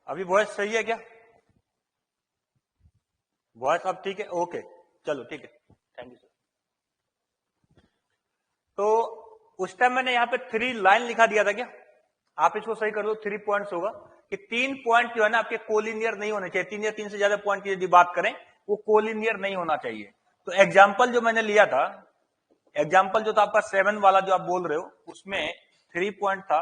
अभी वॉइस सही है क्या? वॉइस अब ठीक है? ओके, चलो ठीक है, थैंक यू सर। तो उस टाइम मैंने यहाँ पे 3 लाइन लिखा दिया था क्या? आप इसको सही कर लो, 3 पॉइंट्स होगा कि 3 पॉइंट जो है ना आपके कोलिनियर नहीं होने चाहिए। 3 या 3 से ज्यादा पॉइंट की यदि बात करें वो कोलिनियर नहीं होना चाहिए। तो एग्जाम्पल जो मैंने लिया था, एग्जाम्पल जो था आपका 7 वाला जो आप बोल रहे हो, उसमें 3 पॉइंट था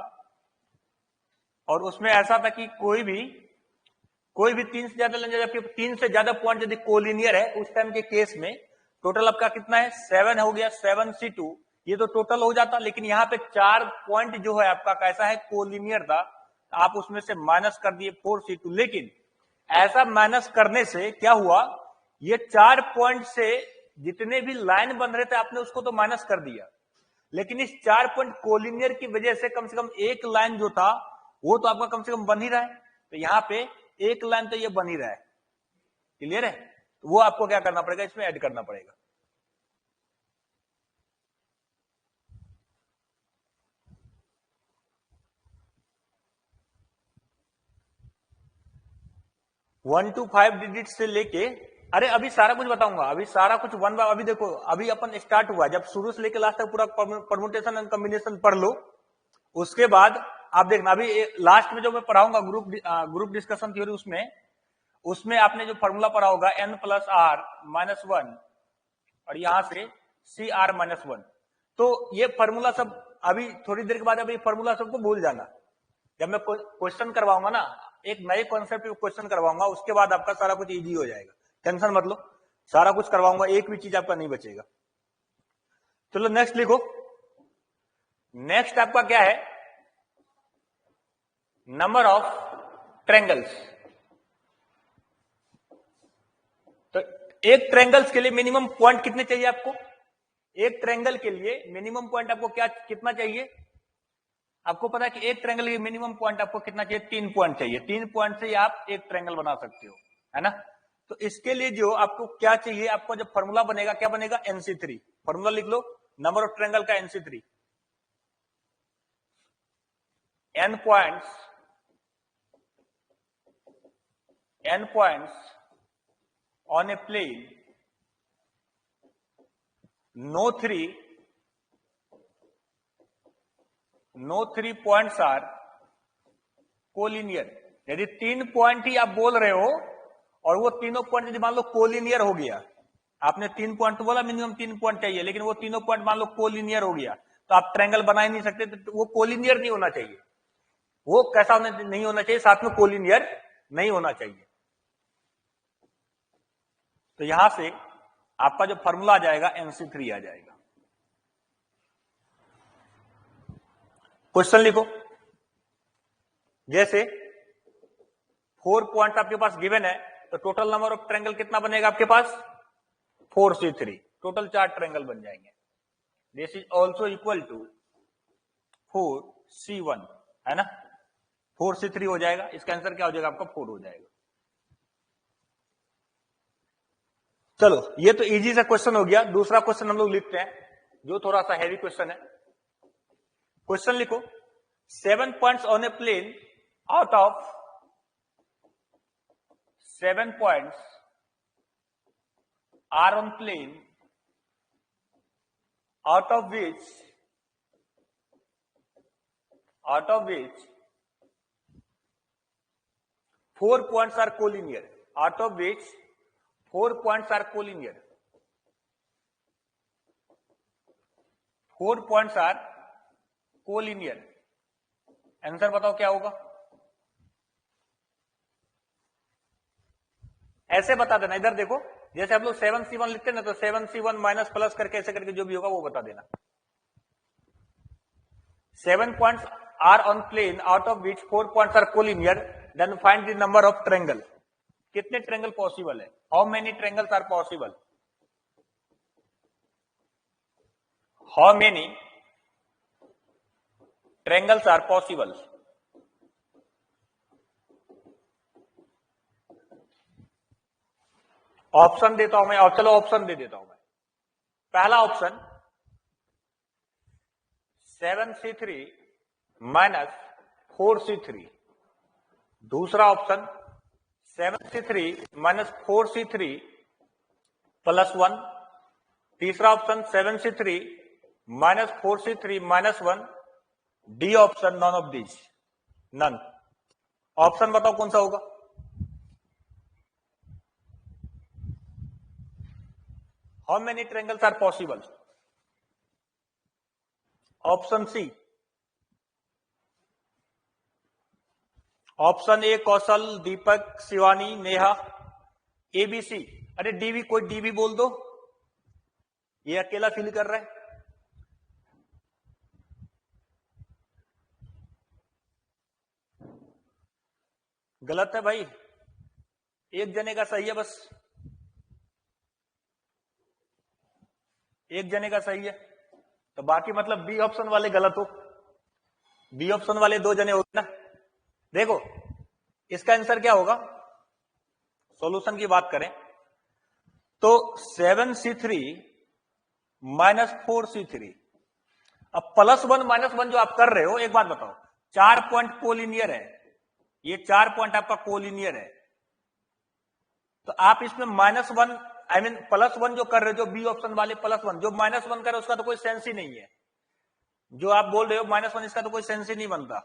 और उसमें ऐसा था कि कोई भी 3 से ज्यादा लेंगे, जबकि 3 से ज्यादा पॉइंट यदि कोलिनियर है उस टाइम के केस में टोटल आपका कितना है? 7 हो गया, 7C2, ये तो टोटल हो जाता। लेकिन यहाँ पे 4 पॉइंट जो है आपका कैसा है? कोलिनियर था, आप उसमें से माइनस कर दिए 4C2। लेकिन ऐसा माइनस करने से क्या हुआ? ये 4 पॉइंट से जितने भी लाइन बन रहे थे आपने उसको तो माइनस कर दिया, लेकिन इस 4 पॉइंट कोलिनियर की वजह से कम से कम एक लाइन जो था वो तो आपका कम से कम बन ही रहा है। तो यहाँ पे एक लाइन तो ये बन ही रहा है, क्लियर है? तो वो आपको क्या करना पड़ेगा? इसमें ऐड करना पड़ेगा। वन टू 5 डिजिट से लेके, अरे अभी सारा कुछ बताऊंगा, अभी सारा कुछ वन बाय। अभी देखो, अभी अपन स्टार्ट हुआ, जब शुरू से लेके लास्ट तक पूरा परमुटेशन एंड कॉम्बिनेशन पढ़ लो, उसके बाद आप देखना। अभी लास्ट में जो मैं पढ़ाऊंगा ग्रुप डिस्कशन थ्योरी, उसमें आपने जो फॉर्मूला पढ़ा होगा n+r-1 और यहां से CR-1, तो ये फॉर्मूला सब अभी थोड़ी देर के बाद अभी फॉर्मूला सबको भूल जाना। जब मैं क्वेश्चन करवाऊंगा ना, एक नए कॉन्सेप्ट पे क्वेश्चन करवाऊंगा, उसके बाद आपका सारा कुछ इजी हो जाएगा, टेंशन मत लो, सारा कुछ करवाऊंगा, एक भी चीज आपका नहीं बचेगा। चलो नेक्स्ट लिखो। नेक्स्ट आपका क्या है? Number of triangles. तो एक ट्रायंगल्स के लिए मिनिमम पॉइंट कितने चाहिए आपको? एक ट्रायंगल के लिए मिनिमम पॉइंट आपको कितना चाहिए? आपको पता है कि एक ट्रायंगल के मिनिमम पॉइंट आपको कितना चाहिए? 3 पॉइंट चाहिए। 3 पॉइंट से आप एक ट्रायंगल बना सकते हो, है ना? तो इसके लिए जो आपको क्या चाहिए? आपको जब फॉर्मूला बनेगा, क्या बनेगा? NC3। फॉर्मूला लिख लो, नंबर ऑफ ट्रायंगल का NC3। n points on a plane, no three points are collinear. यदि 3 पॉइंट ही आप बोल रहे हो और वो तीनों पॉइंट यदि मान लो कोलिनियर हो गया, आपने 3 पॉइंट तो बोला मिनिमम 3 पॉइंट चाहिए, लेकिन वो तीनों पॉइंट मान लो कोलिनियर हो गया, तो आप ट्रायंगल बना ही नहीं सकते। तो वो कोलिनियर नहीं होना चाहिए। वो कैसा नहीं होना चाहिए? साथ में कोलिनियर नहीं होना चाहिए। तो यहां से आपका जो फॉर्मूला आ जाएगा NC3 आ जाएगा। क्वेश्चन लिखो। जैसे 4 पॉइंट आपके पास गिवन है, तो टोटल नंबर ऑफ ट्रायंगल कितना बनेगा आपके पास? 4C3। टोटल 4 ट्रायंगल बन जाएंगे। This is also equal to 4C1, है ना? 4C3 हो जाएगा। इसका आंसर क्या हो जाएगा आपका? 4 हो जाएगा। चलो, ये तो इजी सा क्वेश्चन हो गया। दूसरा क्वेश्चन हम लोग लिखते हैं, जो थोड़ा सा हैवी क्वेश्चन है। क्वेश्चन लिखो। 7 points on a plane, out of 7 points are on plane, out of which 4 points are collinear. Out of which 4 points are collinear. 4 points are collinear. Answer बताओ क्या होगा? ऐसे बता देना। इधर देखो, जैसे हम लोग 7C1 लिखते हैं ना, तो 7C1 माइनस प्लस करके ऐसे करके जो भी होगा वो बता देना। 7 points are on plane, out of which 4 points are collinear. Then find the number of triangle. कितने ट्रायंगल पॉसिबल है? How many triangles are possible? How many triangles are possible? Option देता हूं मैं, और चलो ऑप्शन दे देता हूं मैं। पहला ऑप्शन 7C3 माइनस 4C3, दूसरा option 7c3 minus 4c3 plus 1। तीसरा option 7c3 minus 4c3 minus 1। D option none of these, none. Option बताओ कौन सा होगा? How many triangles are possible? Option C. Option A Kaushal, Deepak, Shivani, Neha, ABC. अरे डीवी, कोई डीवी बोल दो, ये अकेला फील कर रहा है। गलत है भाई, एक जने का सही है, बस एक जने का सही है, तो बाकी मतलब बी ऑप्शन वाले गलत हो। बी ऑप्शन वाले 2 जने हो ना। देखो इसका आंसर क्या होगा, सॉल्यूशन की बात करें तो 7c3 माइनस 4c3। अब प्लस 1 माइनस 1 जो आप कर रहे हो, एक बात बताओ, 4 पॉइंट कोलिनियर है, ये 4 पॉइंट आपका कोलिनियर है, तो आप इसमें माइनस 1 आई मीन प्लस 1 जो कर रहे हो, जो बी ऑप्शन वाले प्लस 1, जो माइनस 1 कर रहे हो उसका तो कोई सेंस ही नहीं है। जो आप बोल रहे हो माइनस 1, इसका तो कोई सेंस ही नहीं बनता।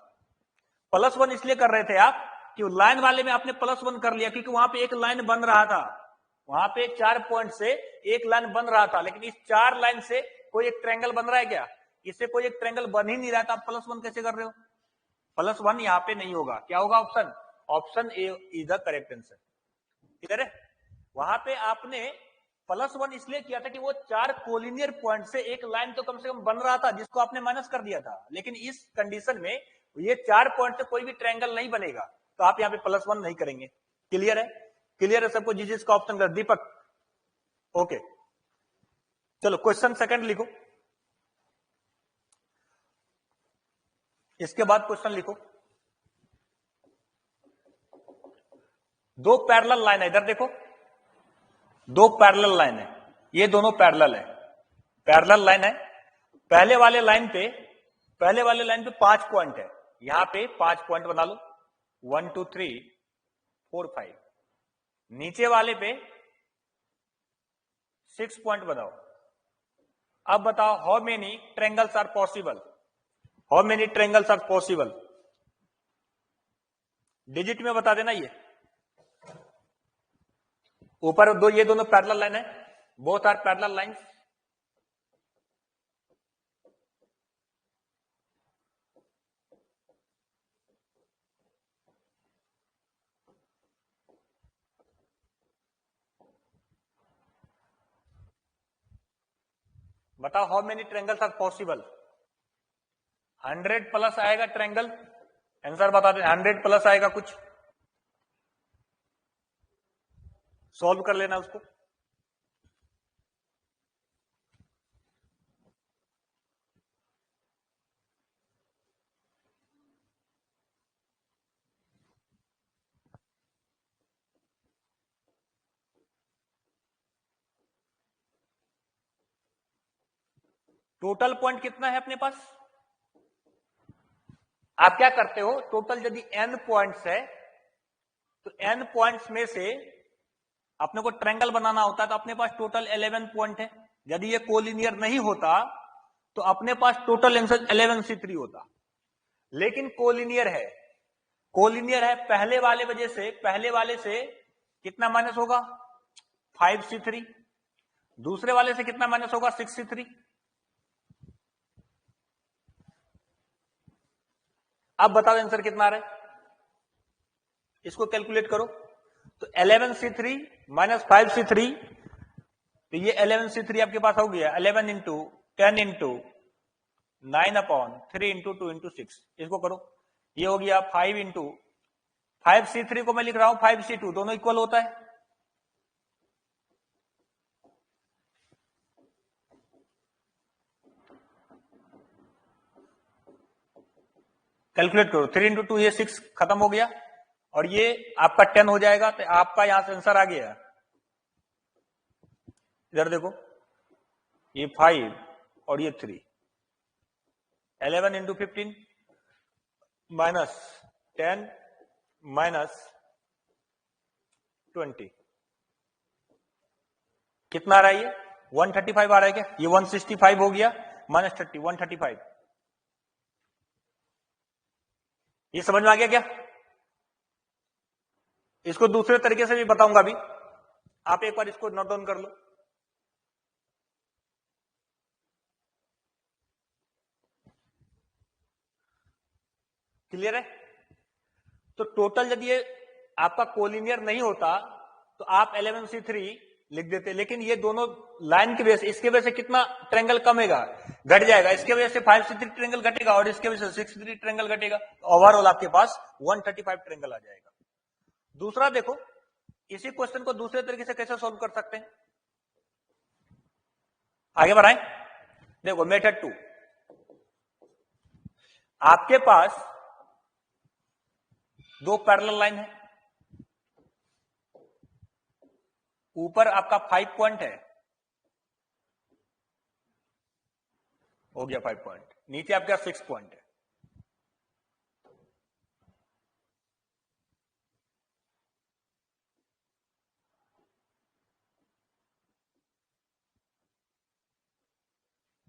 प्लस 1 इसलिए कर रहे थे आप कि लाइन वाले में आपने प्लस 1 कर लिया, क्योंकि वहां पे एक लाइन बन रहा था, वहां पे 4 पॉइंट से एक लाइन बन रहा था, लेकिन इस 4 लाइन से कोई एक ट्रायंगल बन रहा है क्या? इससे कोई एक ट्रायंगल बन ही नहीं रहा था, आप प्लस 1 कैसे कर रहे हो? प्लस 1 यहां पे नहीं होगा। क्या होगा option? Option A is the correct answer. Clear है? वहां पे आपने प्लस 1 इसलिए किया था कि वो 4 कोलिनियर पॉइंट से एक लाइन तो कम से कम बन रहा था, जिसको आपने माइनस कर दिया था, लेकिन इस कंडीशन में ये 4 पॉइंट से कोई भी ट्रायंगल नहीं बनेगा, तो आप यहां पे प्लस 1 नहीं करेंगे। क्लियर है? क्लियर है सबको? जिसका ऑप्शन कर दीपक, ओके। चलो क्वेश्चन सेकंड लिखो, इसके बाद क्वेश्चन लिखो। 2 पैरेलल लाइन है, इधर देखो, 2 पैरेलल लाइन है, ये दोनों पैरेलल है, पैरेलल लाइन है। पहले वाले लाइन पे 5 पॉइंट है, यहां पे 5 पॉइंट बना लो, 1 2 3 4 5। नीचे वाले पे 6 पॉइंट बनाओ। अब बताओ how many triangles are possible? How many triangles are possible? Digit में बता देना। ये ऊपर दो, ये दोनों पैरेलल लाइन है, बोथ आर पैरेलल लाइंस। बताओ how many triangles are possible? 100 plus आएगा ट्रायंगल, आंसर बता दें। 100 प्लस आएगा, कुछ सॉल्व कर लेना उसको। टोटल पॉइंट कितना है अपने पास? आप क्या करते हो, टोटल यदि n पॉइंट्स है तो n पॉइंट्स में से अपने को ट्रायंगल बनाना होता है, तो अपने पास टोटल 11 पॉइंट है। यदि ये कोलिनियर नहीं होता तो अपने पास टोटल आंसर 11c3 होता, लेकिन कोलिनियर है। कोलिनियर है, पहले वाले से कितना माइनस होगा? 5c3। दूसरे वाले से कितना माइनस होगा? 6c3। अब बताओ आंसर कितना आ रहा है, इसको कैलकुलेट करो। तो 11c3 माइनस 5c3, तो ये 11c3 आपके पास हो गया 11 इंटू 10 इंटू 9/3 इंटू 2 इंटू 6। इसको करो, ये हो गया 5 इंटू 5c3 को मैं लिख रहा हूं 5c2, दोनों इक्वल होता है। कैलकुलेट करो, 3 इंटू 2 ये 6 खत्म हो गया, और ये आपका 10 हो जाएगा, तो आपका यहां से आंसर आ गया। इधर देखो, ये 5 और ये 3, 11 इंटू 15 माइनस 10 -20 कितना आ रहा है ये 135 आ रहा है क्या? ये 165 हो गया -30 135। ये समझ में आ गया क्या? इसको दूसरे तरीके से भी बताऊंगा अभी, आप एक बार इसको नोट डाउन कर लो। क्लियर है? तो टोटल यदि ये आपका कोलिनियर नहीं होता तो आप 11C3 लिख देते, लेकिन ये दोनों लाइन की वजह से, इसके वजह से कितना ट्रेंगल कमेगा, घट जाएगा, इसके वजह से 5C3 ट्रेंगल घटेगा और इसके वजह से 6C3 ट्रेंगल घटेगा, ओवरऑल आपके पास 135 ट्रेंगल आ जाएगा। दूसरा देखो, इसी क्वेश्चन को दूसरे तरीके से कैसे सॉल्व कर सकते हैं, आगे बढ़ाएं। देखो मेथड 2, आपके पास दो पैरेलल लाइन है, ऊपर आपका 5 पॉइंट है, हो गया 5 पॉइंट, नीचे आपका 6 पॉइंट है।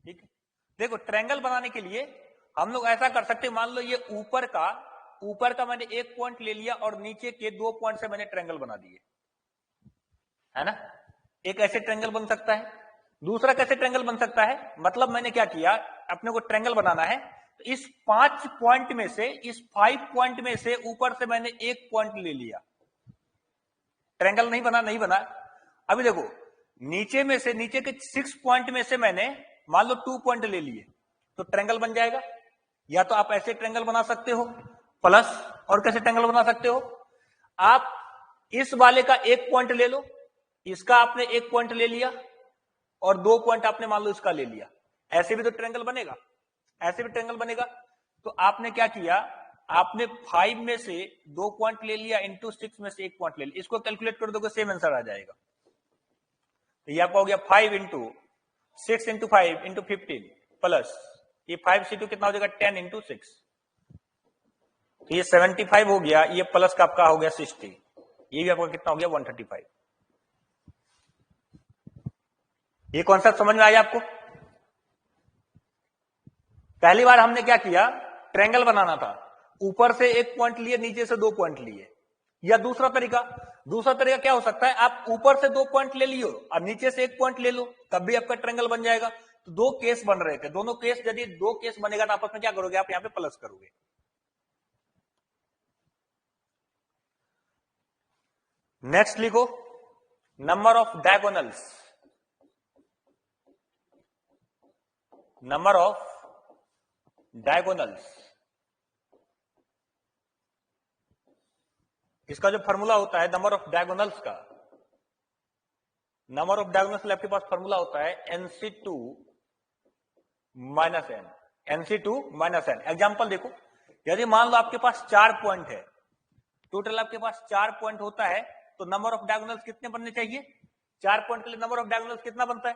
ठीक है, देखो ट्रायंगल बनाने के लिए हम लोग ऐसा कर सकते हैं, मान लो ये ऊपर का मैंने एक पॉइंट ले लिया और नीचे के 2 पॉइंट से मैंने ट्रायंगल बना दिए, है ना, एक ऐसे ट्रायंगल बन सकता है। दूसरा कैसे ट्रायंगल बन सकता है, मतलब मैंने क्या किया, अपने को ट्रायंगल बनाना है, तो इस 5 पॉइंट में से, इस 5 पॉइंट में से ऊपर से मैंने एक पॉइंट ले लिया, ट्रायंगल नहीं बना। अभी देखो नीचे में से, नीचे के 6 पॉइंट में से मैंने मान लो 2 पॉइंट ले लिए, तो ट्रायंगल बन जाएगा। या तो आप ऐसे ट्रायंगल बना सकते हो प्लस, और कैसे ट्रायंगल बना सकते हो, आप इस वाले का एक पॉइंट ले लो, इसका आपने एक पॉइंट ले लिया और 2 पॉइंट आपने मान लो इसका ले लिया, ऐसे भी तो ट्रायंगल बनेगा, ऐसे भी ट्रायंगल बनेगा। तो आपने क्या किया, आपने 5 में से 2 पॉइंट ले लिया इंटू 6 में से एक पॉइंट ले लिया, इसको कैलकुलेट कर दोगे सेम आंसर आ जाएगा। तो ये आपका हो गया 5 इंटू 6 इंटू 5 इंटू 15 प्लस ये 5C2 कितना हो जाएगा 10 इंटू 6, तो ये 75 हो गया, ये प्लस का आपका हो गया 60, ये भी आपका कितना हो गया 135। ये कॉन्सेप्ट समझ में आया आपको? पहली बार हमने क्या किया, ट्रायंगल बनाना था, ऊपर से एक पॉइंट लिए, नीचे से 2 पॉइंट लिए। या दूसरा तरीका क्या हो सकता है, आप ऊपर से 2 पॉइंट ले लियो और नीचे से एक पॉइंट ले लो, तब भी आपका ट्रायंगल बन जाएगा। तो 2 केस बन रहे थे, दोनों केस, यदि 2 केस बनेगा तो आपस में क्या करोगे, आप यहां पे प्लस करोगे। नेक्स्ट लिखो number of diagonals, number of diagonals, इसका जो फॉर्मूला होता है नंबर ऑफ डायगोनल्स का, नंबर ऑफ डायगोनल्स आपके पास फॉर्मूला होता है NC2 minus n, NC2 minus n। Example देखो, यदि मान लो आपके पास 4 पॉइंट है, टोटल आपके पास 4 पॉइंट होता है, तो नंबर ऑफ डायगोनल्स कितने बनने चाहिए, 4 पॉइंट के लिए नंबर ऑफ डायगोनल्स कितना बनता है,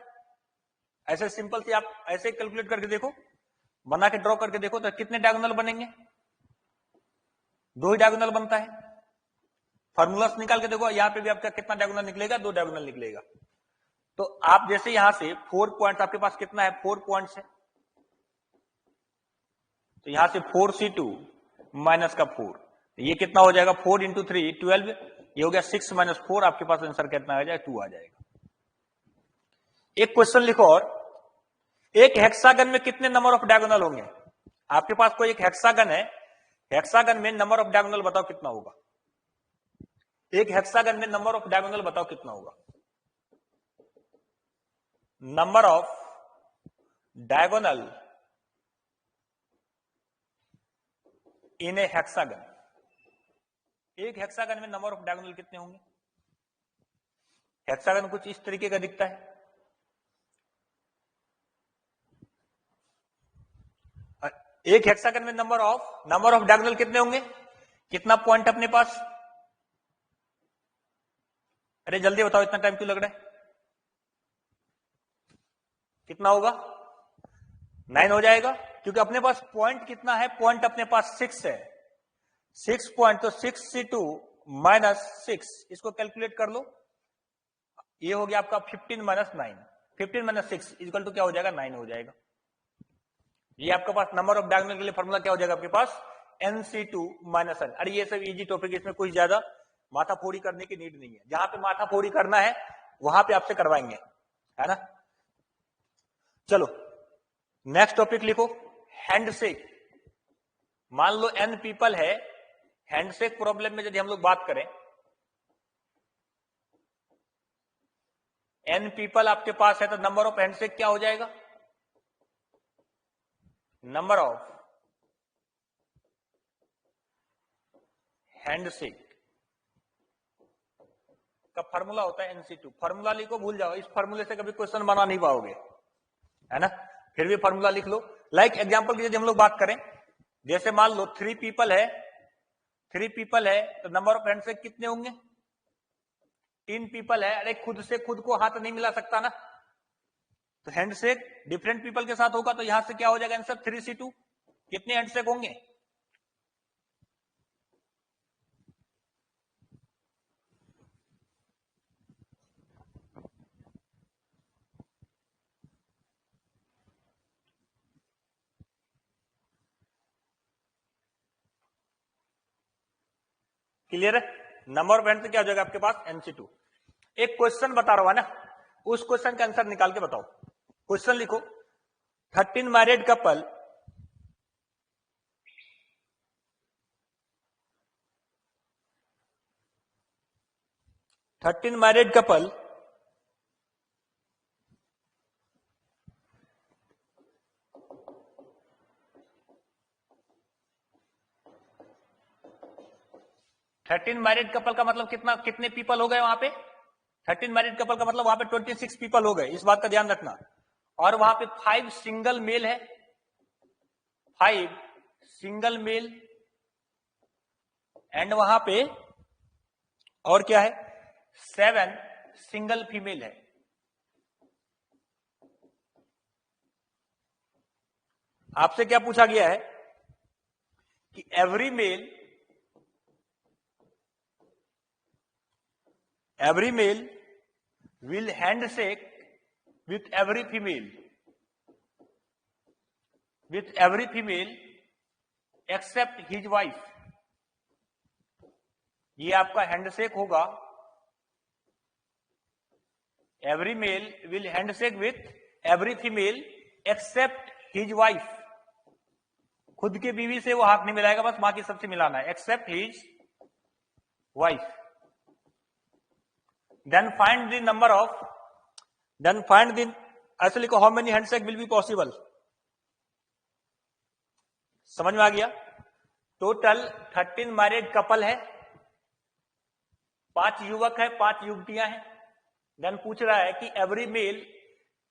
ऐसे सिंपल से आप ऐसे कैलकुलेट करके देखो, बना के ड्रॉ करके देखो, तो कितने डायगोनल बनेंगे, 2 ही डायगोनल बनता है। फॉर्मूलास निकाल के देखो, यहां पे भी आपका कितना डायगोनल निकलेगा, 2 डायगोनल निकलेगा। तो आप जैसे यहां से 4 पॉइंट आपके पास कितना है, 4 पॉइंट्स है, तो यहां से 4C2 माइनस का 4, ये कितना हो जाएगा 4 इंटू 3 12, ये हो गया 6 माइनस 4, आपके पास आंसर कितना आ जाएगा 2 आ जाएगा। एक क्वेश्चन लिखो, और एक हेक्सागन में कितने नंबर ऑफ डायगोनल होंगे, आपके पास कोई एक हेक्सागन है, हेक्सागन में नंबर ऑफ डायगोनल बताओ कितना होगा, एक हेक्सागन में नंबर ऑफ डायगोनल बताओ कितना होगा, number of diagonal in A hexagon, एक हेक्सागन में नंबर ऑफ डायगोनल कितने होंगे। हेक्सागन कुछ इस तरीके का दिखता है, एक हेक्सागन में नंबर ऑफ डायगोनल कितने होंगे, कितना पॉइंट अपने पास, अरे जल्दी बताओ, इतना टाइम क्यों लग रहा है, कितना होगा 9 हो जाएगा, क्योंकि अपने पास पॉइंट कितना है, पॉइंट अपने पास 6 है, 6 पॉइंट, तो 6C2 माइनस 6, इसको कैलकुलेट कर लो। ये हो गया आपका 15 माइनस 9, 15 माइनस 6 इक्वल टू क्या हो जाएगा, 9 हो जाएगा। ये आपके पास नंबर ऑफ डायगोनल के लिए फॉर्मूला क्या हो जाएगा आपके पास, NC2 माइनस n। अरे ये सब इजी टॉपिक, इसमें कुछ ज्यादा माथाफोड़ी करने की नीड नहीं है। जहां पे माथाफोड़ी करना है वहां पे आपसे करवाएंगे, है ना। चलो नेक्स्ट टॉपिक लिखो, हैंडशेक। मान लो n पीपल है, हैंडशेक प्रॉब्लम में यदि हम लोग बात करें, n पीपल आपके पास है तो नंबर ऑफ हैंडशेक क्या हो जाएगा, नंबर ऑफ हैंडशेक का फॉर्मूला होता है NC2। फॉर्मूला लिखो, भूल जाओ, इस फॉर्मूले से कभी क्वेश्चन बना नहीं पाओगे, है ना। फिर भी फॉर्मूला लिख लो। लाइक एग्जांपल की यदि हम लोग बात करें, जैसे मान लो 3 पीपल है, 3 पीपल है तो नंबर ऑफ हैंडशेक कितने होंगे, 3 पीपल है। अरे खुद से खुद को हाथ नहीं मिला सकता ना, तो हैंडशेक डिफरेंट पीपल के साथ होगा, तो यहां से क्या हो जाएगा आंसर 3C2। कितने हैंडशेक होंगे, क्लियर है। नंबर ऑफ हैंड से क्या हो जाएगा आपके पास NC2। एक क्वेश्चन बता रहा हूं ना, उस क्वेश्चन का आंसर निकाल के बताओ। क्वेश्चन लिखो, 13 married couple, 13 married couple married couple का मतलब कितने पीपल हो गए वहां पे, 13 मैरिड कपल का मतलब वहां पे 26 पीपल हो गए, इस बात का ध्यान रखना। और वहां पे 5 सिंगल मेल है, 5 सिंगल मेल, एंड वहां पे और क्या है, 7 सिंगल फीमेल है। आपसे क्या पूछा गया है कि every male will handshake with every female except his wife। ये आपका हैंडशेक होगा, every male will handshake with every female except his wife. खुद के बीवी से वो हाथ नहीं मिलाएगा, बस बाकी सबसे मिलाना है, except his wife. Then find the number of, then find the, ऐसे लिखो, how many handshake will be possible. समझ में आ गया। टोटल 13 मैरिड कपल है, 5 युवक है, 5 युवतियां हैं। देन पूछ रहा है कि एवरी मेल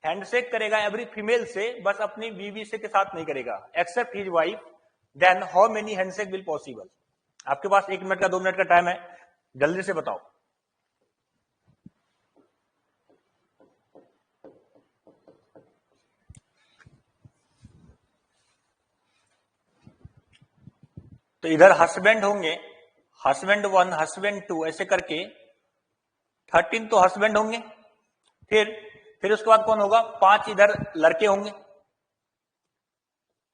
हैंडशेक करेगा एवरी फीमेल से, बस अपनी बीवी से के साथ नहीं करेगा, except his wife. Then how many handshake will possible. आपके पास 1 मिनट का 2 मिनट का टाइम है, जल्दी से बताओ। तो इधर हस्बैंड होंगे, हस्बैंड 1, हस्बैंड 2, ऐसे करके 13 तो हस्बैंड होंगे। फिर उसके बाद कौन होगा, 5 इधर लड़के होंगे,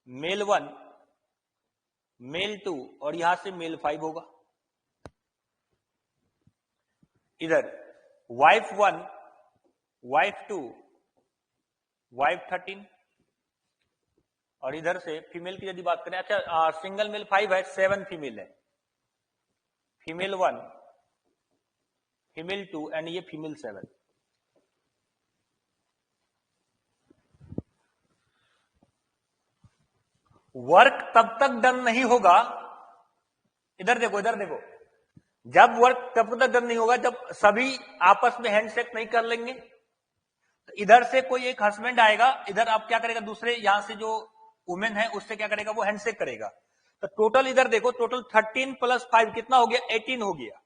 मेल 1, मेल 2, और यहां से मेल 5 होगा। इधर वाइफ 1, वाइफ 2, वाइफ 13, और इधर से फीमेल की यदि बात करें, अच्छा सिंगल मेल 5 है, 7 फीमेल है, फीमेल 1, फीमेल 2, एंड ये फीमेल 7। वर्क तब तक डन नहीं होगा, इधर देखो, इधर देखो, जब वर्क तब तक डन नहीं होगा जब सभी आपस में हैंडशेक नहीं कर लेंगे। तो इधर से कोई एक हस्बैंड आएगा, इधर आप क्या करेगा, दूसरे यहां से जो वुमेन है उससे क्या करेगा, वो हैंडशेक करेगा। तो टोटल इधर देखो, टोटल 13 + 5 कितना हो गया, 18 हो गया।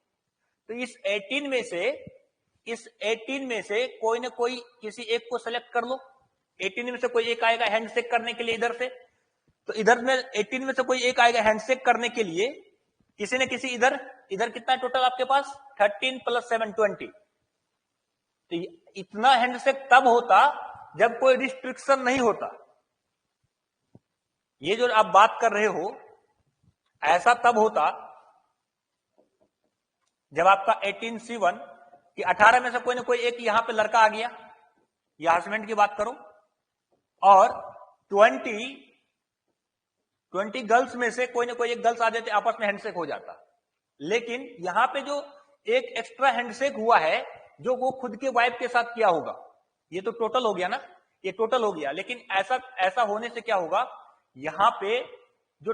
तो इस 18 में से कोई ना कोई किसी एक को सेलेक्ट कर लो। 18 में से कोई एक आएगा हैंडशेक करने के लिए इधर से, तो इधर में 18 में से कोई एक आएगा हैंडशेक करने के लिए, किसी ने किसी इधर इधर कितना टोटल आपके पास 13 + 7 20। तो इतना हैंडशेक तब होता जब कोई रिस्ट्रिक्शन नहीं होता। ये जो आप बात कर रहे हो ऐसा तब होता जब आपका 18C1 कि 18 में से कोई ना कोई एक यहां पे लड़का आ गया, या हस्बैंड की बात करो, और 20 गर्ल्स में से कोई ना कोई एक गर्ल्स आ जाते, आपस में हैंडशेक हो जाता। लेकिन यहां पे जो एक एक्स्ट्रा हैंडशेक हुआ है जो वो खुद के वाइफ के साथ किया होगा, ये तो टोटल हो गया ना, ये टोटल हो गया। लेकिन ऐसा होने से क्या होगा, यहां पे जो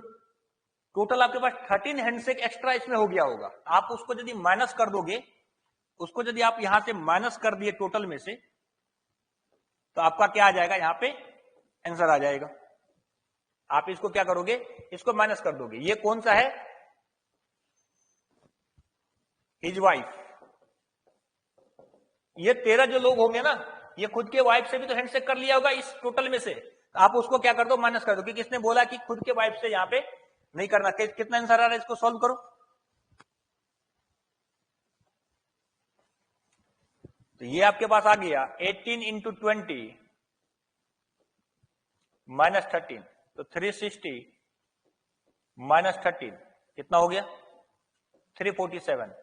टोटल आपके पास 13 हैंडशेक एक्स्ट्रा इसमें हो गया होगा। आप उसको यदि माइनस कर दोगे, उसको यदि आप यहां से माइनस कर दिए टोटल में से, तो आपका क्या आ जाएगा, यहां पे आंसर आ जाएगा। आप इसको क्या करोगे, इसको माइनस कर दोगे। ये कौन सा है, हिज वाइफ। ये 13 जो लोग होंगे ना, ये खुद के वाइफ से भी तो हैंडशेक कर लिया होगा इस टोटल में से। आप उसको क्या कर दो, माइनस कर दो, कि किसने बोला कि खुद के वाइफ से यहां पे नहीं करना। कितना आंसर आ रहा है, इसको सॉल्व करो। तो ये आपके पास आ गया 18 × 20 -13, तो 360 -13 कितना हो गया, 347।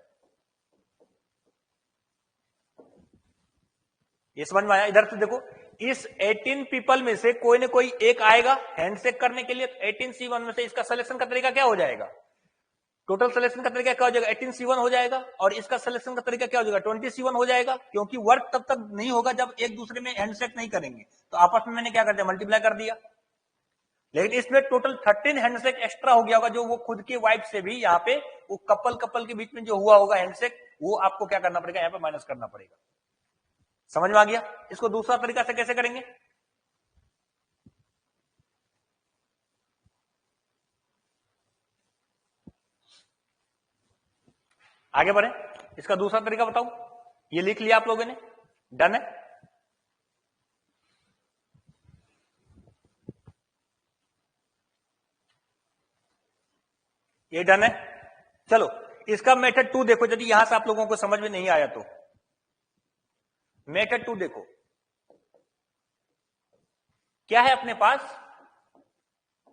ये समझ में आया। इधर तो देखो, इस 18 पीपल में से कोई ना कोई एक आएगा हैंडशेक करने के लिए। 18C1 में से इसका सिलेक्शन का तरीका क्या हो जाएगा, टोटल सिलेक्शन का तरीका क्या हो जाएगा, 18C1 हो जाएगा, और इसका सिलेक्शन का तरीका क्या हो जाएगा, 20C1 हो जाएगा। क्योंकि वर्क तब तक नहीं होगा जब एक दूसरे में हैंडशेक नहीं करेंगे। तो आपस में मैंने क्या कर दिया, मल्टीप्लाई कर दिया। लेकिन इसमें टोटल 13 हैंडशेक एक्स्ट्रा हो गया होगा, जो वो खुद के वाइफ से भी यहाँ पे वो कपल के बीच में जो हुआ होगा हैंडशेक, वो आपको क्या करना पड़ेगा, यहाँ पे माइनस करना पड़ेगा। समझ में आ गया। इसको दूसरा तरीका से कैसे करेंगे, आगे बढ़े। इसका दूसरा तरीका बताओ। ये लिख लिया आप लोगों ने, डन है। ये डन है। चलो इसका मेथड 2 देखो, यदि यहां से आप लोगों को समझ में नहीं आया तो मेथड 2 देखो। क्या है अपने पास,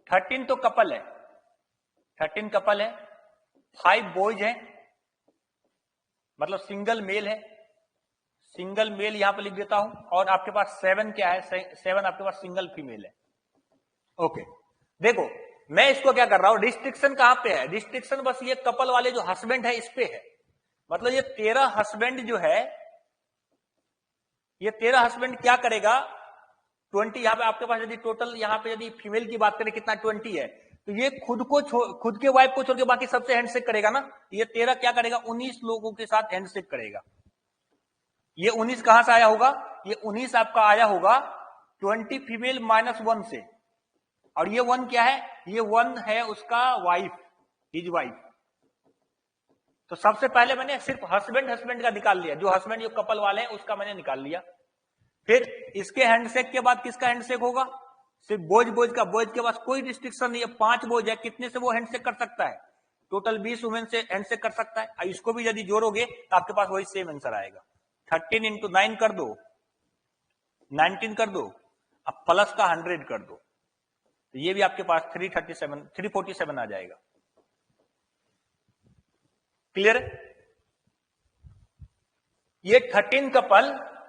13 तो कपल है, 13 कपल है, 5 बॉयज है, मतलब सिंगल मेल है, सिंगल मेल यहां पर लिख देता हूं। और आपके पास 7 क्या है, 7 आपके पास सिंगल फीमेल है। ओके देखो, मैं इसको क्या कर रहा हूं, रिस्ट्रिक्शन कहां पे है, रिस्ट्रिक्शन बस ये कपल वाले जो हस्बैंड है इस पे है। मतलब ये 13 हस्बैंड जो है, ये 13 हस्बैंड क्या करेगा, 20 यहां पे आपके पास यदि टोटल यहां पे यदि फीमेल की बात करें कितना 20 है, तो ये खुद के वाइफ को छोड़ के बाकी सबसे हैंडशेक करेगा ना। ये 13 क्या करेगा, 19 लोगों के साथ हैंडशेक करेगा। ये 19 कहां से आया होगा, ये 19 आपका आया होगा 20 फीमेल -1 से। और ये 1 क्या है, ये 1 है उसका वाइफ, हिज वाइफ। तो सबसे पहले मैंने सिर्फ हस्बैंड का निकाल लिया, जो हस्बैंड जो कपल वाले हैं उसका मैंने निकाल लिया। फिर इसके हैंडशेक के बाद किसका हैंडशेक होगा, सिर्फ बॉयज का। बॉयज के पास कोई रिस्ट्रिक्शन नहीं है, 5 बॉयज है, कितने से वो हैंडशेक कर सकता है, टोटल 20 वुमेन से हैंडशेक कर सकता है। इसको भी यदि जोड़ोगे तो आपके पास वही सेम आंसर आएगा। 13 × 9 कर दो, 19 कर दो, अब प्लस का 100 कर दो, तो ये भी आपके पास 347 आ जाएगा। क्लियर है। ये 13 कपल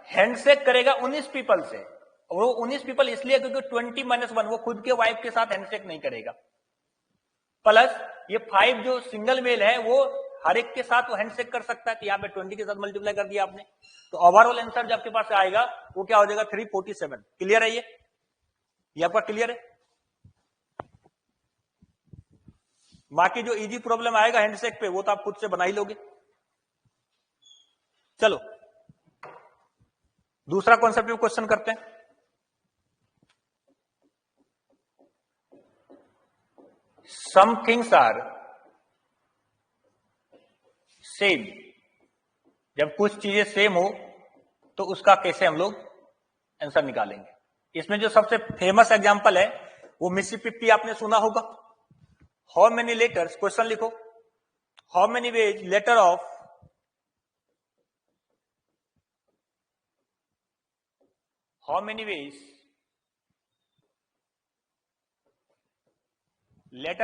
हैंडशेक करेगा 19 पीपल से, और वो 19 पीपल इसलिए क्योंकि 20 -1 वो खुद के वाइफ के साथ हैंडशेक नहीं करेगा। प्लस ये 5 जो सिंगल मेल है वो हर एक के साथ वो हैंडशेक कर सकता है, तो यहां पे 20 के साथ मल्टीप्लाई कर दिया आपने। तो ओवरऑल आंसर जो आपके पास आएगा वो क्या हो जाएगा, 347। क्लियर है ये आपका क्लियर है। बाकी जो इजी प्रॉब्लम आएगा हैंडशेक पे वो तो आप खुद से बना ही लोगे। चलो दूसरा कॉन्सेप्ट में क्वेश्चन करते हैं। सम थिंग्स आर सेम, जब कुछ चीजें सेम हो तो उसका कैसे हम लोग आंसर निकालेंगे। इसमें जो सबसे फेमस एग्जांपल है वो मिसिसिपी आपने सुना होगा। हाउ मेनी लेटर्स, क्वेश्चन लिखो, how many ways letter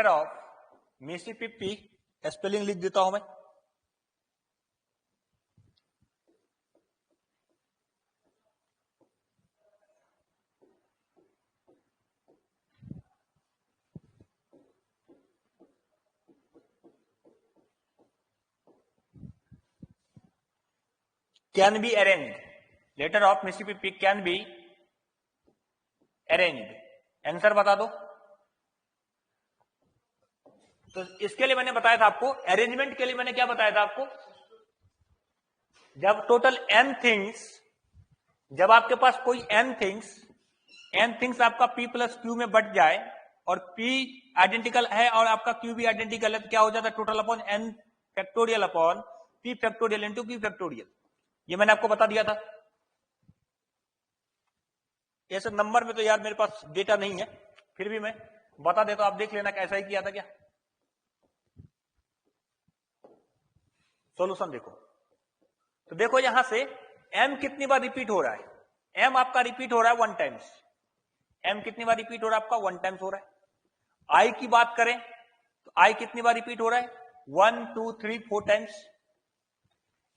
of Mississippi, spelling लिख देता हूं मैं। Can be arrange, letter of Mississippi can be arrange. Answer बता दो। तो इसके लिए मैंने बताया था आपको, अरेंजमेंट के लिए मैंने क्या बताया था आपको, जब टोटल n थिंग्स, जब आपके पास कोई n थिंग्स आपका p प्लस क्यू में बट जाए और p आइडेंटिकल है और आपका q भी आइडेंटिकल है, तो क्या हो जाता है, total upon n factorial upon p factorial into q factorial. ये मैंने आपको बता दिया था। ऐसे नंबर में तो यार मेरे पास डेटा नहीं है, फिर भी मैं बता देता हूं, आप देख लेना कैसा ही किया था क्या। सॉल्यूशन देखो, तो देखो यहां से m कितनी बार रिपीट हो रहा है, m आपका रिपीट हो रहा है 1 टाइम्स। m कितनी बार रिपीट हो रहा है आपका, 1 टाइम्स हो रहा है। i की बात करें तो i कितनी बार रिपीट हो रहा है, 1 2 3 4 टाइम्स।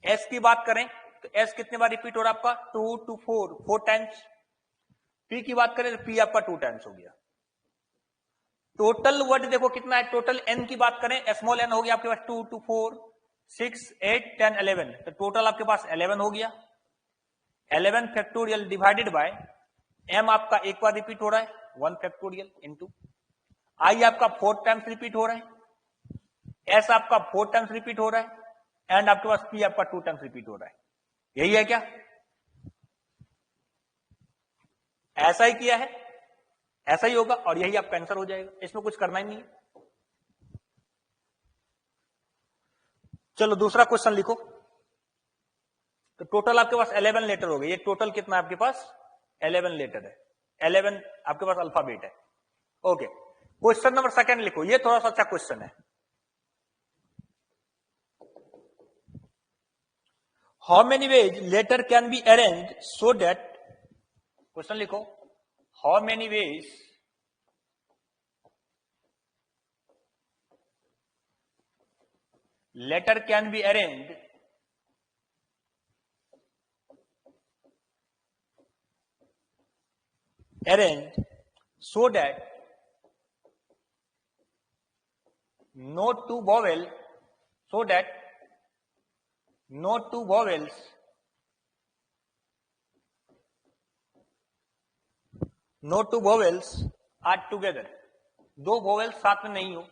s की बात करें तो s कितनी बार रिपीट हो रहा है आपका, 2 2 4 टाइम्स। p की बात करें तो p आपका 2 टाइम्स हो गया। टोटल वर्ड देखो कितना है, टोटल n की बात करें, स्मॉल n हो गया आपके पास 2 2 4 6 8 10 11, तो टोटल आपके पास 11 हो गया। 11 फैक्टोरियल डिवाइडेड बाय m आपका एक बार रिपीट हो रहा है 1 फैक्टोरियल इंटू i आपका 4 टाइम्स रिपीट हो रहा है, s आपका 4 टाइम्स रिपीट हो रहा है, एंड आपके पास p आपका 2 टाइम्स रिपीट हो रहा है। यही है क्या, ऐसा ही किया है, ऐसा ही होगा और यही आपका आंसर हो जाएगा, इसमें कुछ करना ही नहीं है। चलो दूसरा क्वेश्चन लिखो। तो टोटल आपके पास 11 लेटर हो गए, ये टोटल कितना आपके पास 11 लेटर है, 11 आपके पास अल्फाबेट है। ओके, क्वेश्चन नंबर सेकंड लिखो, ये थोड़ा सा अच्छा क्वेश्चन है। How many ways letter can be arrange so that, question लिखो, how many ways letter can be arrange so that no two vowels are together, दो वोवेल साथ में नहीं हो।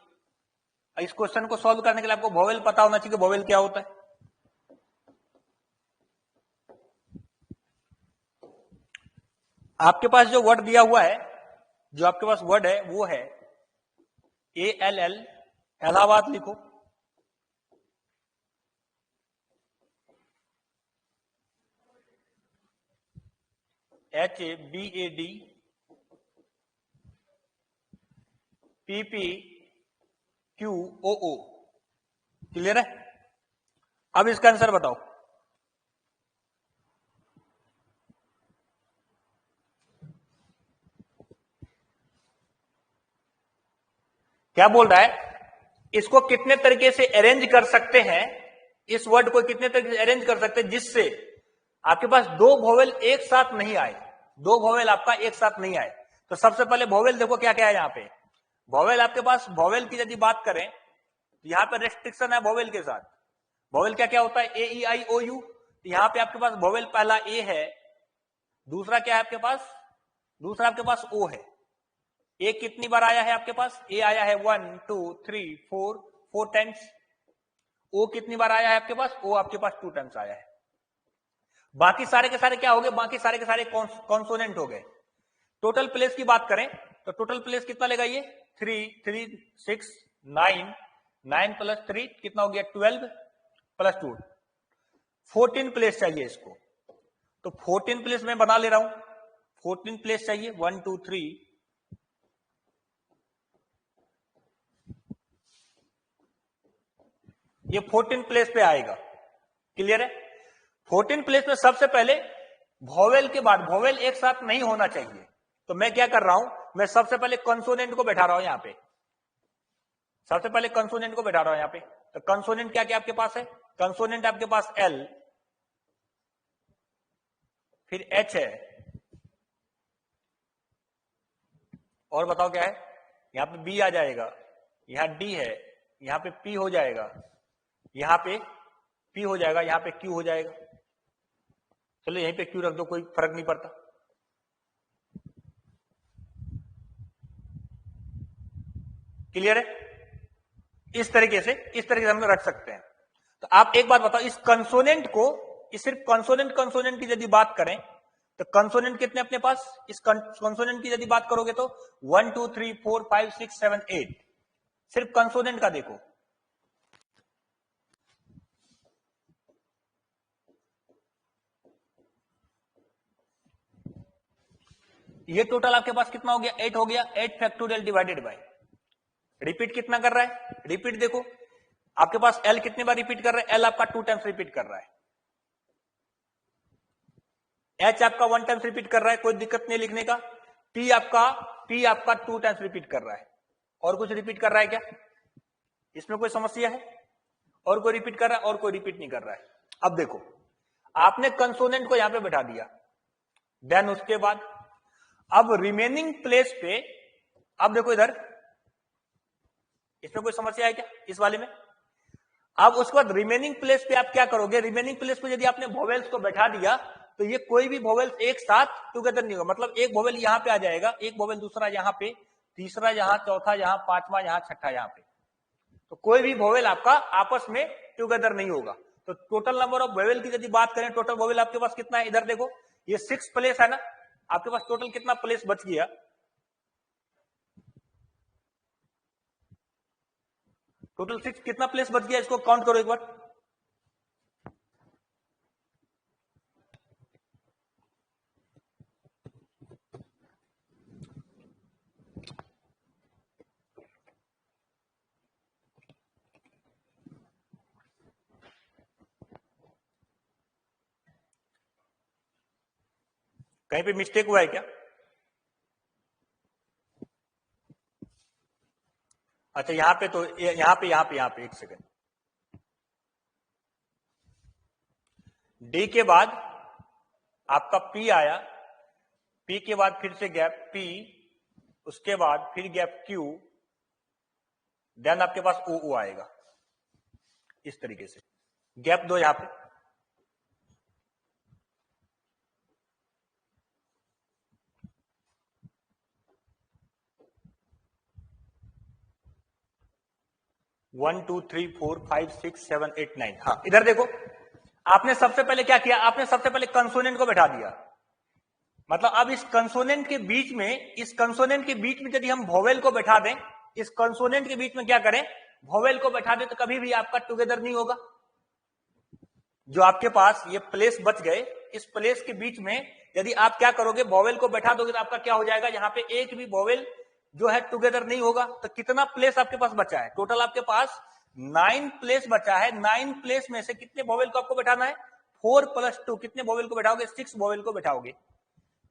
इस क्वेश्चन को सॉल्व करने के लिए आपको वोवेल पता होना चाहिए कि वोवेल क्या होता है। आपके पास जो वर्ड दिया हुआ है, जो आपके पास वर्ड है वो है ALL, इलाहाबाद लिखो, HABAD, PPQOO, क्लियर है। अब इसका आंसर बताओ। क्या बोल रहा है, इसको कितने तरीके से अरेंज कर सकते हैं, इस वर्ड को कितने तरीके से अरेंज कर सकते हैं जिससे आपके पास दो वोवेल एक साथ नहीं आए, दो वोवेल आपका एक साथ नहीं आए। तो सबसे पहले वोवेल देखो क्या क्या है यहां पे। वोवेल आपके पास, वोवेल की यदि बात करें तो यहां पे रेस्ट्रिक्शन है वोवेल के साथ। वोवेल क्या क्या होता है, AEIOU, तो यहां पे आपके पास वोवेल पहला ए है, दूसरा क्या है आपके पास, दूसरा आपके पास ओ है। ए कितनी बार आया है आपके पास, ए आया है 1 2 3 4 टाइम्स। ओ कितनी बार आया है आपके पास, ओ आपके पास 2 टाइम्स आया है। बाकी सारे के सारे क्या हो गए, बाकी सारे के सारे कॉन्सोनेंट हो गए। टोटल प्लेस की बात करें तो टोटल प्लेस कितना लेगा ये, 3 3 6 9, 9 प्लस 3 कितना हो गया, 12 प्लस 2 14 प्लेस चाहिए इसको। तो 14 प्लेस में बना ले रहा हूं, 14 प्लेस चाहिए, 1 2 3 4 ये 14 प्लेस पे आएगा। क्लियर है? 14 प्लेस में सबसे पहले वोवेल के बाद वोवेल एक साथ नहीं होना चाहिए, तो मैं क्या कर रहा हूं, मैं सबसे पहले कंसोनेंट को बैठा रहा हूं यहां पे, सबसे पहले कंसोनेंट को बैठा रहा हूं यहां पे। तो कंसोनेंट क्या क्या आपके पास है? कंसोनेंट आपके पास एल, फिर एच है, और बताओ क्या है? यहां पे बी आ जाएगा, यहां डी है, यहां पे पी हो जाएगा, यहां पे पी हो जाएगा, यहां पे क्यू हो जाएगा। चलो यहीं पे क्यू रख दो, कोई फर्क नहीं पड़ता। क्लियर है? इस तरीके से हम रख सकते हैं। तो आप एक बात बताओ, इस कंसोनेंट को, इस सिर्फ कंसोनेंट की यदि बात करें तो कंसोनेंट कितने अपने पास? इस कंसोनेंट की यदि बात करोगे तो 1 2 3 4 5 6 7 8, सिर्फ कंसोनेंट का देखो। ये टोटल आपके पास कितना हो गया? 8 हो गया। 8 फैक्टोरियल डिवाइडेड बाय, रिपीट कितना कर रहा है? रिपीट देखो आपके पास एल कितने बार रिपीट कर रहा है? एल आपका 2 टाइम्स रिपीट कर रहा है। एच आपका 1 टाइम्स रिपीट कर रहा है, कोई दिक्कत नहीं लिखने का। पी आपका 2 टाइम्स रिपीट कर रहा है। और कुछ रिपीट कर रहा है क्या? इसमें कोई समस्या है? और कोई रिपीट कर रहा है? और कोई रिपीट नहीं कर रहा है। अब देखो, आपने कंसोनेंट को यहां पे बैठा दिया, देन उसके बाद अब रिमेनिंग प्लेस पे, अब देखो इधर, इसमें कोई समस्या है क्या इस वाले में? अब उसके बाद रिमेनिंग प्लेस पे आप क्या करोगे? रिमेनिंग प्लेस पे यदि आपने वोवेल्स को बैठा दिया तो ये कोई भी वोवेल्स एक साथ टुगेदर नहीं होगा। मतलब एक वोवेल यहां पे आ जाएगा, एक वोवेल दूसरा यहां पे, तीसरा यहां, चौथा यहां, पांचवा यहां, छठा यहां पे, तो कोई भी वोवेल आपका आपस में टुगेदर नहीं होगा। तो टोटल नंबर ऑफ वोवेल की यदि बात करें, टोटल वोवेल आपके पास कितना है? इधर देखो, ये 6 प्लेस है ना, आपके पास टोटल कितना प्लेस बच गया? टोटल 6 कितना प्लेस बच गया? इसको काउंट करो एक बार। कहीं पे मिस्टेक हुआ है क्या? अच्छा यहां पे तो, यहां पे एक सेकंड, डी के बाद आपका पी आया, पी के बाद फिर से गैप पी, उसके बाद फिर गैप क्यू, देन आपके पास ओ ओ आएगा। इस तरीके से गैप दो यहां पे, one two three four five six seven eight nine. हाँ इधर देखो, आपने सबसे पहले क्या किया? आपने सबसे पहले कंसोनेंट को बैठा दिया। मतलब अब इस कंसोनेंट के बीच में, इस कंसोनेंट के बीच में यदि हम वोवेल को बैठा दें, इस कंसोनेंट के बीच में क्या करें? वोवेल को बैठा दें, तो कभी भी आपका टुगेदर नहीं होगा। जो आपके पास ये प्लेस बच गए, इस प्लेस के बीच में यदि आप क्या करोगे? वोवेल को बैठा दोगे तो आपका क्या हो जाएगा? यहाँ पे एक भी वोवेल जो है टुगेदर नहीं होगा। तो कितना प्लेस आपके पास बचा है? टोटल आपके पास 9 प्लेस बचा है। 9 प्लेस में से कितने वोवेल को आपको बैठाना है? 4 + 2, कितने वोवेल को बैठाओगे? 6 वोवेल को बैठाओगे।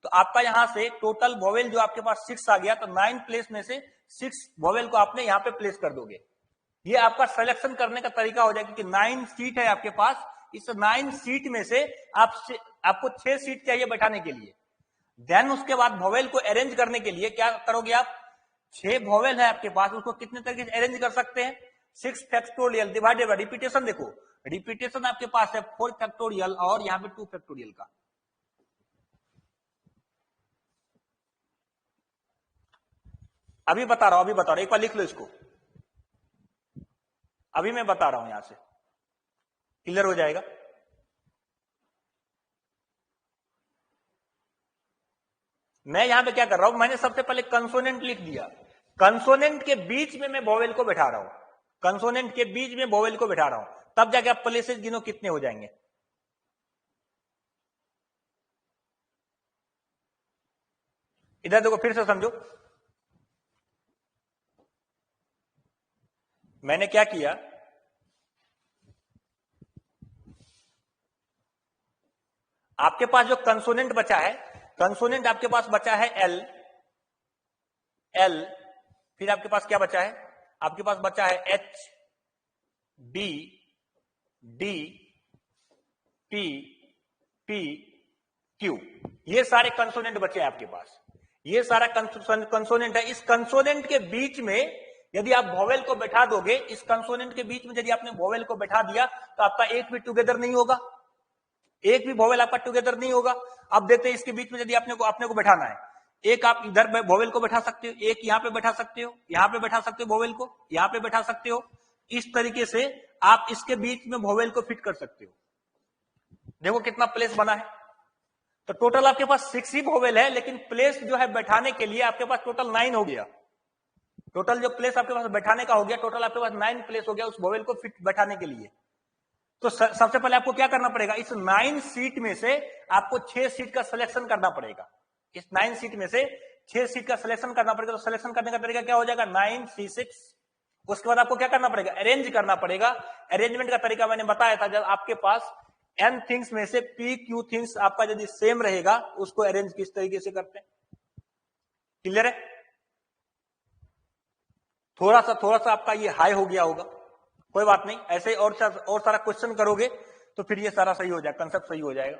तो आपका यहां से टोटल वोवेल जो आपके पास 6 आ गया, तो 9 प्लेस में से 6 वोवेल को आपने यहां पे प्लेस कर दोगे। ये आपका सिलेक्शन करने का तरीका हो जाएगा कि 9 सीट है आपके पास, इस 9 सीट में से आपको 6 सीट चाहिए बैठाने के लिए। देन उसके बाद वोवेल को अरेंज करने के लिए क्या करोगे आप? 6 वोवेल है आपके पास, उसको कितने तरीके से अरेंज कर सकते हैं? 6 फैक्टोरियल डिवाइडेड बाय रिपीटेशन। देखो रिपीटेशन आपके पास है 4 फैक्टोरियल और यहां पे 2 फैक्टोरियल का। अभी बता रहा हूं, एक बार लिख लो इसको। अभी मैं बता रहा हूं, यहां से क्लियर हो जाएगा। मैं यहां पे क्या कर रहा हूं? मैंने सबसे पहले कंसोनेंट लिख दिया, कंसोनेंट के बीच में मैं वोवेल को बैठा रहा हूं, कंसोनेंट के बीच में वोवेल को बैठा रहा हूं, तब जाके आप प्लेसेस गिनो कितने हो जाएंगे। इधर देखो, फिर से समझो, मैंने क्या किया? आपके पास जो कंसोनेंट बचा है, कंसोनेंट आपके पास बचा है एल, एल, फिर आपके पास क्या बचा है, आपके पास बचा है H, B, D, P, P, Q. ये सारे कंसोनेंट बचे हैं आपके पास, ये सारा कंसोनेंट है। इस कंसोनेंट के बीच में यदि आप वोवेल को बैठा दोगे, इस कंसोनेंट के बीच में यदि आपने वोवेल को बैठा दिया तो आपका एक भी टुगेदर नहीं होगा, एक भी वोवेल आपका टुगेदर नहीं होगा। अब देखते हैं इसके बीच में यदि आपने को बैठाना है, एक आप इधर वोवेल को बैठा सकते हो, एक यहां पे बैठा सकते हो, यहां पे बैठा सकते हो वोवेल को, यहां पे बैठा सकते हो। इस तरीके से आप इसके बीच में वोवेल को फिट कर सकते हो। देखो कितना प्लेस बना है। तो टोटल आपके पास 6 ही वोवेल है, लेकिन प्लेस जो है बैठाने के लिए आपके पास टोटल 9 हो गया। टोटल जो प्लेस आपके पास बैठाने का हो गया, टोटल आपके पास 9 प्लेस हो गया उस वोवेल को फिट बैठाने के लिए। तो सबसे पहले आपको क्या करना पड़ेगा, इस 9 सीट में से आपको 6 सीट का सिलेक्शन करना पड़ेगा। इस 9 सीट में से 6 सीट का सिलेक्शन करना पड़ेगा। तो सिलेक्शन करने का तरीका क्या हो जाएगा, 9C6। उसके बाद आपको क्या करना पड़ेगा, अरेंज करना पड़ेगा। अरेंजमेंट का तरीका मैंने बताया था, जब आपके पास n थिंग्स में से p q थिंग्स आपका यदि सेम रहेगा, उसको अरेंज किस तरीके से करते हैं। क्लियर है? थोड़ा सा आपका ये हाई हो गया होगा, कोई बात नहीं, ऐसे और सारा क्वेश्चन करोगे तो फिर ये सारा सही हो जाएगा, कंसेप्ट सही हो जाएगा।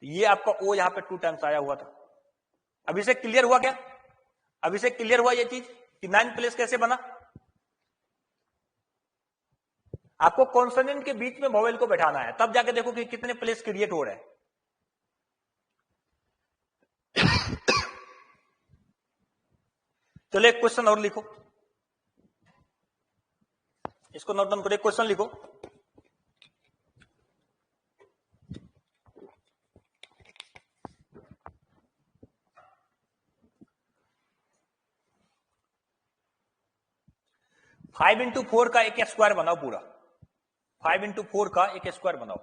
ये आपका ओ यहां पे 2 टाइम्स आया हुआ था। अभी से क्लियर हुआ क्या, अभी से क्लियर हुआ ये चीज कि 9 प्लेस कैसे बना। आपको कॉन्सोनेंट के बीच में वोवेल को बैठाना है, तब जाके देखो कि कितने प्लेस क्रिएट हो रहे हैं। चलो एक क्वेश्चन और लिखो, इसको नोट डाउन करो, एक क्वेश्चन लिखो। फाइव इंटू 4 का एक स्क्वायर बनाओ पूरा, 5 इंटू 4 का एक स्क्वायर बनाओ।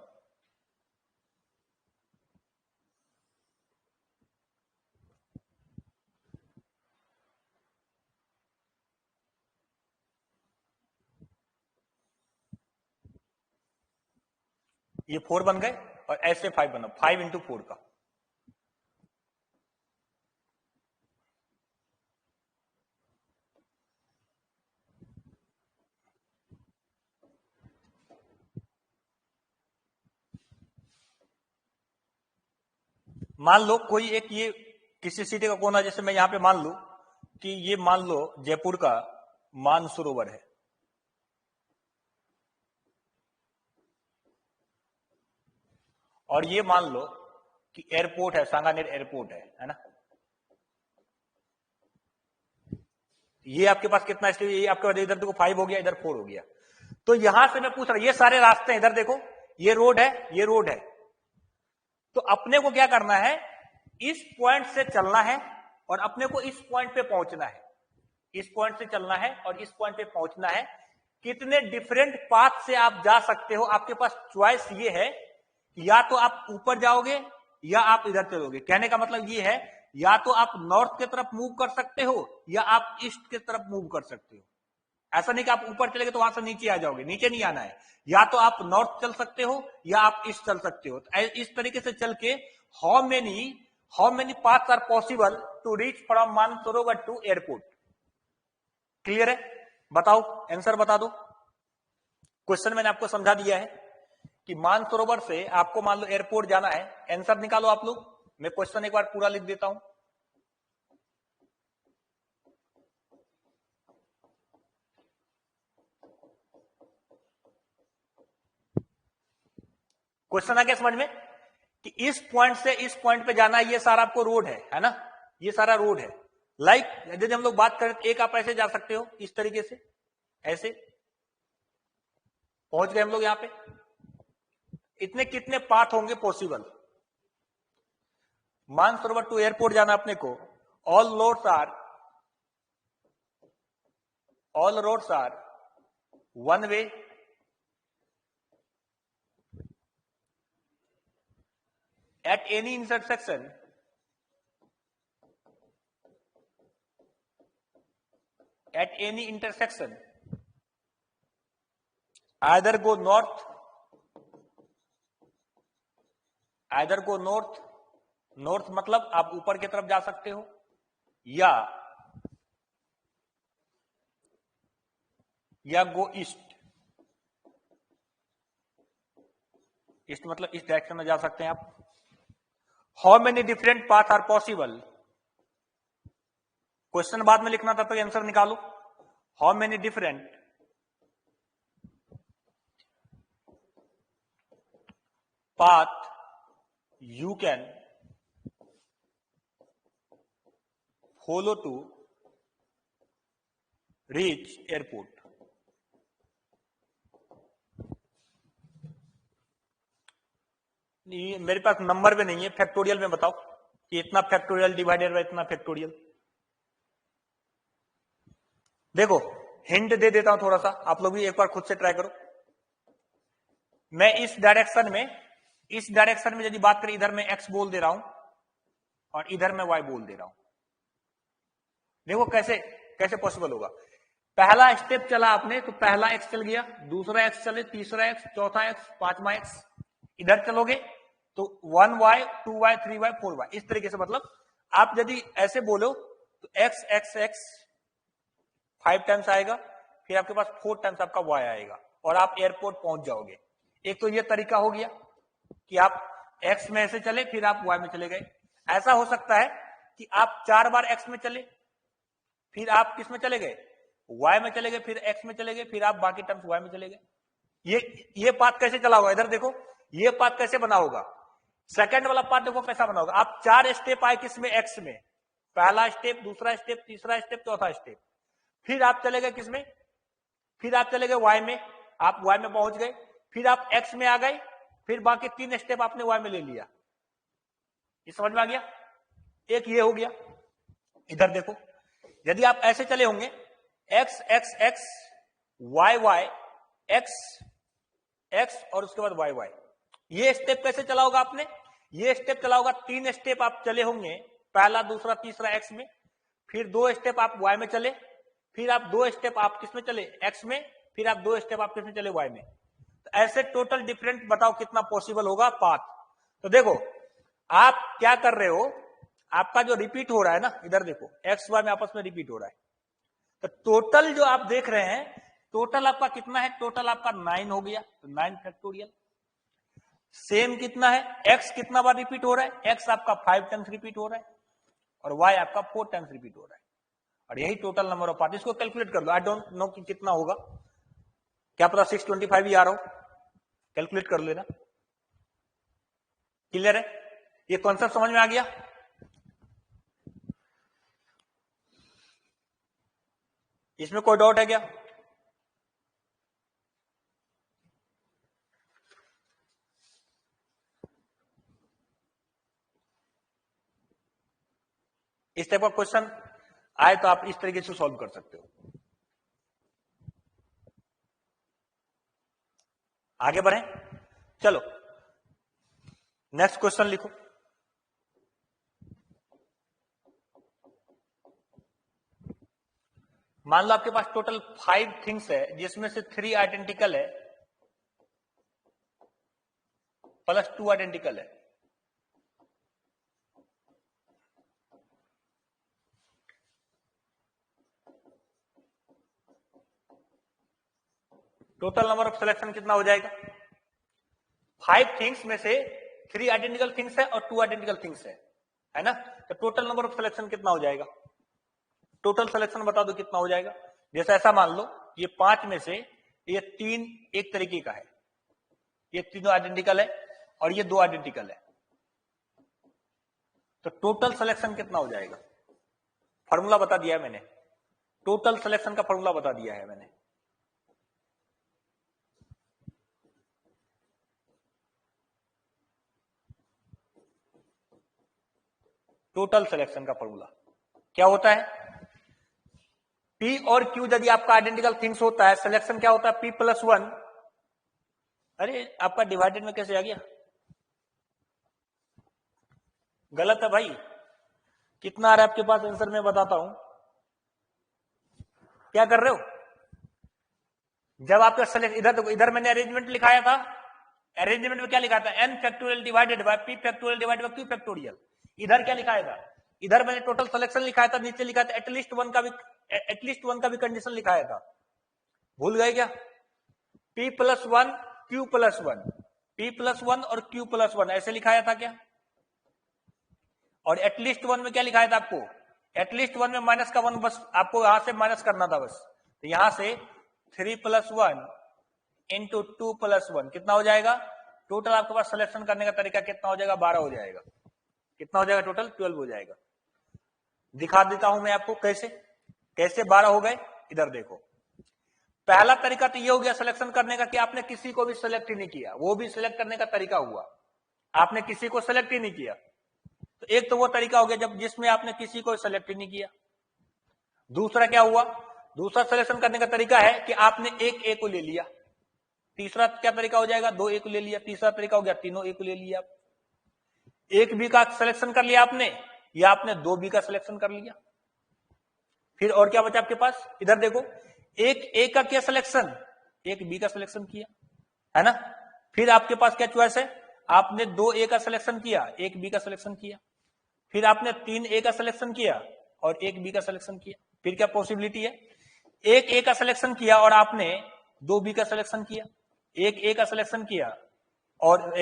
ये 4 बन गए और ऐसे 5 बनाओ, 5 इंटू 4 का। मान लो कोई एक ये किसी सिटी का कोना, जैसे मैं यहां पे मान लू कि ये मान लो जयपुर का मानसरोवर है, और ये मान लो कि एयरपोर्ट है, सांगानेर एयरपोर्ट है ना। ये आपके पास कितना स्टेज, ये आपके पास इधर देखो 5 हो गया, इधर 4 हो गया। तो यहां से मैं पूछ रहा हूं, ये सारे रास्ते हैं, इधर देखो ये रोड है, ये रोड है। तो अपने को क्या करना है, इस पॉइंट से चलना है और अपने को इस पॉइंट पे पहुंचना है। इस पॉइंट से चलना है और इस पॉइंट पे पहुंचना है। कितने डिफरेंट पाथ से आप जा सकते हो, आपके पास चॉइस ये है, या तो आप ऊपर जाओगे या आप इधर चलोगे। कहने का मतलब ये है, या तो आप नॉर्थ की तरफ मूव कर सकते हो या आप ईस्ट की तरफ मूव कर सकते हो। ऐसा नहीं कि आप ऊपर चलेंगे तो वहां से नीचे आ जाओगे, नीचे नहीं आना है। या तो आप नॉर्थ चल सकते हो या आप ईस्ट चल सकते हो। इस तरीके से चल के how many paths are possible to reach from Mansarovar to airport. Clear है? बताओ, आंसर बता दो। क्वेश्चन मैंने आपको समझा दिया है कि मानसरोवर से आपको मान लो एयरपोर्ट जाना है। आंसर निकालो आप लोग, मैं क्वेश्चन एक बार पूरा लिख देता हूं। क्वेश्चन आ गया समझ में कि इस पॉइंट से इस पॉइंट पे जाना है, ये सारा आपको रोड है ना, ये सारा रोड है। लाइक यदि हम लोग बात करें, एक आप ऐसे जा सकते हो, इस तरीके से ऐसे पहुंच गए हम लोग यहां पे। इतने कितने पाथ होंगे पॉसिबल मानसरोवर टू एयरपोर्ट जाना अपने को। All roads are one way, at any intersection either go north either go north, north मतलब आप ऊपर की तरफ जा सकते हो, या गो ईस्ट, ईस्ट मतलब इस डायरेक्शन में जा सकते हैं आप। How many different path are possible, question बाद में लिखना था तो आंसर निकालो। How many different path you can follow to reach airport। मेरे पास नंबर में नहीं है, फैक्टोरियल में बताओ कि इतना फैक्टोरियल डिवाइडेड बाय इतना फैक्टोरियल। देखो हिंट दे देता हूं थोड़ा सा, आप लोग भी एक बार खुद से ट्राई करो। मैं इस डायरेक्शन में यदि बात करें, इधर मैं x बोल दे रहा हूं और इधर मैं y बोल दे रहा हूं। देखो कैसे कैसे पॉसिबल होगा। पहला स्टेप चला आपने तो पहला x चल गया, दूसरा x चले, तीसरा x, चौथा x, पांचवा x। इधर चलोगे तो 1y 2y 3y 4y, इस तरीके से। मतलब आप यदि ऐसे बोलो तो x x x 5 टाइम्स आएगा, फिर आपके पास 4 टाइम्स आपका y आएगा और आप एयरपोर्ट पहुंच जाओगे। एक तो ये तरीका हो गया कि आप x में ऐसे चले फिर आप y में चले गए। ऐसा हो सकता है कि आप 4 बार x में चले, फिर आप किस में चले गए, y में चले गए, फिर x में चले गए, फिर आप बाकी टर्म्स y में चले गए। ये पाथ कैसे चला होगा, इधर देखो ये पाथ कैसे बना होगा। सेकंड वाला पाथ देखो कैसा बना होगा। आप 4 स्टेप आए किसमें, x में, पहला स्टेप, दूसरा स्टेप, तीसरा स्टेप, चौथा स्टेप, फिर आप चले गए किसमें, फिर आप चले गए y में, आप y में पहुंच गए, फिर आप x में आ गए, फिर बाकी 3 स्टेप आपने y में ले लिया। ये समझ में आ गया। एक ये हो गया। इधर देखो यदि आप ऐसे चले होंगे x x x y y x x और उसके बाद y y, ये स्टेप कैसे चला होगा आपने, ये स्टेप चला होगा 3 स्टेप आप चले होंगे, पहला दूसरा तीसरा x में, फिर 2 स्टेप आप y में चले, फिर आप 2 स्टेप आप किस में चले, x में, फिर आप 2 स्टेप आप किस में चले, y में। तो ऐसे टोटल डिफरेंट बताओ कितना पॉसिबल होगा पाथ। तो देखो आप क्या कर रहे हो, आपका जो रिपीट हो रहा है ना, इधर देखो एक्स वाई में आपस में रिपीट हो रहा है। तो टोटल जो आप देख रहे हैं, टोटल आपका कितना है, टोटल आपका 9 हो गया, तो 9 फैक्टोरियल। सेम कितना है, x कितना बार रिपीट हो रहा है, x आपका 5 टाइम्स रिपीट हो रहा है और y आपका 4 टाइम्स रिपीट हो रहा है, और यही टोटल नंबर ऑफ पार्ट। इसको कैलकुलेट कर लो, आई डोंट नो कि कितना होगा, क्या पता 625 ही आ रहा हो, कैलकुलेट कर लेना। क्लियर है, ये कॉन्सेप्ट समझ में आ गया। इसमें कोई डाउट है क्या? इस टाइप का क्वेश्चन आए तो आप इस तरीके से सॉल्व कर सकते हो। आगे बढ़े, चलो नेक्स्ट क्वेश्चन लिखो। मान लो आपके पास टोटल 5 थिंग्स है, जिसमें से 3 आइडेंटिकल है प्लस 2 आइडेंटिकल है। टोटल नंबर ऑफ सिलेक्शन कितना हो जाएगा? 5 थिंग्स में से 3 आइडेंटिकल थिंग्स है और 2 आइडेंटिकल थिंग्स है ना। तो टोटल नंबर ऑफ सिलेक्शन कितना हो जाएगा? टोटल सिलेक्शन बता दो कितना हो जाएगा। जैसे ऐसा मान लो ये 5 में से ये 3 एक तरीके का है, ये तीनों आइडेंटिकल है और ये 2 आइडेंटिकल है, तो टोटल सिलेक्शन कितना हो जाएगा? फॉर्मूला बता दिया है मैंने, टोटल सिलेक्शन का फॉर्मूला बता दिया है मैंने। टोटल सिलेक्शन का फॉर्मूला क्या होता है? P और Q यदि आपका आइडेंटिकल थिंग्स होता है, सिलेक्शन क्या होता है? P+1। अरे आपका डिवाइडेड में कैसे आ गया? गलत है भाई। कितना आ रहा है आपके पास आंसर, मैं बताता हूं। क्या कर रहे हो, जब आपका सिलेक्ट, इधर देखो, इधर मैंने अरेंजमेंट लिखाया था, अरेंजमेंट में क्या लिखा था, n factorial divided by p factorial divided by q factorial. इधर क्या लिखा था, इधर मैंने टोटल सिलेक्शन लिखा था, नीचे लिखा था एटलीस्ट वन का भी कंडीशन लिखाया था, भूल गए क्या? p plus one q plus one, p plus one और q प्लस वन ऐसे लिखाया था क्या? और एटलीस्ट वन में क्या लिखाया था आपको, एटलीस्ट वन में माइनस का वन, बस आपको यहां से माइनस करना था बस। तो यहां से 3 plus one into 2 plus one कितना हो जाएगा? टोटल आपके पास सिलेक्शन करने का तरीका कितना हो जाएगा? 12 हो जाएगा। कितना हो जाएगा टोटल? 12 हो जाएगा। दिखा देता हूं मैं आपको कैसे 12 हो गए। इधर देखो, पहला तरीका तो ये हो गया सिलेक्शन करने का कि आपने किसी को भी सिलेक्ट ही नहीं किया, वो भी सिलेक्ट करने का तरीका हुआ, आपने किसी को सिलेक्ट ही नहीं किया। तो एक तो वो तरीका हो गया जब जिसमें आपने किसी को सिलेक्ट ही नहीं किया। दूसरा क्या हुआ, दूसरा सिलेक्शन करने का तरीका है कि आपने एक ए को ले लिया। तीसरा क्या तरीका हो जाएगा, 2 ए को ले लिया। तीसरा तरीका हो गया तीनों ए को ले लिया। एक बी का सिलेक्शन कर लिया आपने, या आपने 2 बी का सिलेक्शन कर लिया। फिर और क्या बचा आपके पास, इधर देखो, एक ए का क्या सिलेक्शन, एक बी का सिलेक्शन किया, है ना। फिर आपके पास क्या चॉइस है, आपने 2 ए का सिलेक्शन किया, एक बी का सिलेक्शन किया। फिर आपने 3 ए का सिलेक्शन किया और एक बी का सिलेक्शन किया। फिर क्या पॉसिबिलिटी है, एक ए का सिलेक्शन किया और आपने 2 बी का सिलेक्शन किया, एक ए का सिलेक्शन किया और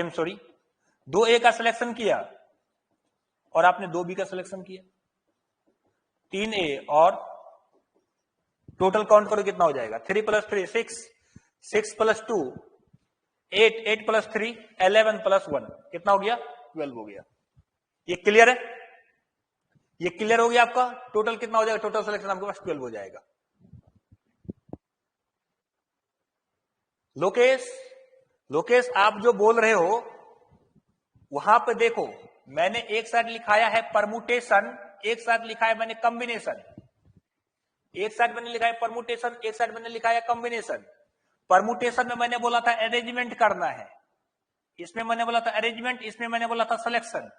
2 ए का सिलेक्शन किया और आपने 2 बी का सिलेक्शन किया, 3 ए और टोटल काउंट करो कितना हो जाएगा, 3 प्लस 3 6, 6 प्लस 2 8, 8 प्लस 3 11 प्लस 1 कितना हो गया, 12 हो गया। ये क्लियर है, ये क्लियर हो गया आपका। टोटल कितना हो जाएगा, टोटल सिलेक्शन आपके पास 12 हो जाएगा। लोकेश आप जो बोल रहे हो वहां पे देखो, मैंने एक साइड लिखाया है परमुटेशन, एक साइड लिखा है मैंने कॉम्बिनेशन। एक साइड मैंने लिखा है परमुटेशन, एक साइड मैंने लिखा है कॉम्बिनेशन। परमुटेशन में मैंने बोला था अरेंजमेंट करना है, इसमें मैंने बोला था अरेंजमेंट, इसमें मैंने बोला था सिलेक्शन।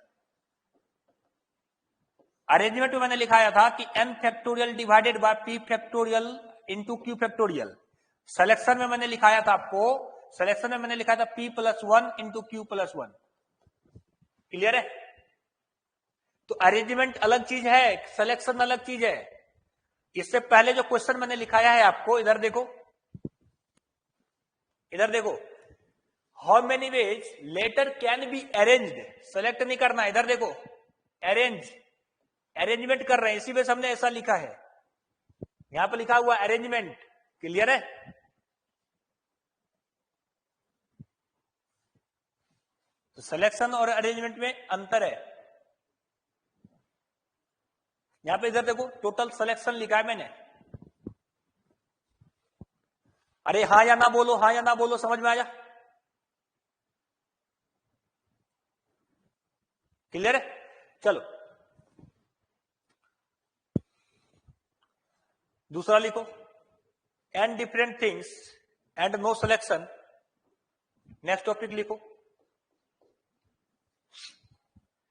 अरेंजमेंट में मैंने लिखाया था कि n factorial divided by p factorial into q factorial. Selection में मैंने लिखाया था आपको, सिलेक्शन में मैंने लिखा था p plus one into Q plus one. Clear है। तो अरेंजमेंट अलग चीज है, सिलेक्शन अलग चीज है। इससे पहले जो क्वेश्चन मैंने लिखाया है आपको, इधर देखो, इधर देखो, how many ways letter can be arranged, select नहीं करना, इधर देखो अरेंजमेंट कर रहे हैं, इसी वजह से हमने ऐसा लिखा है, यहां पर लिखा हुआ अरेंजमेंट। क्लियर है। तो सिलेक्शन और अरेंजमेंट में अंतर है। यहां पे इधर देखो टोटल सिलेक्शन लिखा है मैंने। अरे हाँ या ना बोलो, हाँ या ना बोलो, समझ में आया। क्लियर है। चलो दूसरा लिखो, and different things and no selection. Next topic लिखो,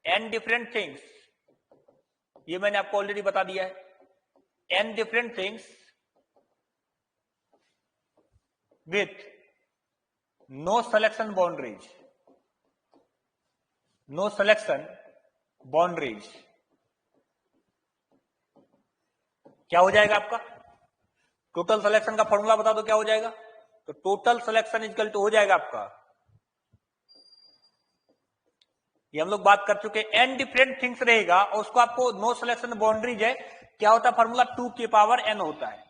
एंड डिफरेंट थिंग्स, ये मैंने आपको ऑलरेडी बता दिया है। And different things with no selection boundaries, no selection boundaries. क्या हो जाएगा आपका, टोटल सिलेक्शन का फॉर्मूला बता दो क्या हो जाएगा। तो टोटल सिलेक्शन इक्वल टू हो जाएगा आपका, ये हम लोग बात कर चुके, एन डिफरेंट थिंग्स रहेगा और उसको आपको नो सिलेक्शन बाउंड्रीज है, क्या होता है फॉर्मूला 2 की पावर n होता है।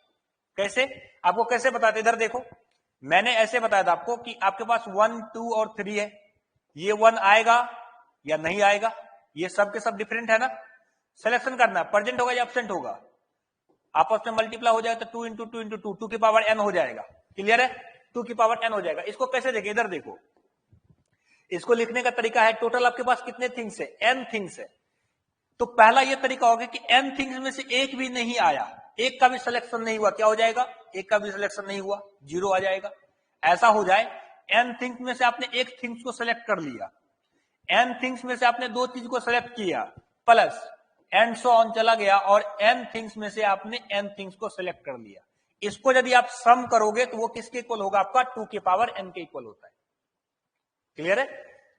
कैसे, आपको कैसे बताते, इधर देखो, मैंने ऐसे बताया था आपको कि आपके पास 1, 2 और 3 है, ये 1 आएगा या नहीं आएगा, ये सब के सब डिफरेंट है ना। सिलेक्शन करना, प्रेजेंट होगा या एब्सेंट होगा, आपस में मल्टीप्लाई हो जाएगा तो 2 इंटू 2 इंटू 2, 2 की पावर n हो जाएगा। क्लियर है, 2 की पावर n हो जाएगा। इसको कैसे देखें, इधर देखो, इसको लिखने का तरीका है, टोटल आपके पास कितने थिंग्स है, n थिंग्स है। तो पहला ये तरीका होगा कि n थिंग्स में से एक भी नहीं आया, एक का भी सिलेक्शन नहीं हुआ, क्या हो जाएगा, एक का भी सिलेक्शन नहीं हुआ, 0 आ जाएगा। ऐसा हो जाए n थिंग्स में से आपने एक थिंग्स को सिलेक्ट कर लिया, n थिंग्स में से आपने 2 चीज को सिलेक्ट किया, प्लस एंड सो ऑन चला गया, और n थिंग्स में से आपने n थिंग्स को सिलेक्ट कर लिया। इसको यदि आप सम करोगे तो वो किसके इक्वल होगा, आपका 2 की पावर n के इक्वल होता है। क्लियर है?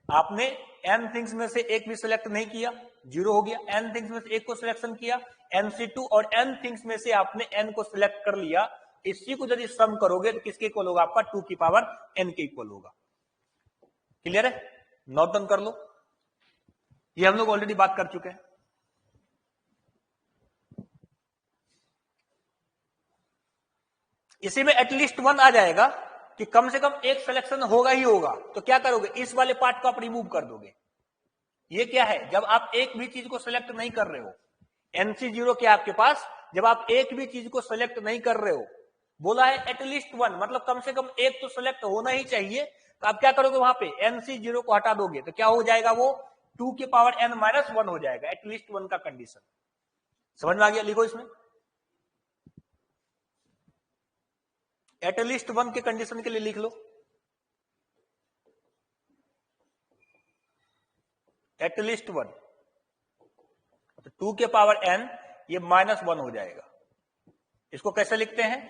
आपने n थिंग्स में से एक भी सिलेक्ट नहीं किया, 0 हो गया। n थिंग्स में से एक को सिलेक्शन किया, NC2, और n थिंग्स में से आपने n को सिलेक्ट कर लिया। इसी को यदि सम करोगे तो किसके इक्वल होगा? आपका 2 की पावर n के इक्वल होगा। क्लियर है? नोट डाउन कर लो, ये हम लोग ऑलरेडी बात कर चुके हैं। इसी में एटलीस्ट 1 आ जाएगा कि कम से कम एक सिलेक्शन होगा ही होगा। तो क्या करोगे? इस वाले पार्ट को आप रिमूव कर दोगे। ये क्या है? जब आप एक भी चीज को सिलेक्ट नहीं कर रहे हो, NC0 क्या आपके पास, जब आप एक भी चीज को सिलेक्ट नहीं कर रहे हो, बोला है एटलीस्ट 1, मतलब कम से कम एक तो सिलेक्ट होना ही चाहिए। तो आप क्या करोगे? वहां पे NC0 को हटा दोगे तो क्या हो जाएगा? वो 2 की पावर n माइनस 1 हो जाएगा, एटलीस्ट 1 का कंडीशन। समझ में आ गया? लिखो इसमें एटलीस्ट 1 के कंडीशन के लिए लिख लो, एटलीस्ट 1, तो 2 के पावर n ये माइनस 1 हो जाएगा। इसको कैसे लिखते हैं?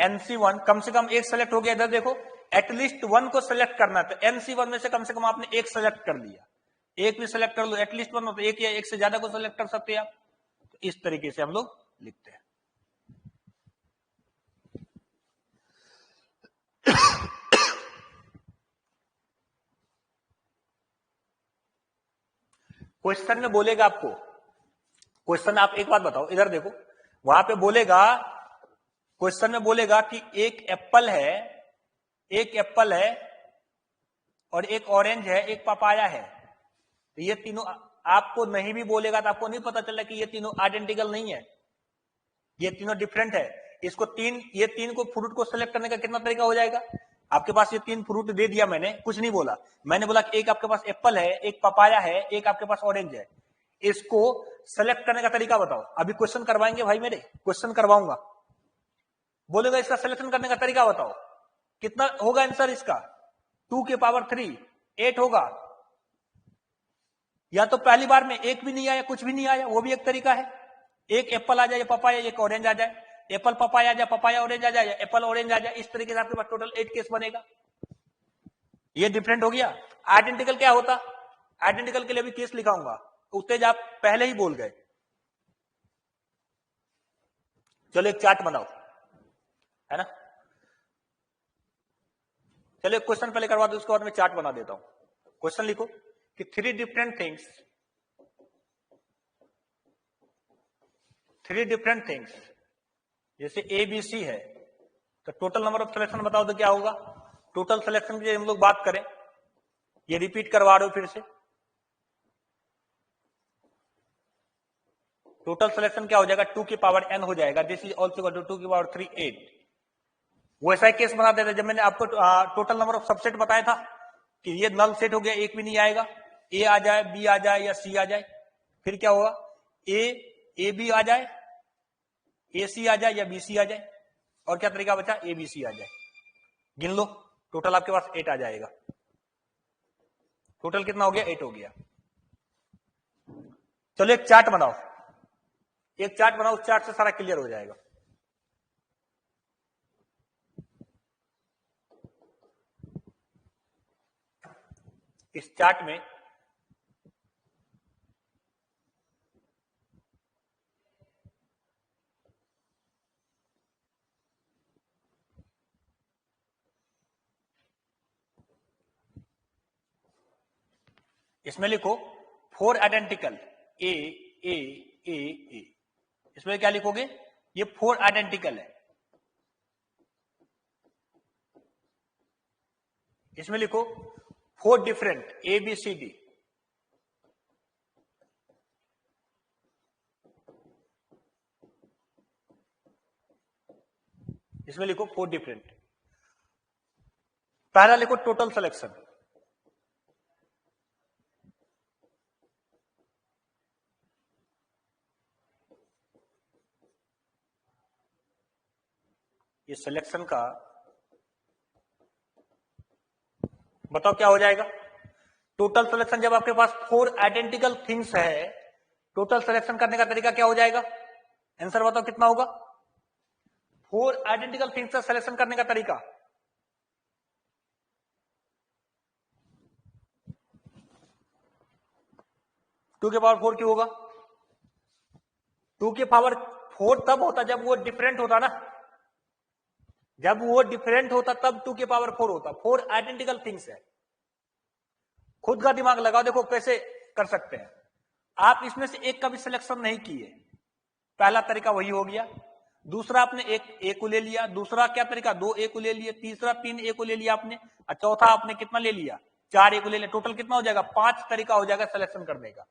NC1, कम से कम एक सेलेक्ट हो गया। इधर देखो, एटलीस्ट 1 को सेलेक्ट करना है तो NC1 में से कम से कम आपने एक सेलेक्ट कर लिया, एक भी सेलेक्ट कर लो, एटलीस्ट 1 हो तो एक या एक से ज्यादा को सेलेक्ट कर सकते हैं आप। तो इस तरीके से हम लोग लिखते हैं। क्वेश्चन में बोलेगा आपको, क्वेश्चन आप एक बात बताओ, इधर देखो, वहां पे बोलेगा, क्वेश्चन में बोलेगा कि एक एप्पल है, एक एप्पल है और एक ऑरेंज है, एक पपाया है। तो ये तीनों आपको नहीं भी बोलेगा तो आपको नहीं पता चला कि ये तीनों आइडेंटिकल नहीं है, ये तीनों डिफरेंट है। इसको ये तीन को फ्रूट को सेलेक्ट करने का कितना तरीका हो जाएगा? आपके पास ये 3 फ्रूट दे दिया, मैंने कुछ नहीं बोला, मैंने बोला कि एक आपके पास एप्पल है, एक पपाया है, एक आपके पास ऑरेंज है। इसको सेलेक्ट करने का तरीका बताओ। अभी क्वेश्चन करवाएंगे भाई, मेरे क्वेश्चन करवाऊंगा, बोलेगा इसका सिलेक्शन करने का तरीका बताओ, कितना होगा आंसर इसका? 2 के पावर 3 8 होगा। या तो पहली बार में एक भी नहीं आया, कुछ भी नहीं आया, वो भी एक तरीका है। एक एप्पल आ जाए या पपाया, एक ऑरेंज आ जाए, एप्पल पपाया आ जाए, पपाया ऑरेंज आ जाए, या एप्पल ऑरेंज आ जाए, इस तरीके से आपके पास टोटल 8 केस बनेगा। ये डिफरेंट हो गया। आइडेंटिकल क्या होता? आइडेंटिकल के लिए भी केस लिखाऊंगा, उत्तेज आप पहले ही बोल गए। चलो एक चार्ट बनाओ, है ना? चलो एक क्वेश्चन पहले करवा दो, उसके बाद मैं चार्ट बना देता हूं। क्वेश्चन लिखो कि 3 डिफरेंट थिंग्स, जैसे ए बी सी है, तो टोटल नंबर ऑफ सिलेक्शन बताओ तो क्या होगा? टोटल सिलेक्शन की हम लोग बात करें, ये रिपीट करवा रहे हो फिर से, टोटल सिलेक्शन क्या हो जाएगा? 2 की पावर n हो जाएगा। This is also equal to 2 की पावर 3 8। वो ऐसा केस बना देते जब मैंने आपको टोटल नंबर ऑफ सबसेट बताया था कि ये नल सेट हो गया, एक भी नहीं आएगा, ए आ जाए, बी आ जाए या सी आ जाए, फिर क्या होगा? ए बी आ जाए, ए सी आ जाए या बी सी आ जाए, और क्या तरीका बचा? ए बी सी आ जाए। गिन लो, टोटल आपके पास 8 आ जाएगा। टोटल कितना हो गया? 8 हो गया। चलो एक चार्ट बनाओ, एक चार्ट बनाओ, उस चार्ट से सारा क्लियर हो जाएगा। इस चार्ट में इसमें लिखो 4 आइडेंटिकल ए ए ए ए। इसमें क्या लिखोगे? ये 4 आइडेंटिकल है। इसमें लिखो 4 different A B C D. इसमें लिखो 4 डिफरेंट। पहला लिखो टोटल सिलेक्शन, ये सिलेक्शन का बताओ क्या हो जाएगा? टोटल सिलेक्शन जब आपके पास 4 आइडेंटिकल थिंग्स है, टोटल सिलेक्शन करने का तरीका क्या हो जाएगा? आंसर बताओ कितना होगा? 4 आइडेंटिकल थिंग्स का सिलेक्शन करने का तरीका, 4 आइडेंटिकल थिंग्स का सिलेक्शन करने का तरीका क्या हो जाएगा? आंसर बताओ कितना होगा? 4 आइडेंटिकल थिंग्स का सिलेक्शन करने का तरीका, 4 आइडेंटिकल थिंग्स का सिलेक्शन करने का तरीका, 4 आइडेंटिकल थिंग्स का सिलेक्शन करने का तरीका क्या हो जाएगा? आंसर बताओ कितना होगा? 2 के पावर 4 क्यों होगा? 2 के पावर 4 तब होता जब वो डिफरेंट होता ना, जब वो डिफरेंट होता तब 2 के पावर 4 होता। 4 आइडेंटिकल थिंग्स है। खुद का दिमाग लगाओ, देखो कैसे कर सकते हैं। आप इसमें से एक का भी सिलेक्शन नहीं किए, पहला तरीका वही हो गया। दूसरा आपने एक ए को ले लिया, दूसरा क्या तरीका 2 ए को ले लिया, तीसरा 3 ए को ले लिया आपने, और चौथा आपने कितना ले लिया 4 ए को ले लिया। टोटल कितना हो जाएगा 5 तरीका हो जाएगा सिलेक्शन करने का।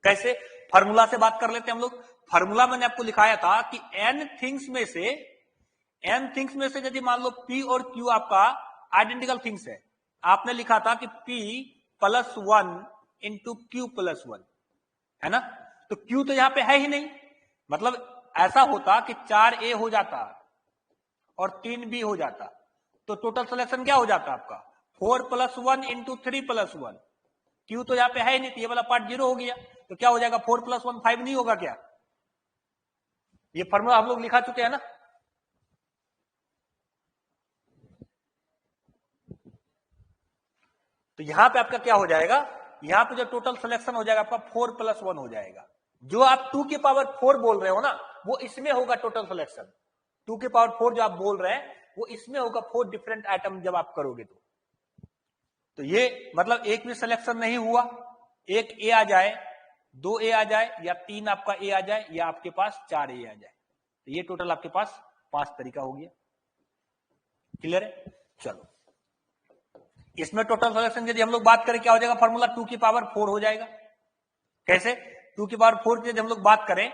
कैसे? फार्मूला से बात कर लेते हैं हम लोग। फार्मूला मैंने आपको लिखाया था कि n थिंग्स में से यदि मान लो p और q आपका आइडेंटिकल थिंग्स है, आपने लिखा था कि p + 1 इंटू क्यू + 1 है ना। तो q तो यहां पे है ही नहीं, मतलब ऐसा होता कि 4a हो जाता और 3b हो जाता, तो टोटल सिलेक्शन क्या हो जाता आपका 4 + 1 इंटू 3 + 1। क्यू तो यहां पे है ही नहीं, तो ये वाला पार्ट 0 हो गया। तो क्या हो जाएगा 4 + 1 5 नहीं होगा क्या? ये फॉर्मूला हम लोग लिखा चुके हैं ना। तो यहां पे आपका क्या हो जाएगा, यहां पे जो टोटल सिलेक्शन हो जाएगा आपका 4 + 1 हो जाएगा। जो आप 2 के पावर 4 बोल रहे हो ना, वो इसमें होगा टोटल सिलेक्शन। 2 के पावर 4 जो आप बोल रहे हैं वो इसमें होगा, 4 डिफरेंट आइटम जब आप करोगे तो ये मतलब एक भी सिलेक्शन नहीं हुआ, एक ए आ जाए, 2 ए आ जाए, या 3 आपका ए आ जाए, या आपके पास 4 ए आ जाए। तो ये टोटल आपके पास 5 तरीका हो गया। क्लियर है? चलो, इसमें टोटल सिलेक्शन यदि हम लोग बात करें क्या हो जाएगा, फॉर्मूला 2 की पावर 4 हो जाएगा। कैसे? 2 की पावर 4 की यदि हम लोग बात करें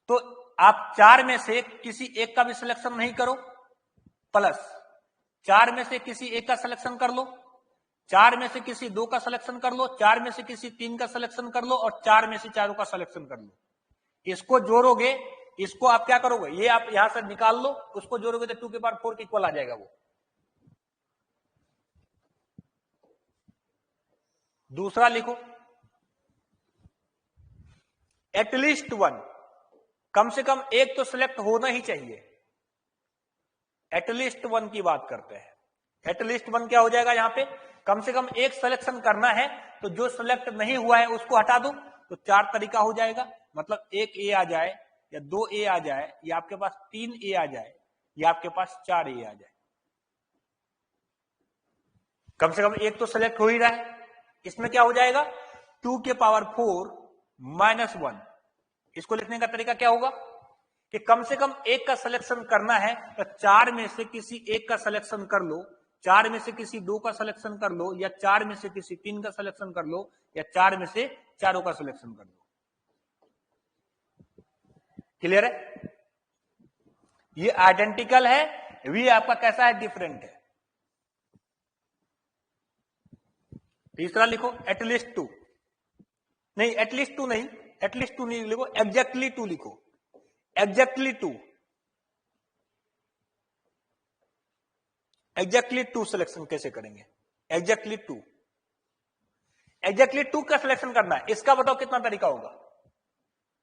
तो आप 4 में से किसी एक का भी सिलेक्शन नहीं करो, प्लस 4 में से किसी एक का सिलेक्शन कर लो, 4 में से किसी 2 का सिलेक्शन कर लो, 4 में से किसी 3 का सिलेक्शन कर लो, और 4 में से चारों का सिलेक्शन कर लो। इसको जोड़ोगे, इसको आप क्या करोगे, ये आप यहां से निकाल लो, उसको जोड़ोगे तो 2 के पावर 4 के इक्वल आ जाएगा वो। दूसरा लिखो, एटलीस्ट 1, कम से कम एक तो सिलेक्ट होना ही चाहिए। एटलीस्ट 1 की बात करते हैं। एटलीस्ट 1 क्या हो जाएगा, यहां पे कम से कम एक सिलेक्शन करना है, तो जो सिलेक्ट नहीं हुआ है उसको हटा दो, तो 4 तरीका हो जाएगा। मतलब 1 ए आ जाए, या 2 ए आ जाए, या आपके पास 3 ए आ जाए, या आपके पास 4 ए आ जाए। कम से कम एक तो सिलेक्ट हो ही रहा है। इसमें क्या हो जाएगा 2 के पावर 4 - 1। इसको लिखने का तरीका क्या होगा कि कम से कम एक का सिलेक्शन करना है, तो 4 में से किसी एक का सिलेक्शन कर लो, 4 में से किसी 2 का सिलेक्शन कर लो, या 4 में से किसी 3 का सिलेक्शन कर लो, या 4 में से चारों का सिलेक्शन कर लो। क्लियर है? ये आइडेंटिकल है, वी आपका कैसा है, डिफरेंट है। तीसरा लिखो, एटलीस्ट 2 नहीं, एटलीस्ट 2 नहीं, एटलीस्ट 2 नहीं लिखो, एग्जैक्टली 2 लिखो। एग्जैक्टली 2, एग्जैक्टली 2 सिलेक्शन कैसे करेंगे? एग्जैक्टली 2, एग्जैक्टली 2 का सिलेक्शन करना है, इसका बताओ कितना तरीका होगा?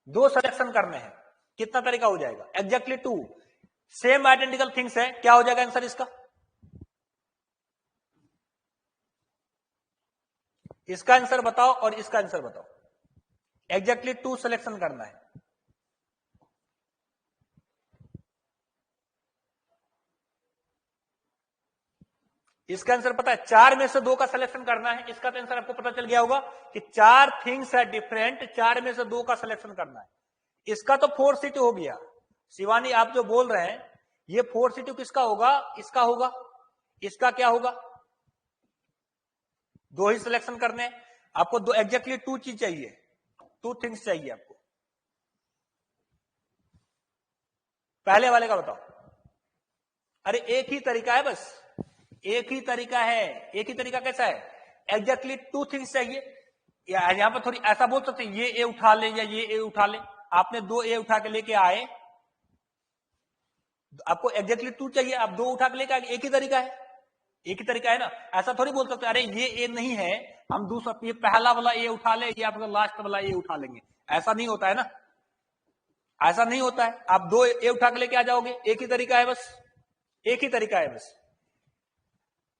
2 सिलेक्शन करने हैं, कितना तरीका हो जाएगा? एग्जैक्टली 2, सेम आइडेंटिकल थिंग्स है, क्या हो जाएगा आंसर इसका? इसका आंसर बताओ और इसका आंसर बताओ। एग्जैक्टली 2 सिलेक्शन करना है, इसका आंसर पता है, 4 में से 2 का सिलेक्शन करना है। इसका तो आंसर आपको पता चल गया होगा कि 4 थिंग्स है डिफरेंट, 4 में से 2 का सिलेक्शन करना है। इसका तो 4 सीट हो गया। शिवानी आप जो बोल रहे हैं ये 4 सीट किसका होगा? इसका होगा। इसका क्या होगा? 2 ही सिलेक्शन करने हैं आपको, 2 एग्जैक्टली 2 चीज चाहिए, 2 थिंग्स चाहिए आपको। पहले वाले का बताओ। अरे एक ही तरीका है, बस एक ही तरीका है। एक ही तरीका कैसा है? एग्जैक्टली 2 थिंग्स चाहिए। यहां पर थोड़ी ऐसा बोल सकते ये ए उठा ले या ये ए उठा ले। आपने 2 ए उठा के लेके आए, आपको एग्जैक्टली 2 चाहिए, आप 2 उठा के लेके आए, एक ही तरीका है, एक ही तरीका है ना। ऐसा थोड़ी बोल सकते अरे ये ए नहीं है, हम दूसरा ये पहला वाला ए उठा ले, या आपका लास्ट वाला ए उठा लेंगे। ऐसा नहीं होता है ना, ऐसा नहीं होता है। आप 2 ए उठा के लेके आ जाओगे, एक ही तरीका है, बस एक ही तरीका है बस।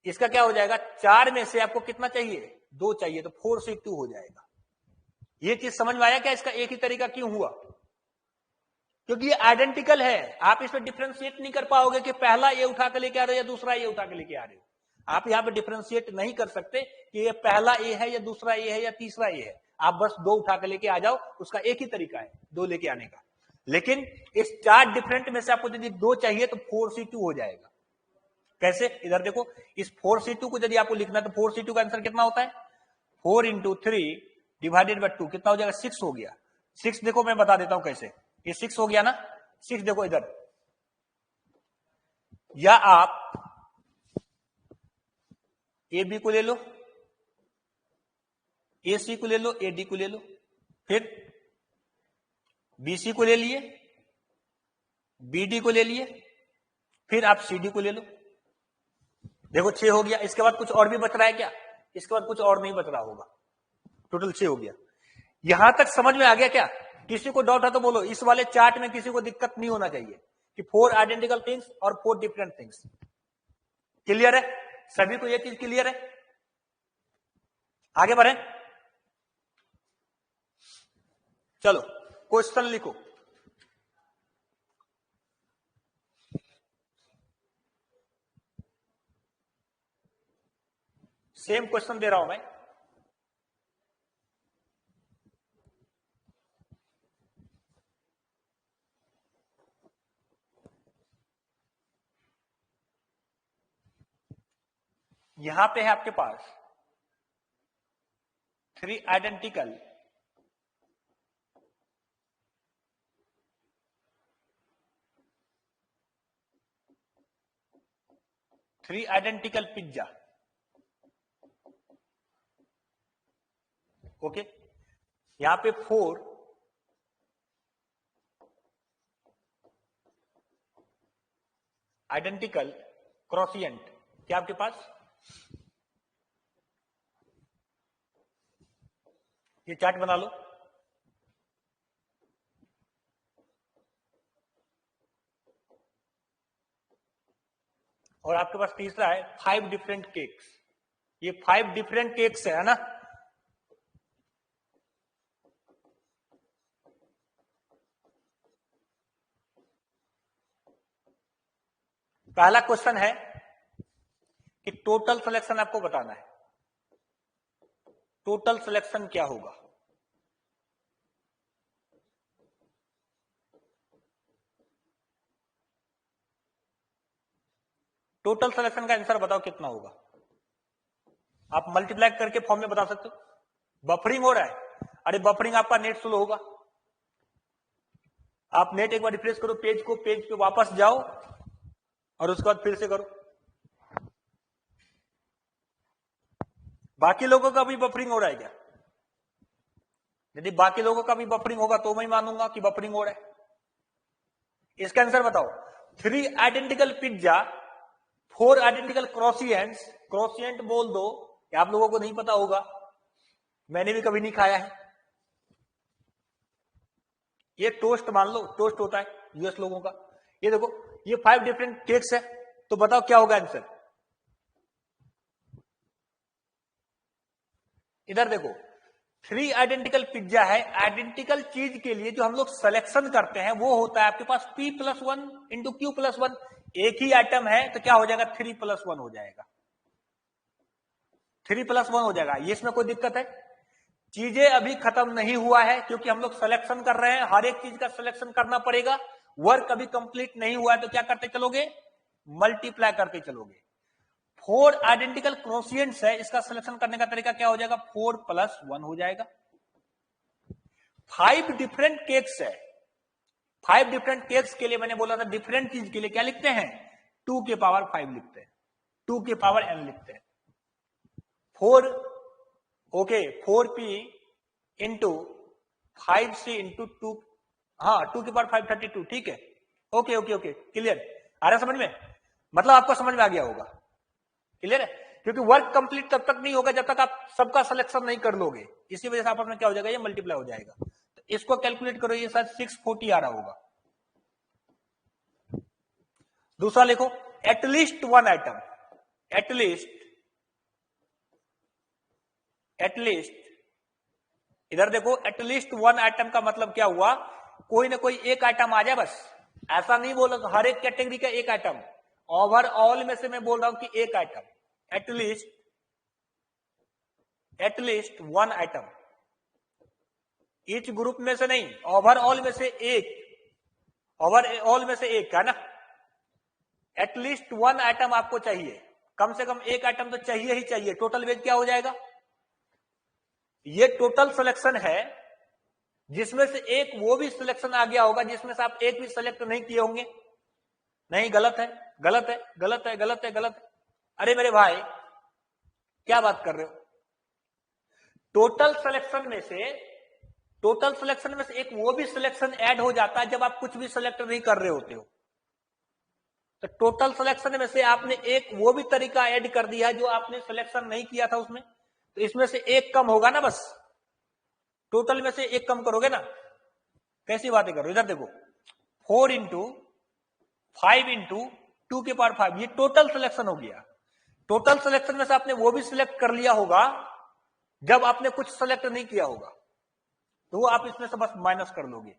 इसका क्या हो जाएगा, 4 में से आपको कितना चाहिए? 2 चाहिए, तो 4 से 2 हो जाएगा। ये चीज समझ में आया क्या? इसका एक ही तरीका क्यों हुआ? क्योंकि ये आइडेंटिकल है। आप इसमें डिफ्रेंशिएट नहीं कर पाओगे कि पहला ये उठा के लेके आ रहे हो या दूसरा ये उठा के लेके आ रहे हो। आप यहाँ पे डिफ्रेंशिएट नहीं कर सकते कि ये पहला ए है या दूसरा ए है या तीसरा ए है। आप बस दो उठा के लेके आ जाओ, उसका एक ही तरीका है दो लेके आने का। लेकिन इस चार डिफरेंट में से आपको यदि दो चाहिए तो 4C2 हो जाएगा। कैसे? इधर देखो, इस 4C2 को यदि आपको लिखना है तो 4C2 का आंसर कितना होता है? 4 × 3 डिवाइडेड बाय 2 कितना हो जाएगा? 6 हो गया। 6 देखो मैं बता देता हूं कैसे। ये 6 हो गया ना। 6 देखो इधर, या आप ए बी को ले लो, ए सी को ले लो, ए डी को ले लो, फिर बी सी को ले लिए, बी डी को ले लिए, फिर आप सी डी को ले लो। देखो 6 हो गया। इसके बाद कुछ और भी बच रहा है क्या? इसके बाद कुछ और नहीं बच रहा होगा। टोटल 6 हो गया। यहां तक समझ में आ गया क्या? किसी को डाउट है तो बोलो। इस वाले चार्ट में किसी को दिक्कत नहीं होना चाहिए कि 4 आइडेंटिकल थिंग्स और 4 डिफरेंट थिंग्स। क्लियर है? सभी को यह चीज क्लियर है? आगे बढ़े, चलो क्वेश्चन लिखो। सेम क्वेश्चन दे रहा हूं मैं। यहां पे है आपके पास 3 आइडेंटिकल पिज्जा। ओके, यहां पे 4 आइडेंटिकल क्रोशिएंट। क्या आपके पास ये चार्ट बना लो। और आपके पास तीसरा है 5 डिफरेंट केक्स। ये 5 डिफरेंट केक्स है ना। पहला क्वेश्चन है कि टोटल सिलेक्शन आपको बताना है। टोटल सिलेक्शन क्या होगा? टोटल सिलेक्शन का आंसर बताओ कितना होगा? आप मल्टीप्लाई करके फॉर्म में बता सकते हो। बफरिंग हो रहा है? अरे बफरिंग आपका नेट स्लो होगा। आप नेट एक बार रिफ्रेश करो पेज को, पेज पे वापस जाओ और उसके बाद फिर से करो। बाकी लोगों का भी बफरिंग हो रहा है क्या? यदि बाकी लोगों का भी बफरिंग होगा तो मैं मानूंगा कि बफरिंग हो रहा है। इसका आंसर बताओ। 3 आइडेंटिकल पिज्जा, 4 आइडेंटिकल क्रोशिएंट्स। क्रोशिएंट बोल दो कि आप लोगों को नहीं पता होगा, मैंने भी कभी नहीं खाया है। ये टोस्ट मान लो, टोस्ट होता है यूएस लोगों का। ये देखो, ये 5 डिफरेंट केक्स है। तो बताओ क्या होगा आंसर? इधर देखो, 3 आइडेंटिकल पिज्जा है। आइडेंटिकल चीज के लिए जो हम लोग सिलेक्शन करते हैं वो होता है आपके पास P+1 × Q+1। एक ही आइटम है तो क्या हो जाएगा? 3+1 हो जाएगा। 3+1 हो जाएगा। ये इसमें कोई दिक्कत है? चीजें अभी खत्म नहीं हुआ है क्योंकि हम लोग सिलेक्शन कर रहे हैं। हर एक चीज का सिलेक्शन करना पड़ेगा। वर्क अभी कंप्लीट नहीं हुआ है तो क्या करते चलोगे? मल्टीप्लाई करते चलोगे। 4 आइडेंटिकल क्रोशिएंट्स है, इसका सिलेक्शन करने का तरीका क्या हो जाएगा? 4+1 हो जाएगा। 5 डिफरेंट केक्स है। 5 डिफरेंट केक्स के लिए मैंने बोला था डिफरेंट चीज के लिए क्या लिखते हैं? 2 के पावर 5 लिखते हैं, 2 के पावर n लिखते हैं। 4 okay 4p into 5c into 2, हाँ 2 के पावर 5 32। ठीक है, ओके ओके ओके, क्लियर आ रहा समझ में? मतलब आपको समझ में आ गया होगा। क्लियर है? क्योंकि वर्क कंप्लीट तब तक नहीं होगा जब तक आप सबका सिलेक्शन नहीं कर लोगे। इसी वजह से आप अपना क्या हो जाएगा? ये मल्टीप्लाई हो जाएगा। तो इसको कैलकुलेट करो, ये शायद 640 आ रहा होगा। दूसरा लिखो, एटलीस्ट 1 आइटम। एटलीस्ट इधर देखो एटलीस्ट वन आइटम का मतलब क्या हुआ, कोई ना कोई एक आइटम आ जाए बस। ऐसा नहीं बोला हर एक कैटेगरी का एक आइटम, ओवरऑल में से मैं बोल रहा हूं कि एक item, at least one item, each group में से नहीं, ओवरऑल में से एक, ओवरऑल में से एक है ना। एटलीस्ट वन आइटम आपको चाहिए, कम से कम एक आइटम तो चाहिए ही चाहिए। टोटल वेज क्या हो जाएगा, ये टोटल सिलेक्शन है जिसमें से एक वो भी सिलेक्शन आ गया होगा जिसमें से आप एक भी सिलेक्ट नहीं किए होंगे। नहीं, गलत है, गलत है, गलत है, गलत है, गलत है। अरे मेरे भाई क्या बात कर रहे हो, टोटल सिलेक्शन में से एक वो भी सिलेक्शन ऐड हो जाता है जब आप कुछ भी सिलेक्ट नहीं कर रहे होते हो। तो टोटल सिलेक्शन में से आपने एक वो भी तरीका ऐड कर दिया है जो आपने सिलेक्शन नहीं किया था उसमें, तो इसमें से एक कम होगा ना, बस टोटल में से एक कम करोगे ना। कैसी बातें करो, इधर देखो 4 इंटू 5 इंटू 2 के पावर 5, ये टोटल सिलेक्शन हो गया। टोटल सिलेक्शन में से आपने वो भी सिलेक्ट कर लिया होगा जब आपने कुछ सिलेक्ट नहीं किया होगा, तो वो आप इसमें से बस माइनस कर लोगे,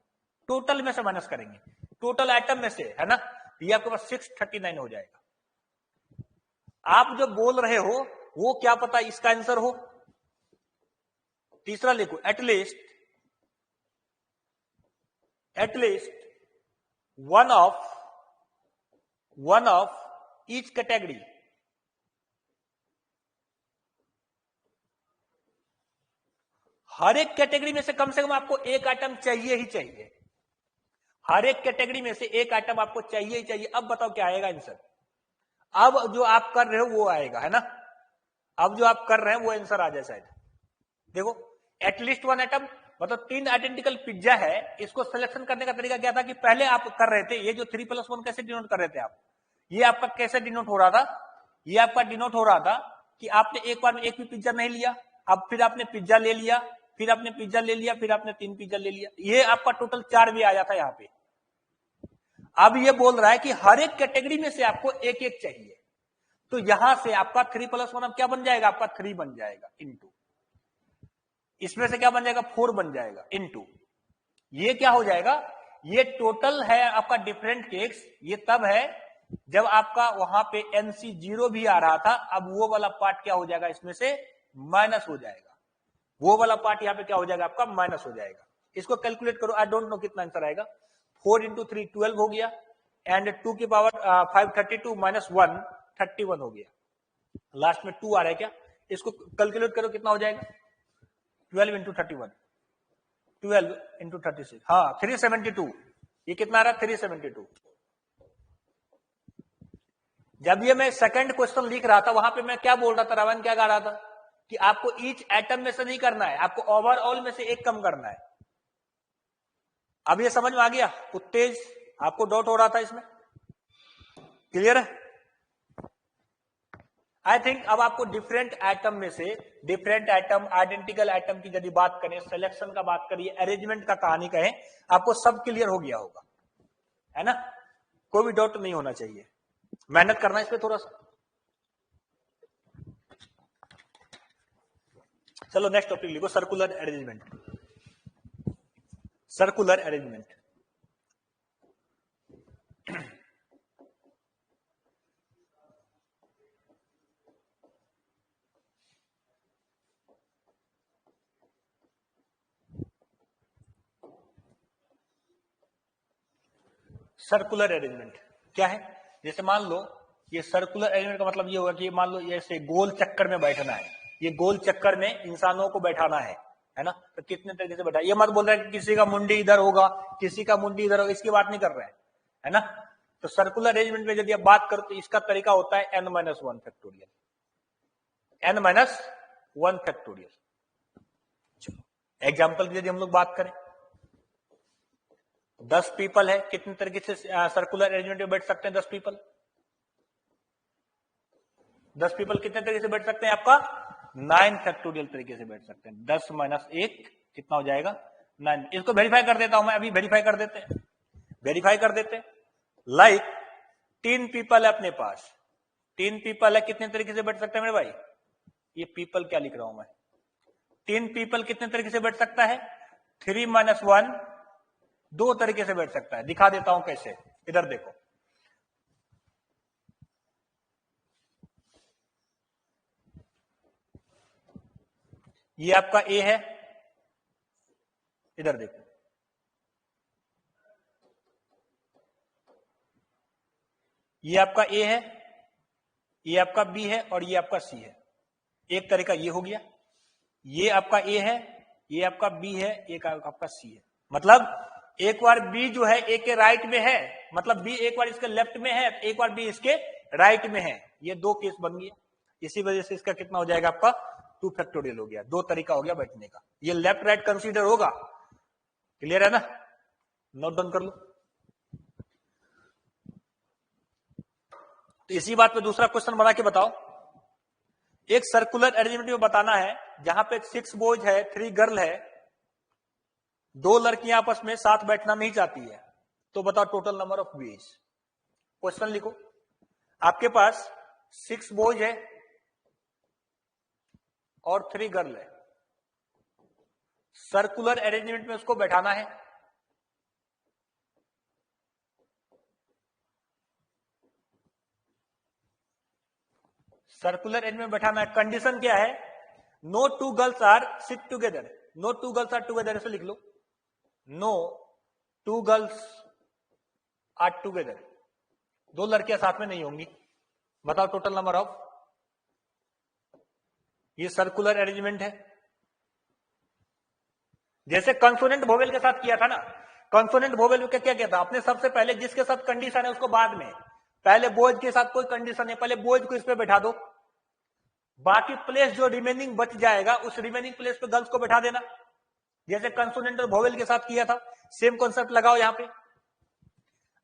टोटल में से माइनस करेंगे, टोटल आइटम में से, है ना। ये आपके पास 639 हो जाएगा। आप जो बोल रहे हो वो क्या पता इसका आंसर हो। तीसरा लिखो, at least one of each category, हर एक कैटेगरी में से कम आपको एक आइटम चाहिए ही चाहिए। हर एक कैटेगरी में से एक आइटम आपको चाहिए ही चाहिए। अब बताओ क्या आएगा आंसर, अब जो आप कर रहे हो वो आएगा, है ना। अब जो आप कर रहे हैं वो आंसर आ जाए शायद। देखो एटलीस्ट वन आइटम मतलब 3 आइडेंटिकल पिज्जा है, इसको सिलेक्शन करने का तरीका क्या था कि पहले आप कर रहे थे, ये जो 3+1 कैसे डिनोट कर रहे थे आप, ये आपका कैसे डिनोट हो रहा था, ये आपका डिनोट हो रहा था कि आपने एक बार में एक भी पिज्जा नहीं लिया, अब फिर आपने पिज्जा ले लिया, फिर आपने पिज्जा ले लिया, फिर आपने 3 पिज्जा ले लिया, ये आपका टोटल 4 भी आया था यहाँ पे। अब ये बोल रहा है कि हर एक कैटेगरी में से आपको एक एक चाहिए, तो यहां से आपका 3+1 अब क्या बन जाएगा, आपका 3 बन जाएगा, इंटू इसमें से क्या बन जाएगा, 4 बन जाएगा, इंटू ये क्या हो जाएगा, ये टोटल है आपका डिफरेंट केक्स। ये तब है जब आपका वहां पे NC 0 भी आ रहा था, अब वो वाला पार्ट क्या हो जाएगा, इसमें से माइनस हो जाएगा, वो वाला पार्ट यहाँ पे क्या हो जाएगा, आपका माइनस हो जाएगा। इसको कैलकुलेट करो, आई डोंट नो कितना आंसर आएगा। 4 इंटू 3 12 हो गया, एंड 2 की पावर 5 32 माइनस 1 31 हो गया, लास्ट में 2 आ रहा है क्या, इसको कैलकुलेट करो कितना हो जाएगा, 12 इंटू 31, 12 इंटू 36, हाँ 372, ये कितना आ रहा है, 372। जब ये मैं सेकंड क्वेश्चन लिख रहा था वहां पे मैं क्या बोल रहा था, रावण क्या गा रहा था कि आपको ईच एटम में से नहीं करना है, आपको ओवरऑल में से एक कम करना है। अब ये समझ में आ गया, उत्तेज आपको डाउट हो रहा था इसमें, क्लियर है। आई थिंक अब आपको डिफरेंट आइटम में से, डिफरेंट आइटम आइडेंटिकल आइटम की यदि बात करें, सिलेक्शन का बात करिए, अरेंजमेंट का कहानी कहें, आपको सब क्लियर हो गया होगा, है ना। कोई भी डाउट नहीं होना चाहिए, मेहनत करना इस पे थोड़ा सा। चलो नेक्स्ट टॉपिक लिखो, circular arrangement. Circular arrangement, circular arrangement क्या है, जैसे मान लो ये सर्कुलर अरेंजमेंट का मतलब ये होगा कि मान लो जैसे गोल चक्कर में बैठना है, ये गोल चक्कर में इंसानों को बैठाना है ना, तो कितने तरीके से बैठा, ये मत बोल रहा है कि किसी का मुंडी इधर होगा, किसी का मुंडी इधर होगा, इसकी बात नहीं कर रहे हैं, है ना। तो सर्कुलर अरेंजमेंट में यदि आप बात करो तो इसका तरीका होता है n-1 फैक्टोरियल, n-1 फैक्टोरियल। चलो एग्जाम्पल की यदि हम लोग बात करें, 10 पीपल है, कितने तरीके से सर्कुलर अरेंजमेंट में बैठ सकते हैं 10 पीपल, 10 पीपल कितने तरीके से बैठ सकते हैं, आपका 9 फैक्टोरियल तरीके से बैठ सकते हैं। 10 माइनस 1 कितना हो जाएगा, 9। इसको वेरीफाई कर देता हूं मैं, अभी वेरीफाई कर देते हैं, वेरीफाई कर देते हैं। लाइक 3 पीपल है अपने पास, 3 पीपल है, कितने तरीके से बैठ सकते हैं मेरे भाई, ये पीपल क्या लिख रहा हूं मैं, 3 पीपल कितने तरीके से बैठ सकता है? 3 - 1 2 तरीके से बैठ सकता है। दिखा देता हूं कैसे, इधर देखो। ये आपका ए है, इधर देखो, ये आपका ए है, ये आपका बी है और ये आपका सी है। एक तरीका ये हो गया, ये आपका ए है, ये आपका बी है, एक आपका सी है। मतलब एक बार बी जो है ए के राइट में है, मतलब बी एक बार इसके लेफ्ट में है, एक बार बी इसके राइट में है। ये 2 केस बन गया। इसी वजह से इसका कितना हो जाएगा आपका 2 फैक्टोरियल हो गया। 2 तरीका हो गया बैठने का। ये लेफ्ट राइट कंसीडर होगा। क्लियर है ना? नोट डाउन कर लो। तो इसी बात पे दूसरा क्वेश्चन बना के बताओ। एक सर्कुलर अरेंजमेंट में बताना है जहां पे 6 बॉयज है, 3 गर्ल है, 2 लड़कियां आपस में साथ बैठना नहीं चाहती है, तो बताओ total number of ways. Question लिखो। आपके पास 6 बॉयज है और 3 गर्ल है। सर्कुलर अरेंजमेंट में उसको बैठाना है। सर्कुलर अरेंजमेंट में बैठाना है। कंडीशन क्या है? No 2 girls are sit together. No 2 girls are together, ऐसे लिख लो। No 2 girls are together. 2 लड़कियां साथ में नहीं होंगी। बताओ टोटल नंबर ऑफ। ये सर्कुलर अरेंजमेंट है। जैसे कंसोनेंट वोवेल के साथ किया था ना, कंसोनेंट वोवेल में क्या किया था आपने? सबसे पहले जिसके साथ कंडीशन है उसको बाद में, पहले बॉयज के साथ कोई कंडीशन है, पहले बॉयज को इस पे बैठा दो, बाकी प्लेस जो रिमेनिंग बच जाएगा उस रिमेनिंग प्लेस पे गर्ल्स को बैठा देना। जैसे कंसोनेंट और वोवेल के साथ किया था, सेम कॉन्सेप्ट लगाओ यहां पे।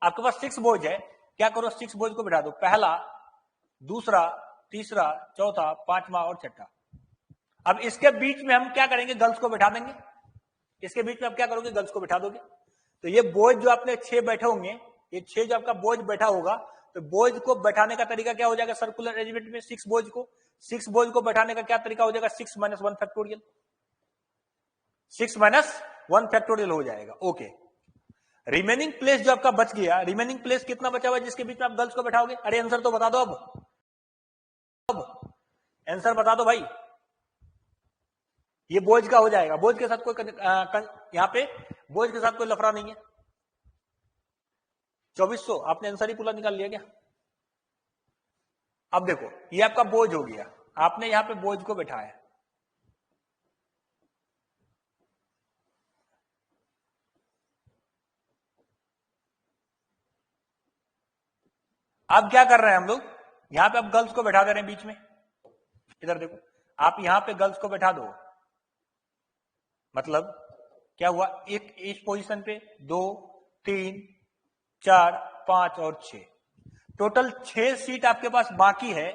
आपके पास 6 बॉयज है, क्या करो 6 बॉयज को बैठा दो, पहला, दूसरा, तीसरा, चौथा, पांचवा और छठा। अब इसके बीच में हम क्या करेंगे? गर्ल्स को बैठा देंगे। इसके बीच में आप क्या करोगे? गर्ल्स को बैठा दोगे। तो ये बॉयज जो आपने 6 बैठे होंगे, ये 6 जो आपका बॉयज बैठा होगा, तो बॉयज को बैठाने का तरीका क्या हो जाएगा? सर्कुलर अरेंजमेंट में 6 बॉयज को बैठाने का क्या तरीका हो जाएगा? 6 - 1 फैक्टोरियल। 6 - 1 फैक्टोरियल हो जाएगा। ओके। रिमेनिंग प्लेस जो आपका बच गया, रिमेनिंग प्लेस कितना बचा हुआ जिसके बीच में आप गर्ल्स को बैठाओगे? अरे आंसर तो बता दो अब आंसर बता दो भाई। ये बॉयज का हो जाएगा। बॉयज के साथ कोई यहां पे बॉयज के साथ कोई लफड़ा नहीं है। 2400 आपने आंसर ही पूरा निकाल लिया क्या? अब देखो ये आपका बॉयज हो गया, आपने यहां पे बॉयज को बैठाया। अब क्या कर रहे हैं हम लोग? यहां पे अब गर्ल्स को बैठा दे रहे हैं बीच में। इधर देखो, आप यहां पे गर्ल्स को बैठा दो, मतलब क्या हुआ? एक इस पोजीशन पे 2 3 4 5 और 6, टोटल 6 सीट आपके पास बाकी है।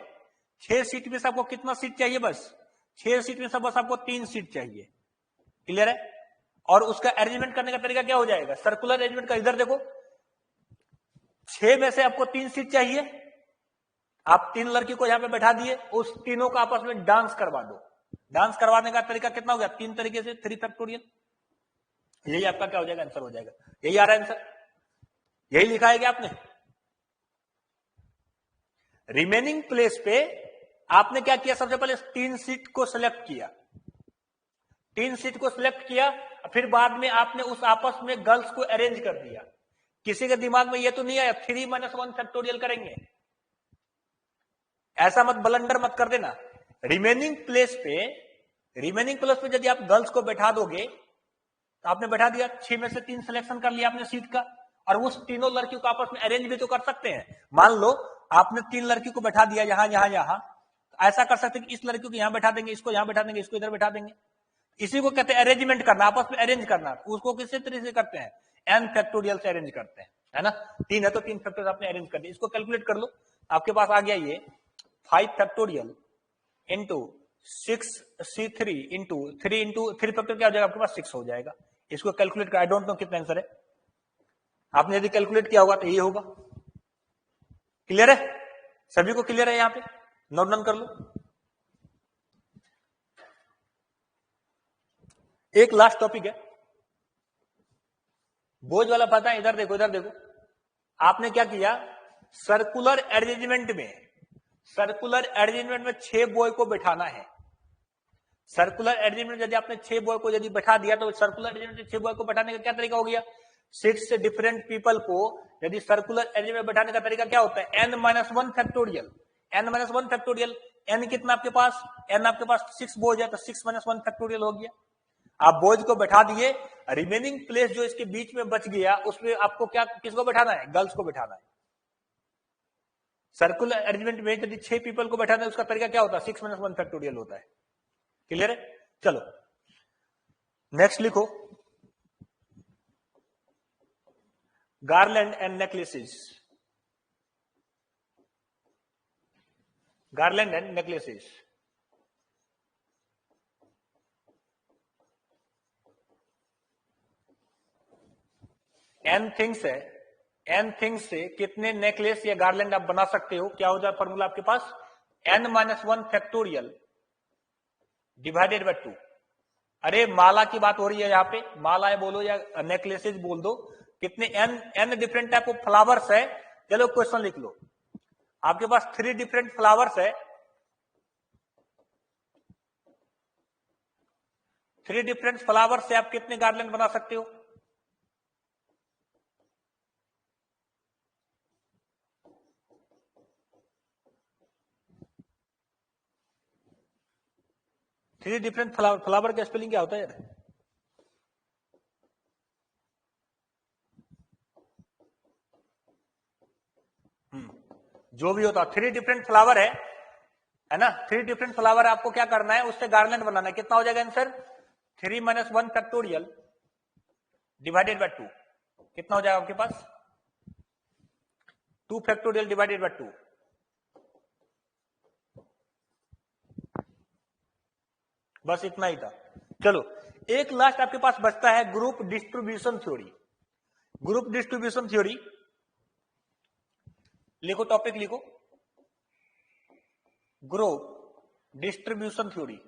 6 सीट में से आपको कितना सीट चाहिए? बस 6 सीट में से बस आपको 3 सीट चाहिए। क्लियर है? और उसका अरेंजमेंट करने का तरीका क्या हो जाएगा? सर्कुलर अरेंजमेंट का इधर देखो, 6 में से आपको 3 सीट चाहिए, आप 3 लड़की को यहां पे बैठा दिए, उस तीनों को आपस में डांस करवा दो। डांस करवाने का तरीका कितना हो गया? 3 तरीके से, 3 फैक्टोरियल। यही आपका क्या हो जाएगा? आंसर हो जाएगा। यही आ रहा है आंसर, यही लिखा है क्या आपने? रिमेनिंग प्लेस पे आपने क्या किया? सबसे पहले 3 सीट को सिलेक्ट किया, 3 सीट को सिलेक्ट किया, फिर बाद में आपने उस आपस में गर्ल्स को अरेंज कर दिया। किसी के दिमाग में यह तो नहीं आया 3 - 1 फैक्टोरियल करेंगे? ऐसा मत ब्लंडर मत कर देना। रिमेनिंग प्लेस पे यदि आप गर्ल्स को बैठा दोगे, तो आपने बैठा दिया, 6 में से 3 सिलेक्शन कर लिया आपने सीट का, और उस तीनों लड़कियों को आपस में अरेंज भी तो कर सकते हैं। मान लो आपने 3 लड़की को बैठा दिया यहां यहां यहां, तो ऐसा कर सकते हैं कि इस लड़की को यहां बैठा देंगे, इसको यहां बैठा देंगे, इसको इधर बैठा देंगे। इसी को कहते हैं अरेंजमेंट करना, आपस में अरेंज करना। उसको किसी तरीके से करते हैं? n फैक्टोरियल से अरेंज करते हैं, है ना? 3 है तो 3 फैक्टोरियल आपने अरेंज कर दिया। इसको कैलकुलेट कर लो, आपके पास आ गया ये 5 factorial into 6c3 into 3 factorial क्या हो जाएगा? आपके पास 6 हो जाएगा। इसको कैलकुलेट कर, आई डोंट नो कितना आंसर है, आपने यदि कैलकुलेट किया होगा तो ये होगा। क्लियर है? सभी को क्लियर है? यहां पे नोट डाउन कर लो। एक लास्ट टॉपिक है बोझ वाला, पता है? इधर देखो, इधर देखो। आपने क्या किया, सर्कुलर अरेंजमेंट में 6 बॉय को बैठाना है। सर्कुलर अरेंजमेंट यदि आपने 6 बॉय को यदि बैठा दिया तो सर्कुलर अरेंजमेंट में 6 बॉय को बैठाने का क्या तरीका हो गया, 6 डिफरेंट पीपल को यदि सर्कुलर अरेंजमेंट में बैठाने का तरीका क्या होता है, n-1 factorial. n-1 factorial, n कितना आपके पास, n आपके पास 6 बॉयज है तो 6-1 फैक्टोरियल हो गया। आप बॉयज को बैठा दिए, रिमेनिंग प्लेस जो इसके बीच में बच गया उसमें आपको क्या, किसको बैठाना है, गर्ल्स को बैठाना है। सर्कुलर अरेंजमेंट में यदि 6 पीपल को बैठाना है उसका तरीका क्या होता है, 6-1 फैक्टोरियल होता है। क्लियर है? चलो नेक्स्ट लिखो, garland and necklaces. Garland and necklaces. n things है, n थिंग्स से कितने नेकलेस या गार्लैंड आप बना सकते हो, क्या हो जाए फॉर्मूला आपके पास, n-1 फैक्टोरियल डिवाइडेड बाय 2। अरे माला की बात हो रही है यहां पे, माला है बोलो या नेकलेसेस बोल दो, कितने n different type of flowers है। चलो क्वेश्चन लिख लो, आपके पास 3 डिफरेंट फ्लावर्स है, 3 डिफरेंट फ्लावर्स से आप कितने गार्लैंड बना सकते हो, थ्री डिफरेंट फ्लावर। फ्लावर का स्पेलिंग क्या होता है यार, जो भी होता, 3 डिफरेंट फ्लावर है ना, 3 डिफरेंट फ्लावर आपको क्या करना है, उससे गार्लैंड बनाना है। कितना हो जाएगा आंसर, 3-1 फैक्टोरियल डिवाइडेड बाय 2। कितना हो जाएगा आपके पास, 2 फैक्टोरियल डिवाइडेड बाय 2। बस इतना ही था। चलो एक लास्ट आपके पास बचता है group distribution theory. Group distribution theory लिखो, टॉपिक लिखो, ग्रुप डिस्ट्रीब्यूशन थ्योरी।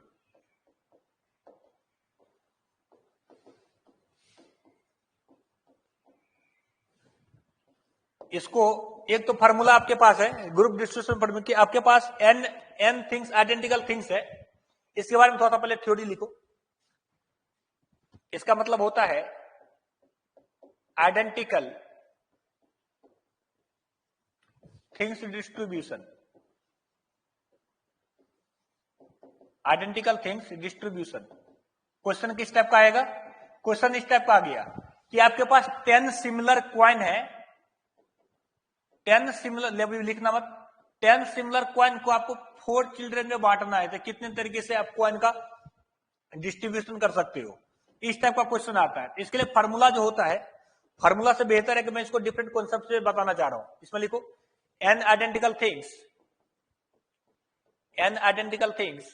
इसको एक तो फार्मूला आपके पास है ग्रुप डिस्ट्रीब्यूशन फॉर्मूला की, आपके पास n थिंग्स आइडेंटिकल थिंग्स है। इसके बारे में थोड़ा सा पहले थ्योरी लिखो। इसका मतलब होता है identical things distribution. Identical things distribution. Question किस टाइप का आएगा, क्वेश्चन इस टाइप का आ गया कि आपके पास 10 सिमिलर क्वाइन है, 10 सिमिलर, लिखना मत, 10 सिमिलर क्वाइन को आपको 4 चिल्ड्रन में बांटना है, तो कितने तरीके से आप क्वाइन का डिस्ट्रीब्यूशन कर सकते हो, इस टाइप का क्वेश्चन आता है। इसके लिए फार्मूला जो होता है, फार्मूला से बेहतर है कि मैं इसको डिफरेंट कॉन्सेप्ट से बताना चाह रहा हूं। इसमें लिखो n identical things, n identical things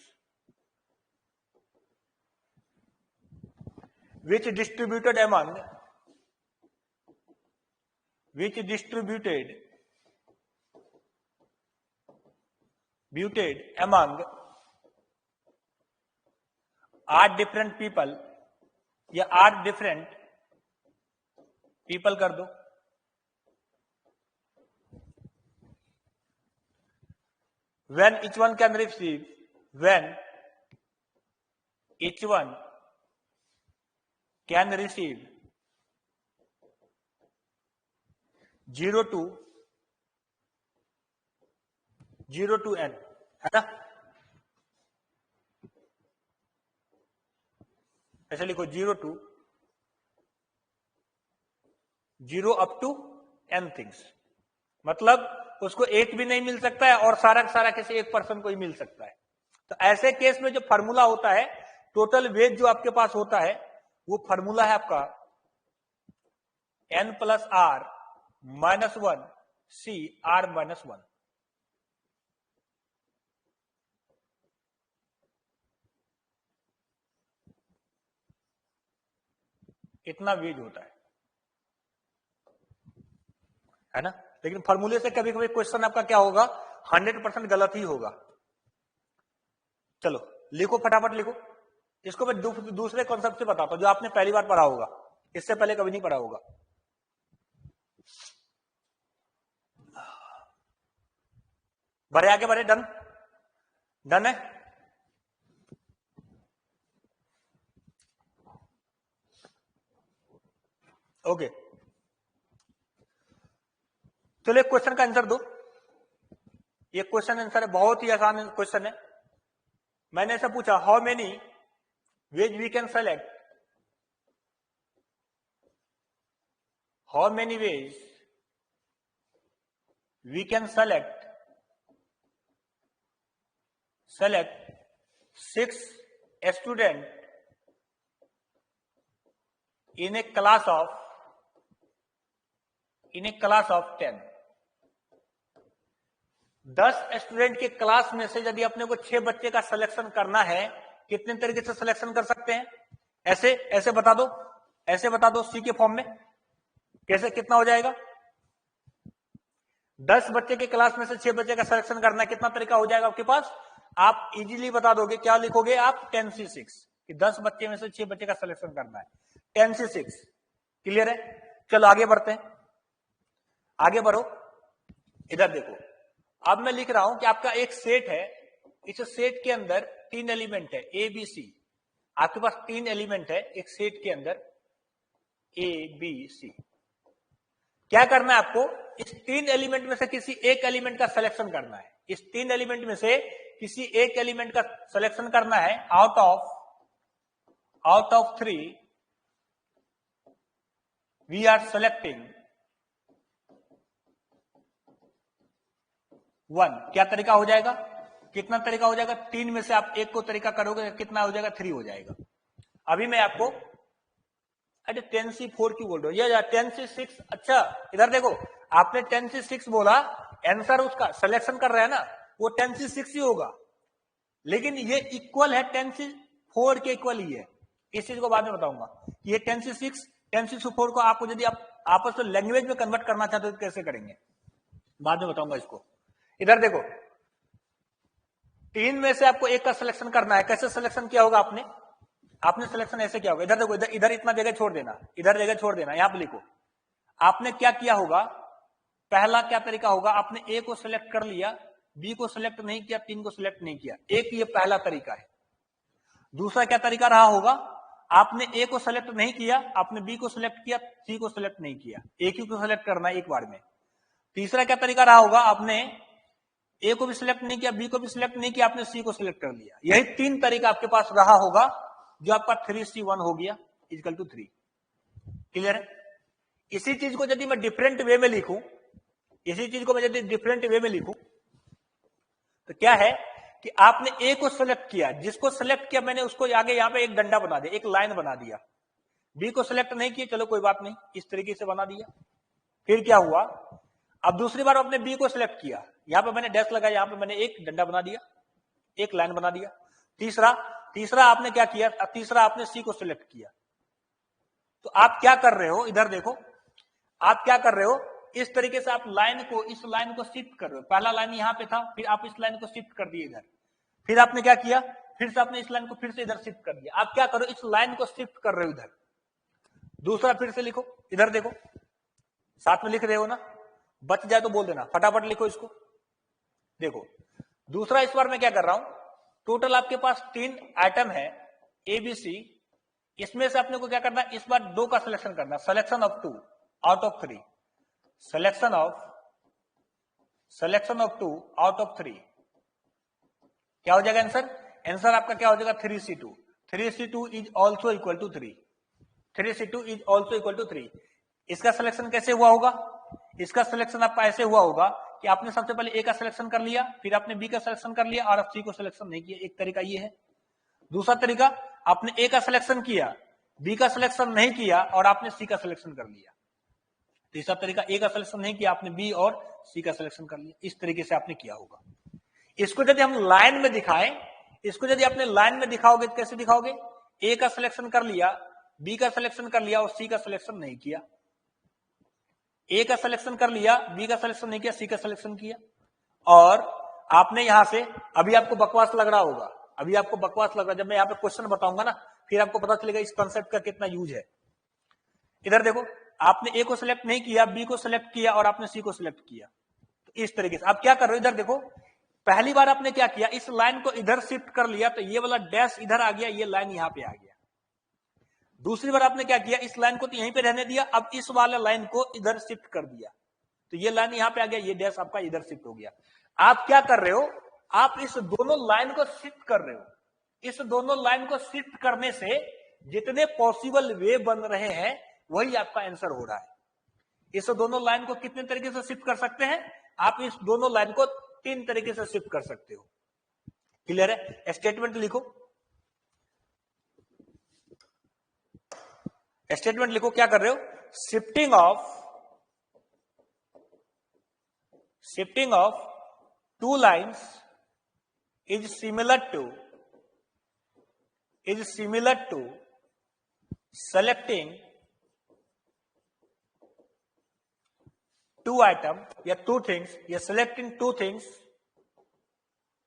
which distributed among are different people, या are different people कर दो, when each one can receive 0 to n, है ना। ऐसे लिखो 0 अप टू n थिंग्स, मतलब उसको एक भी नहीं मिल सकता है और सारा सारा किसी एक पर्सन को ही मिल सकता है। तो ऐसे केस में जो फार्मूला होता है, टोटल वेट जो आपके पास होता है, वो फार्मूला है आपका n plus r minus 1 c r minus 1। इतना वेट होता है ना। लेकिन फार्मूले से कभी कभी क्वेश्चन आपका क्या होगा, 100% गलत ही होगा। चलो लिखो, फटाफट लिखो, इसको मैं दूसरे कॉन्सेप्ट से बताता हूं जो आपने पहली बार पढ़ा होगा, इससे पहले कभी नहीं पढ़ा होगा। बढ़े आगे बढ़े, डन डन है। ओके, चलो एक क्वेश्चन का आंसर दो। ये क्वेश्चन आंसर है, बहुत ही आसान क्वेश्चन है। मैंने ऐसा पूछा, how many ways we can select, how many ways we can select 6 student in a class of 10। 10 student के क्लास में से यदि अपने को 6 बच्चे का सिलेक्शन करना है, कितने तरीके से सिलेक्शन कर सकते हैं? ऐसे बता दो, ऐसे बता दो सी के फॉर्म में कैसे, कितना हो जाएगा? 10 बच्चे के क्लास में से 6 बच्चे का सिलेक्शन करना है, कितना तरीका हो जाएगा आपके पास? आप इजीली बता दोगे, क्या लिखोगे आप? 10C6 कि 10 बच्चे में से 6 बच्चे का सिलेक्शन करना है, 10C6। क्लियर है? चलो आगे बढ़ते हैं, आगे बढ़ो। इधर देखो, अब मैं लिख रहा हूं कि आपका एक सेट है, इस सेट के अंदर 3 एलिमेंट है ए बी सी। आपके पास 3 एलिमेंट है एक सेट के अंदर ए बी सी। क्या करना है आपको? इस 3 एलिमेंट में से किसी एक एलिमेंट का सिलेक्शन करना है। इस 3 एलिमेंट में से किसी एक एलिमेंट का सिलेक्शन करना है out of 3 we are selecting 1। क्या तरीका हो जाएगा? कितना तरीका हो जाएगा? 3 में से आप एक को तरीका करोगे, कितना हो जाएगा? 3 हो जाएगा। अभी मैं आपको, अरे 10C4 क्यों बोल रहे हो? ये 10C6। अच्छा इधर देखो, आपने 10C6 बोला, आंसर उसका सिलेक्शन कर रहा है ना, वो 10C6 ही होगा, लेकिन ये इक्वल है 10C4 के इक्वल ही है। इस चीज को बाद में बताऊंगा। ये 10C6 10C4 को आपको यदि आप आपस में लैंग्वेज में कन्वर्ट करना चाहते हो तो कैसे करेंगे, बाद में बताऊंगा इसको। इधर देखो, 3 में से आपको एक का सिलेक्शन करना है। कैसे सिलेक्शन किया होगा आपने सिलेक्शन ऐसे किया होगा। इधर देखो, इधर इतना जगह छोड़ देना, इधर जगह छोड़ देना, यहां पे लिखो। आपने क्या किया होगा? पहला क्या तरीका होगा? आपने ए को सिलेक्ट कर लिया, बी को सिलेक्ट नहीं किया, 3 को सिलेक्ट नहीं किया। एक ये पहला तरीका है। दूसरा क्या तरीका रहा होगा? आपने ए को सिलेक्ट नहीं किया, आपने बी को सिलेक्ट किया, सी को सिलेक्ट नहीं किया। एक ही को सिलेक्ट करना है एक बार में। तीसरा क्या तरीका रहा होगा? आपने ए को भी सिलेक्ट नहीं किया, बी को भी सिलेक्ट नहीं किया, आपने सी को सिलेक्ट कर लिया। यही 3 तरीका आपके पास रहा होगा, जो आपका 3C1 हो गया इक्वल टू 3। क्लियर है? इसी चीज को यदि मैं डिफरेंट वे में लिखूं, इसी चीज को मैं यदि डिफरेंट वे में लिखूं तो क्या है कि आपने ए को सिलेक्ट किया, जिसको सिलेक्ट किया मैंने उसको आगे यहां पे एक डंडा बना दिया, एक लाइन बना दिया। बी को सिलेक्ट नहीं किया, चलो कोई बात नहीं, इस तरीके से बना दिया। फिर क्या हुआ? अब दूसरी बार आपने बी को सिलेक्ट किया, यहां पे मैंने डैश लगाया, यहां पे मैंने एक डंडा बना दिया, एक लाइन बना दिया। तीसरा आपने क्या किया? तीसरा आपने सी को सिलेक्ट किया। तो आप क्या कर रहे हो? इधर देखो, आप क्या कर रहे हो? इस तरीके से आप इस लाइन को शिफ्ट कर रहे हो। पहला लाइन यहां पे था, फिर आप इस लाइन को शिफ्ट कर दिए इधर। फिर आपने क्या किया? फिर से आपने इस लाइन को फिर से इधर शिफ्ट कर दिया। आप क्या करो? इस लाइन को शिफ्ट कर रहे हो इधर। दूसरा फिर से लिखो, इधर देखो, साथ में लिख रहे हो ना, बच जाए तो बोल देना, फटाफट लिखो इसको। देखो दूसरा, इस बार मैं क्या कर रहा हूं? टोटल आपके पास 3 आइटम है ए बी सी। इसमें से अपने को क्या करना है? इस बार 2 का सिलेक्शन करना, selection of 2 out of 3। Selection of 2 out of 3 क्या हो जाएगा आंसर? आंसर आपका क्या हो जाएगा? 3C2। 3C2 is also equal to 3। 3C2 is also equal to 3। इसका सिलेक्शन कैसे हुआ होगा? इसका सिलेक्शन आपका ऐसे हुआ होगा कि आपने सबसे पहले ए का सिलेक्शन कर लिया, फिर आपने बी का सिलेक्शन कर लिया और सी को सिलेक्शन नहीं किया। एक तरीका ये है। दूसरा तरीका, आपने ए का सिलेक्शन किया, बी का सिलेक्शन नहीं किया और आपने सी का सिलेक्शन कर लिया। तीसरा तरीका, ए का सिलेक्शन नहीं किया, आपने बी और सी का सिलेक्शन कर लिया। इस तरीके से आपने किया होगा। इसको यदि हम लाइन में दिखाएं, इसको यदि आपने लाइन में दिखाओगे तो कैसे दिखाओगे? ए का सिलेक्शन कर लिया, बी का सिलेक्शन कर लिया और सी का सिलेक्शन नहीं किया। ए का सिलेक्शन कर लिया, बी का सिलेक्शन नहीं किया, सी का सिलेक्शन किया। और आपने यहां से, अभी आपको बकवास लग रहा होगा, अभी आपको बकवास लग रहा है, जब मैं यहाँ पे क्वेश्चन बताऊंगा ना फिर आपको पता चलेगा इस कॉन्सेप्ट का कितना यूज है। इधर देखो, आपने ए को सिलेक्ट नहीं किया, बी को सिलेक्ट किया और आपने सी को सिलेक्ट किया। तो इस तरीके से आप क्या कर रहे हो, इधर देखो, पहली बार आपने क्या किया, इस लाइन को इधर शिफ्ट कर लिया तो ये वाला डैश इधर आ गया, ये लाइन यहां पे आ गया। दूसरी बार आपने क्या किया, इस लाइन को तो यहीं पे रहने दिया, अब इस वाले लाइन को इधर शिफ्ट कर दिया तो ये लाइन यहां पे आ गया, ये डैश आपका इधर शिफ्ट हो गया। आप क्या कर रहे हो, आप इस दोनों लाइन को शिफ्ट कर रहे हो। इस दोनों लाइन को शिफ्ट करने से जितने पॉसिबल वे बन रहे हैं वही आपका आंसर हो रहा है। इस दोनों लाइन को कितने तरीके से शिफ्ट कर सकते हैं, आप इस दोनों लाइन को 3 तरीके से शिफ्ट कर सकते हो। क्लियर है? स्टेटमेंट लिखो, स्टेटमेंट लिखो, क्या कर रहे हो, shifting of 2 lines is similar to selecting 2 item या 2 थिंग्स या सेलेक्टिंग 2 थिंग्स।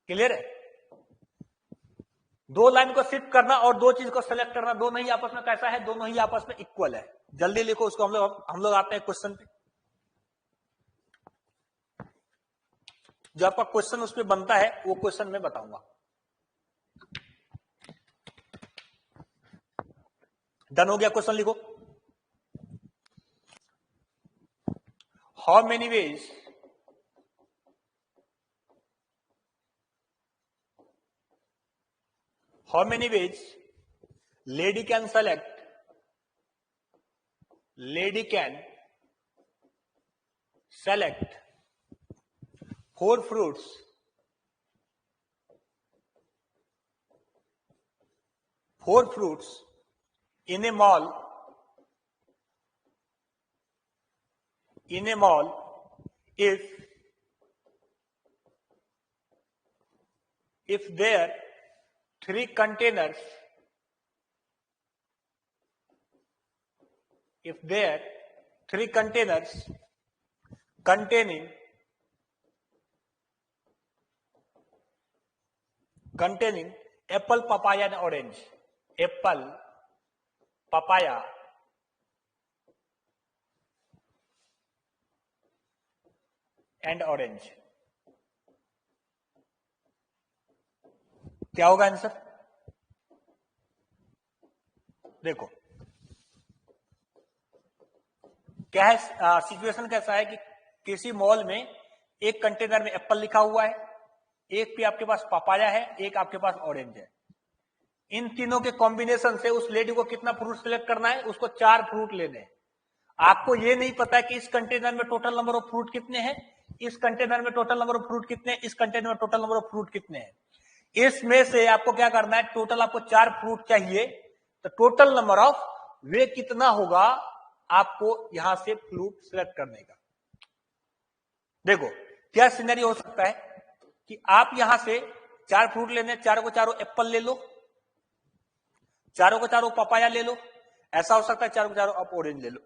क्लियर है? 2 लाइन को शिफ्ट करना और 2 चीज को सेलेक्ट करना, दोनों ही आपस में कैसा है, दोनों ही आपस में इक्वल है। जल्दी लिखो उसको, हम लोग आते हैं क्वेश्चन पे। जो आपका क्वेश्चन उस पर बनता है वो क्वेश्चन मैं बताऊंगा। डन हो गया? क्वेश्चन लिखो। How many veg lady can select 4 fruits in a mall if there 3 containers containing apple, papaya and orange. Apple, papaya and orange. क्या होगा आंसर? देखो क्या है, सिचुएशन कैसा है कि किसी मॉल में एक कंटेनर में एप्पल लिखा हुआ है, एक पे आपके पास पपाया है, एक आपके पास ऑरेंज है। इन तीनों के कॉम्बिनेशन से उस लेडी को कितना फ्रूट सिलेक्ट करना है, उसको 4 फ्रूट लेने हैं। आपको ये नहीं पता कि इस कंटेनर में टोटल नंबर ऑफ फ्रूट कितने हैं, इस कंटेनर में टोटल नंबर ऑफ फ्रूट कितने हैं, इस कंटेनर में टोटल नंबर ऑफ फ्रूट कितने हैं। इसमें से आपको क्या करना है, टोटल आपको 4 फ्रूट चाहिए, तो टोटल नंबर ऑफ वे कितना होगा आपको यहां से फ्रूट सिलेक्ट करने का। देखो क्या सिनेरियो हो सकता है कि आप यहां से 4 फ्रूट लेने, चारों को चारों एप्पल ले लो, चारों को चारों पपाया ले लो, ऐसा हो सकता है चारों को चारों आप ऑरेंज ले लो,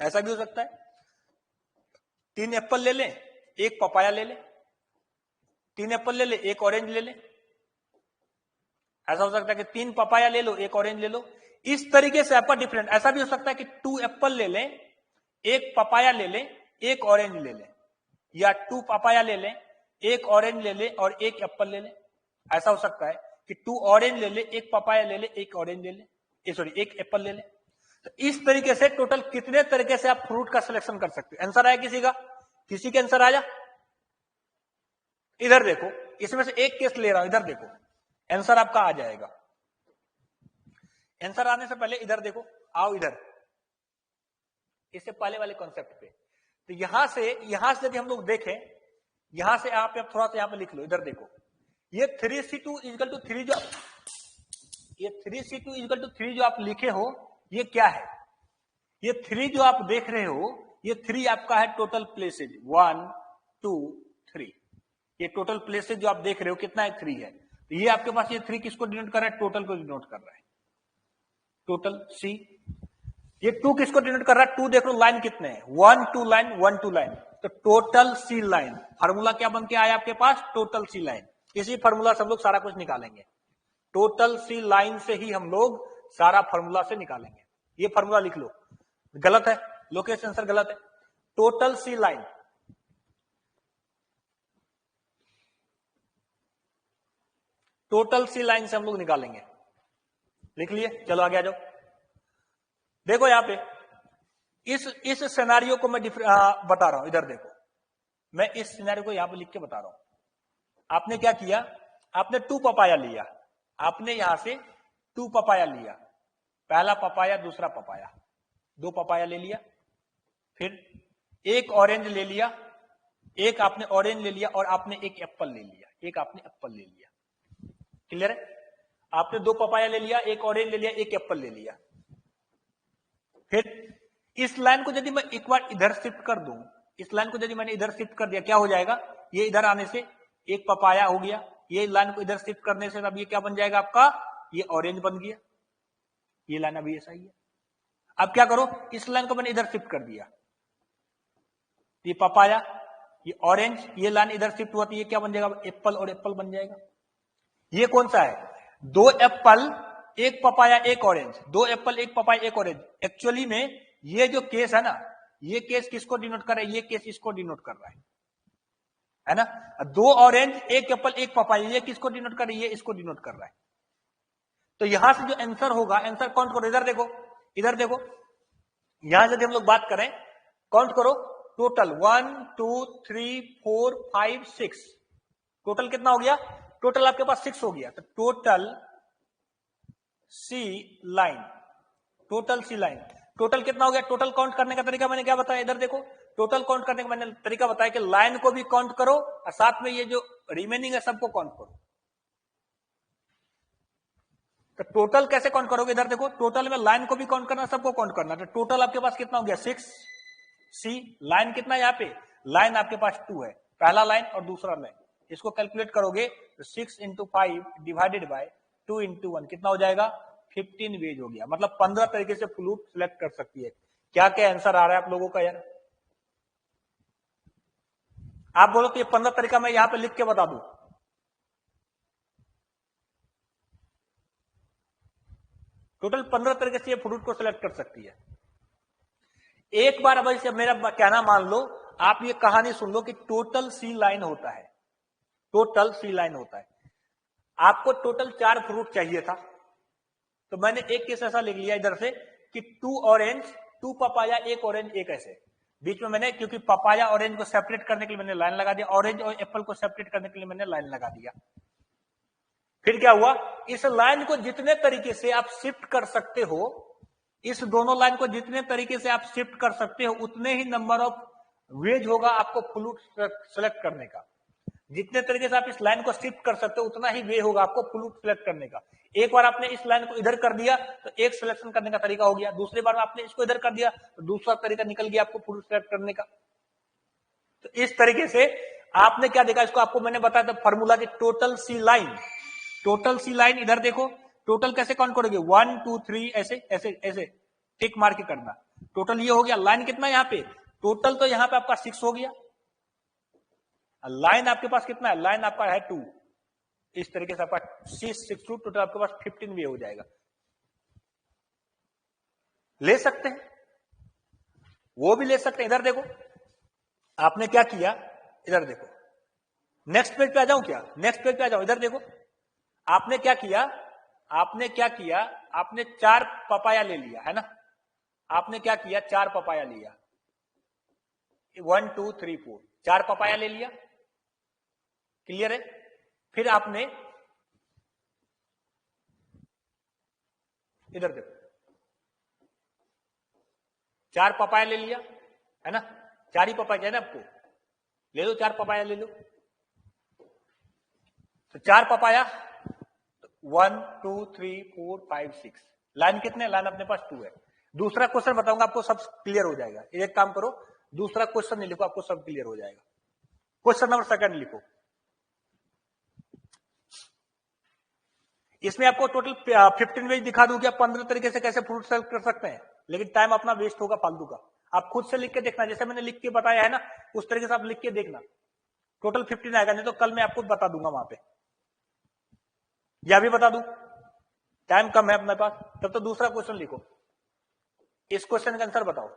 ऐसा भी हो सकता है 3 एप्पल ले लें, एक पपाया ले लें, 3 एप्पल ले ले, एक ऑरेंज ले ले। ऐसा हो सकता है कि 3 पपाया ले लो, एक ऑरेंज ले लो। इस तरीके से आपका डिफरेंट। ऐसा भी हो सकता है कि 2 एप्पल ले लें, एक पपाया ले लें, एक ऑरेंज ले लें, या 2 पपाया ले लें, एक ऑरेंज ले लें और एक एप्पल ले लें। ऐसा हो सकता है कि 2 ऑरेंज ले लें, एक पपाया ले लें, एक ऑरेंज ले लें, सॉरी एक एप्पल ले लें। तो इस तरीके से टोटल कितने तरीके से आप फ्रूट का सिलेक्शन कर सकते हैं। आंसर आया किसी का? किसी के आंसर आया? इधर देखो, इसमें से एक केस ले रहा हूं, इधर देखो आंसर आपका आ जाएगा। आंसर आने से पहले इधर देखो, आओ इधर, इससे पहले वाले कॉन्सेप्ट पे। तो यहां से यदि हम लोग देखें, यहां से आप थोड़ा सा यहां पे लिख लो, इधर देखो, ये 3C2 इक्वल टू 3 जो ये 3C2 इक्वल टू 3 जो आप लिखे हो, ये क्या है? ये 3 जो आप देख रहे हो, ये 3 आपका है टोटल प्लेसेज, 1 2 3। ये टोटल प्लेसेज जो आप देख रहे हो कितना है? 3 है। तो ये आपके पास ये 3 किसको डिनोट कर रहा है? टोटल को डिनोट कर रहा है, टोटल सी। ये 2 किसको डिनोट कर रहा है? 2 देख लो लाइन कितने हैं, 1 2 लाइन, 1 2 लाइन, तो टोटल सी लाइन। फार्मूला क्या बन के आया आपके पास? Total C line. इसी फॉर्मूला से हम लोग सारा कुछ निकालेंगे। टोटल सी लाइन से ही हम लोग सारा फॉर्मूला से निकालेंगे। ये फॉर्मूला लिख लो, गलत है, लोकेशन आंसर गलत है। Total C line, total C line से हम लोग निकालेंगे। लिख लिए, चलो आगे आ जाओ। देखो यहां पे इस सिनेरियो को मैं बता रहा हूं, इधर देखो, मैं इस सिनेरियो को यहां पे लिख के बता रहा हूं। आपने क्या किया, आपने 2 पपाया लिया, आपने यहां से 2 पपाया लिया, पहला पपाया दूसरा पपाया, 2 पपाया ले लिया, फिर एक ऑरेंज ले लिया, एक आपने ऑरेंज ले लिया और आपने एक एप्पल ले लिया, एक आपने एप्पल ले लिया। क्लियर है? आपने 2 पपाया ले लिया, एक ऑरेंज ले लिया, एक एप्पल ले लिया। फिर इस लाइन को यदि मैं एक बार इधर शिफ्ट कर दूं, इस लाइन को यदि मैंने इधर शिफ्ट कर दिया, क्या हो जाएगा, ये इधर आने से एक पपाया हो गया, ये लाइन को इधर शिफ्ट करने से अब ये क्या बन जाएगा आपका, ये ऑरेंज बन गया। ये लाइन अभी ऐसा ही है। अब क्या करो, इस लाइन को मैंने इधर शिफ्ट कर दिया, ये पपाया, ये ऑरेंज, ये लाइन इधर शिफ्ट हुआ तो ये क्या बन जाएगा, एप्पल और एप्पल बन जाएगा। ये कौन सा है, 2 एप्पल एक पपाया एक ऑरेंज, 2 एप्पल एक पपाया एक ऑरेंज। एक्चुअली में ये जो केस है ना, ये केस किसको डिनोट कर रहा है, ये केस इसको डिनोट कर रहा है ना। 2 ऑरेंज एक एप्पल एक पपाया, ये किसको डिनोट कर रहा है, ये इसको डिनोट कर रहा है। तो यहां से जो आंसर होगा, आंसर काउंट करो, इधर देखो, इधर देखो, यहां से हम लोग बात करें, काउंट करो, टोटल 1 2 3 4 5 6, टोटल कितना हो गया, टोटल आपके पास 6 हो गया। तो total C line, total C line, total कितना हो गया, टोटल काउंट करने का तरीका मैंने क्या बताया, इधर देखो, टोटल काउंट करने का मैंने तरीका बताया कि लाइन को भी काउंट करो और साथ में ये जो रिमेनिंग है सबको काउंट करो। तो टोटल कैसे काउंट करोगे, इधर देखो, टोटल में लाइन को भी काउंट करना, सबको काउंट करना। तो टोटल आपके पास कितना हो गया 6 सी, लाइन कितना है यहाँ पे, लाइन आपके पास 2 है, पहला लाइन और दूसरा लाइन, इसको कैलकुलेट करोगे तो 6 × 5 डिवाइडेड बाय 2 × 1 कितना हो जाएगा, 15 वेज हो गया। मतलब 15 तरीके से फ्लूट सिलेक्ट कर सकती है। क्या क्या आंसर आ रहा है आप लोगों का यार, आप बोलो कि ये 15 तरीका मैं यहां पे लिख के बता दूं, टोटल 15 तरीके से ये फ्रूट को सिलेक्ट कर सकती है। एक बार अब इसे मेरा कहना मान लो, आप ये कहानी सुन लो कि टोटल सी लाइन होता है, टोटल सी लाइन होता है। आपको टोटल 4 फ्रूट चाहिए था, तो मैंने एक केस ऐसा लिख लिया इधर से कि 2 ऑरेंज 2 पपाया एक ऑरेंज एक ऐसे, बीच में मैंने, क्योंकि पपाया ऑरेंज को सेपरेट करने के लिए मैंने लाइन लगा दिया, ऑरेंज और एप्पल को सेपरेट करने के लिए मैंने लाइन लगा दिया। फिर क्या हुआ, इस लाइन को जितने तरीके से आप शिफ्ट कर सकते हो, इस दोनों लाइन को जितने तरीके से आप शिफ्ट कर सकते हो, उतने ही नंबर ऑफ वेज होगा आपको फ्लूट सेलेक्ट करने का। जितने तरीके से आप इस लाइन को शिफ्ट कर सकते हो, उतना ही वे होगा आपको फ्लूट सेलेक्ट करने का। एक बार आपने इस लाइन को इधर कर दिया तो एक सिलेक्शन करने का तरीका हो गया, दूसरी बार आपने इसको इधर कर दिया तो दूसरा तरीका निकल गया आपको फ्लूट सेलेक्ट करने का। तो इस तरीके से आपने क्या देखा, इसको आपको मैंने बताया था फॉर्मूला की, total C line, total C line, इधर देखो, टोटल कैसे काउंट करोगे, 1 2 3 ऐसे ऐसे ऐसे टिक मार के करना। टोटल ये हो गया, लाइन कितना यहाँ पे, टोटल तो यहाँ पे आपका 6 हो गया, लाइन आपके पास कितना है, लाइन आपका है 2, इस तरीके से आपका 6 2 टोटल आपके पास 15 वे हो जाएगा। ले सकते हैं, वो भी ले सकते हैं। इधर देखो आपने क्या किया, इधर देखो, नेक्स्ट पेज पे आ जाऊं क्या, नेक्स्ट पेज पे आ जाऊं, इधर देखो आपने क्या किया, आपने क्या किया, आपने 4 पपाया ले लिया है ना, आपने क्या किया, 4 पपाया लिया, 1 2 3 4, 4 पपाया ले लिया, क्लियर है। फिर आपने इधर देखो 4 पपाया ले लिया है ना, 4 ही पपाया है ना आपको, ले लो 4 पपाया ले लो। तो 4 पपाया, 1 2 3 4 5 6, लाइन कितने, लाइन अपने पास 2 है। दूसरा क्वेश्चन बताऊंगा आपको, सब क्लियर हो जाएगा। एक काम करो, दूसरा क्वेश्चन नहीं लिखो, आपको सब क्लियर हो जाएगा। क्वेश्चन नंबर 2 लिखो, इसमें आपको टोटल 15 वेज दिखा दूं क्या, 15 तरीके से कैसे फ्रूट सेलेक्ट कर सकते हैं, लेकिन टाइम अपना वेस्ट होगा फालतू का। आप खुद से लिख के देखना, जैसे मैंने लिख के बताया है ना, उस तरीके से आप लिख के देखना, टोटल 15 आएगा, नहीं तो कल मैं आपको बता दूंगा वहां पे। यह भी बता दूं, टाइम कम है अपने पास, तब तो दूसरा क्वेश्चन लिखो। इस क्वेश्चन का आंसर बताओ।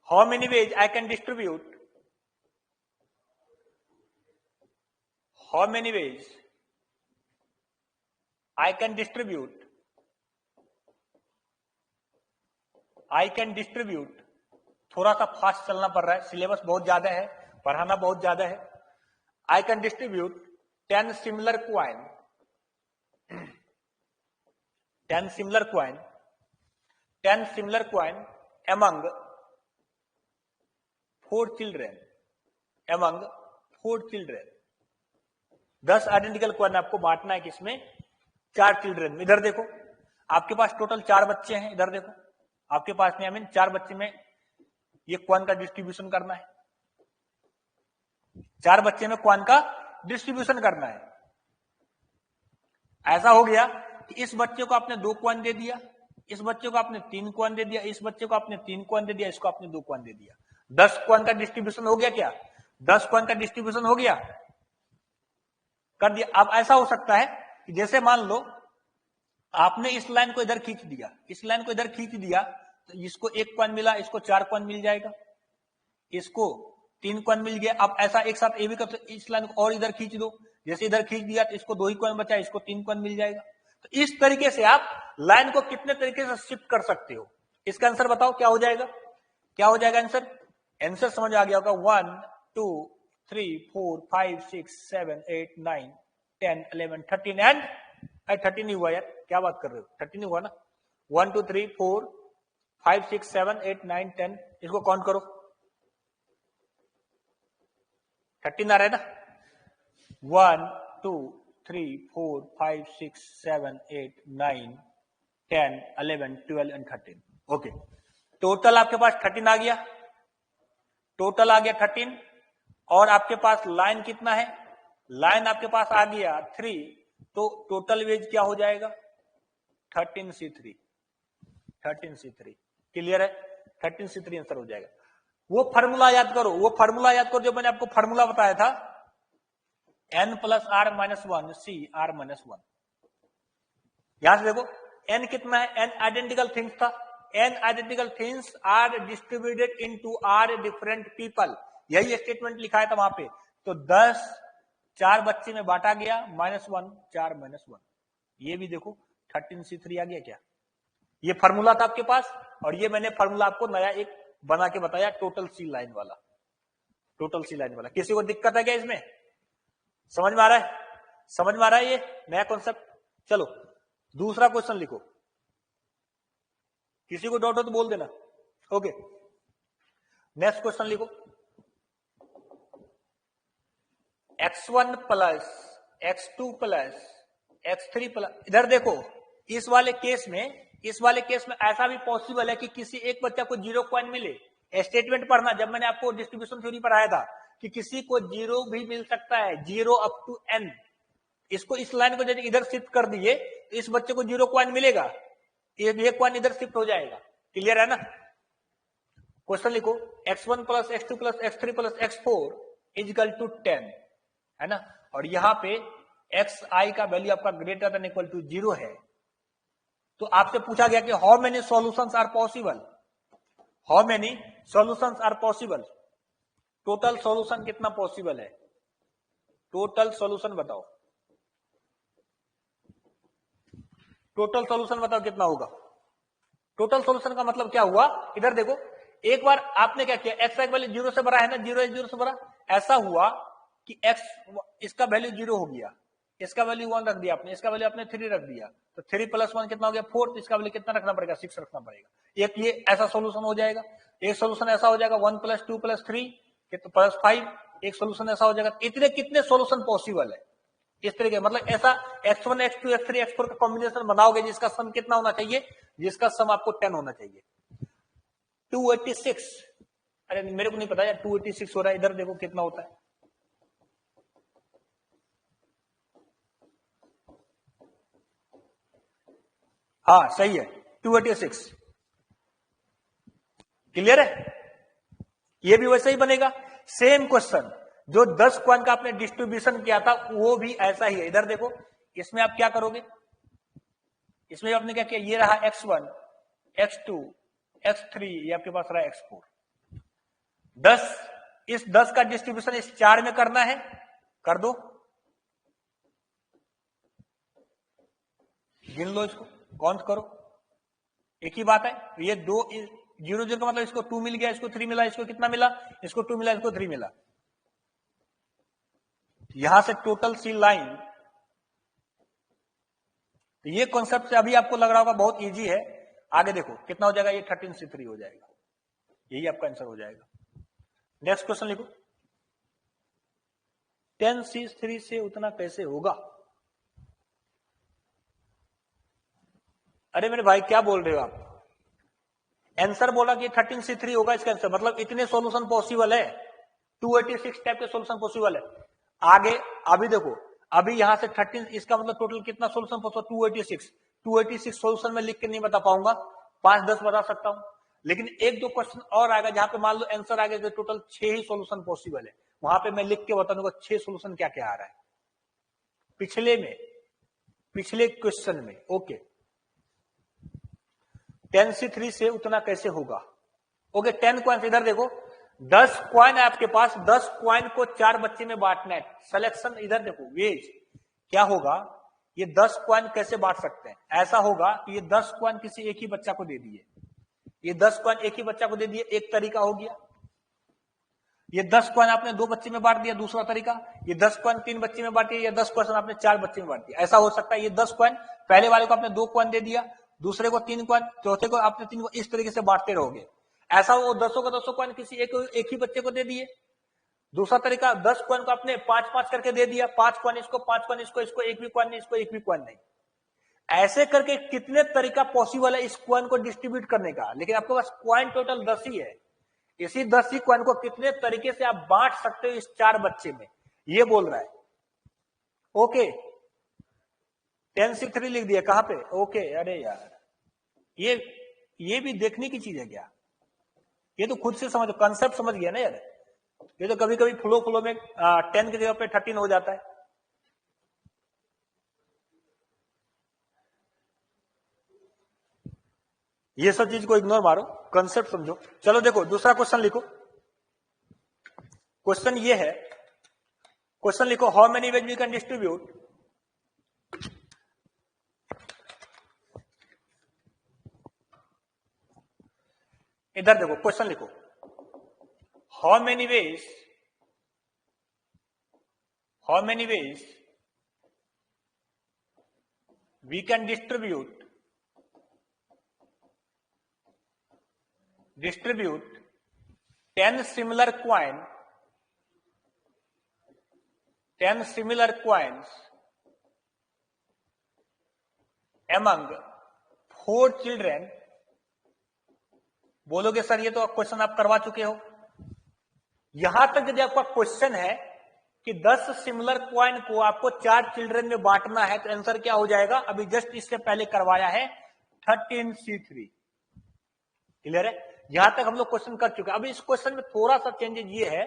How many ways I can distribute, how many ways I can distribute, I can distribute, थोड़ा सा फास्ट चलना पड़ रहा है, सिलेबस बहुत ज्यादा है, पढ़ाना बहुत ज्यादा है। I can distribute 10 similar coin, 10 similar coin, 10 similar coin among 4 children, among 4 children. 10 identical coin आपको बांटना है किसमें, 4 चिल्ड्रेन में। इधर देखो आपके पास टोटल 4 बच्चे हैं, इधर देखो आपके पास में, आई मीन 4 बच्चे में ये क्वाइन का डिस्ट्रीब्यूशन करना है, 4 बच्चे में क्वाइन का डिस्ट्रीब्यूशन करना है। ऐसा हो गया कि इस बच्चे को आपने 2 क्वाइन दे दिया, इस बच्चे को आपने 3 क्वाइन दे दिया, इस बच्चे को आपने 3 क्वाइन दे दिया, इसको आपने 2 क्वाइन दे दिया। 10 क्वाइन का डिस्ट्रीब्यूशन हो गया क्या, 10 क्वाइन का डिस्ट्रीब्यूशन हो गया, कर दिया। अब ऐसा हो सकता है कि जैसे मान लो आपने इस लाइन को इधर खींच दिया, इस लाइन को इधर खींच दिया, तो इसको 1 क्वाइन मिला, इसको 4 क्वाइन मिल जाएगा, इसको 3 क्वाइन मिल गया। अब ऐसा एक साथ ये भी कर, इस लाइन को और इधर खींच दो, जैसे इधर खींच दिया तो इसको 2 ही क्वाइन बचा, इसको 3 क्वाइन मिल जाएगा। तो इस तरीके से आप लाइन को कितने तरीके से शिफ्ट कर सकते हो। इसका आंसर बताओ क्या हो जाएगा, क्या हो जाएगा आंसर। आंसर समझ आ गया होगा, 1 2 3 4 5 6 7 8 9 10 11 13 एंड 13 नहीं हुआ यार, क्या बात कर रहे हो, 13 नहीं हुआ ना। 1 2 3 4 5 6 7 8 9 10, इसको काउंट करो, 13 आ रहा है ना। 1 2 3 4 5 6 7 8 9 10 11 12 एंड 13। ओके, टोटल आपके पास 13 आ गया, टोटल आ गया 13। और आपके पास लाइन कितना है, लाइन आपके पास आ गया 3, तो टोटल वेज क्या हो जाएगा 13C3, 13C3। क्लियर है, 13C3 आंसर हो जाएगा। वो फार्मूला याद करो, वो फार्मूला याद करो जो मैंने आपको फार्मूला बताया था, n plus R minus 1 C R minus 1। यहां से देखो n कितना है, n आइडेंटिकल थिंग्स था, n identical things are distributed into R different people, यही स्टेटमेंट लिखा है था वहां पे। तो 10 4 बच्चे में बांटा गया, -1 4 -1, ये भी देखो 13C3 आ गया क्या। ये फार्मूला था आपके पास, और ये मैंने फार्मूला आपको नया एक बना के बताया, टोटल सी लाइन वाला, टोटल सी लाइन वाला। किसी को दिक्कत है क्या इसमें, समझ में आ रहा है, समझ में आ रहा है ये नया कॉन्सेप्ट। चलो दूसरा क्वेश्चन लिखो, किसी को डाउट हो तो बोल देना। ओके, नेक्स्ट क्वेश्चन लिखो, x1 plus x2 plus x3 plus. इधर देखो इस वाले केस में, इस वाले केस में ऐसा भी पॉसिबल है कि किसी एक बच्चा को 0 क्वाइन मिले। स्टेटमेंट पढ़ना, जब मैंने आपको डिस्ट्रीब्यूशन थ्योरी पढ़ाया था कि किसी को 0 भी मिल सकता है, 0 अप टू n। इसको इस लाइन को यदि इधर शिफ्ट कर दिए तो इस बच्चे को 0 क्वाइन मिलेगा, ये क्वाइन इधर शिफ्ट हो जाएगा। क्लियर है ना। क्वेश्चन लिखो, x1 plus x2 plus x3 plus x4 is equal to 10, है ना। और यहां पे xi का वैल्यू आपका ग्रेटर देन इक्वल टू 0 है। तो आपसे पूछा गया कि how many solutions are possible, how many solutions are possible, total solution कितना पॉसिबल है, टोटल सॉल्यूशन बताओ, टोटल सॉल्यूशन बताओ कितना होगा। टोटल सॉल्यूशन का मतलब क्या हुआ, इधर देखो एक बार आपने क्या किया, एक्स का वैल्यू 0 से बड़ा है ना, 0 से बड़ा, ऐसा हुआ कि x इसका वैल्यू 0 हो गया, इसका वैल्यू 1 रख दिया आपने, इसका वैल्यू आपने 3 रख दिया, तो 3 + 1 कितना हो गया 4, तो इसका वैल्यू कितना रखना पड़ेगा 6 रखना पड़ेगा। एक ये ऐसा सॉल्यूशन हो जाएगा, एक सॉल्यूशन ऐसा हो जाएगा 1 + 2 + 3 + 5, एक सॉल्यूशन ऐसा हो जाएगा। इतने कितने सॉल्यूशन पॉसिबल है इस तरीके, मतलब ऐसा x1 x2 x3 x4 का कॉम्बिनेशन बनाओगे जिसका सम कितना होना चाहिए, जिसका सम आपको 10 होना चाहिए। 286, अरे मेरे को नहीं पता यार 286 हो रहा है, इधर देखो कितना होता है। हाँ सही है 286। क्लियर है, ये भी वैसे ही बनेगा। सेम क्वेश्चन जो 10 क्वाइन का आपने डिस्ट्रीब्यूशन किया था वो भी ऐसा ही है। इधर देखो इसमें आप क्या करोगे, इसमें आपने क्या किया, ये रहा x1, x2, x3, ये आपके पास रहा x4। 10, इस 10 का डिस्ट्रीब्यूशन इस 4 में करना है, कर दो, गिन लो इसको, काउंट करो, एक ही बात है। ये 2 0 0 का मतलब इसको 2 मिल गया, इसको 3 मिला, इसको कितना मिला, इसको 2 मिला, इसको 3 मिला। यहां से टोटल सी लाइन, तो ये कॉन्सेप्ट से अभी आपको लग रहा होगा बहुत इजी है, आगे देखो कितना हो जाएगा, ये 13C3 हो जाएगा, यही आपका आंसर हो जाएगा। नेक्स्ट क्वेश्चन लिखो, 10C3 से उतना कैसे होगा। अरे मेरे भाई क्या बोल रहे हो आप, आंसर बोला कि 13C3 होगा इसका आंसर, मतलब इतने सॉल्यूशन पॉसिबल है, 286 टाइप के सॉल्यूशन पॉसिबल है। आगे अभी देखो, अभी यहां से 13, इसका मतलब टोटल कितना सॉल्यूशन पॉसिबल, 286 सॉल्यूशन में लिख के नहीं बता पाऊंगा, 5-10 बता सकता हूं, लेकिन 1-2 क्वेश्चन और आएगा जहां पे मान लो आंसर आ गया तो टोटल 6 ही सॉल्यूशन पॉसिबल है, वहां पे मैं लिख के बता दूंगा 6 सॉल्यूशन क्या क्या आ रहा है पिछले क्वेश्चन में। ओके, 10C3 से उतना कैसे होगा। ओके, 10 कॉइन, इधर देखो 10 कॉइन है आपके पास, 10 कॉइन को 4 बच्चे में बांटना है, सिलेक्शन इधर देखो वेज, क्या होगा, ये 10 कॉइन कैसे बांट सकते हैं, ऐसा होगा कि ये 10 कॉइन किसी एक ही बच्चा को दे दिए, ये 10 कॉइन एक ही बच्चा को दे दिए, एक तरीका हो गया। ये 10 कॉइन आपने 2 बच्चे में बांट दिया, दूसरा तरीका, ये 10 कॉइन 3 बच्चे में बांट दिया, या 10 कॉइन आपने 4 बच्चे में बांट दिया, ऐसा हो सकता है। ये 10 कॉइन पहले वाले को आपने 2 कॉइन दे दिया, दूसरे को 3 कॉइन, चौथे को आपने 3 को, इस तरीके से बांटते रहोगे। ऐसा वो 10 कॉइन किसी एक ही बच्चे को दे दिए। दूसरा तरीका, 10 कॉइन को आपने 5-5 करके दे दिया, 5 कॉइन इसको, 5 कॉइन इसको, इसको एक भी कॉइन नहीं, इसको एक भी कॉइन नहीं। ऐसे करके कितने तरीका पॉसिबल है इस कॉइन को डिस्ट्रीब्यूट करने का, लेकिन आपके पास कॉइन टोटल 10 ही है, इसी 10 ही कॉइन को कितने तरीके से आप बांट सकते हो इस 4 बच्चे में, ये बोल रहा है। ओके, 10C3 लिख दिया कहां पे, ओके, अरे यार ये भी देखने की चीज है क्या, ये तो खुद से समझो, कंसेप्ट समझ गया ना यार, ये तो कभी कभी फ्लो में 10 की जगह पे 13 हो जाता है। ये सब चीज को इग्नोर मारो, कंसेप्ट समझो। चलो देखो दूसरा क्वेश्चन लिखो, क्वेश्चन ये है, क्वेश्चन लिखो, how many ways we can distribute, इधर देखो क्वेश्चन लिखो, how many ways we can distribute 10 similar coins among 4 children। बोलोगे सर ये तो क्वेश्चन आप करवा चुके हो। यहां तक यदि आपका क्वेश्चन है कि 10 सिमिलर कॉइन को आपको 4 चिल्ड्रन में बांटना है, तो आंसर क्या हो जाएगा, अभी जस्ट इससे पहले करवाया है 13C3। क्लियर है, यहां तक हम लोग क्वेश्चन कर चुके हैं। अभी इस क्वेश्चन में थोड़ा सा चेंजेस ये है,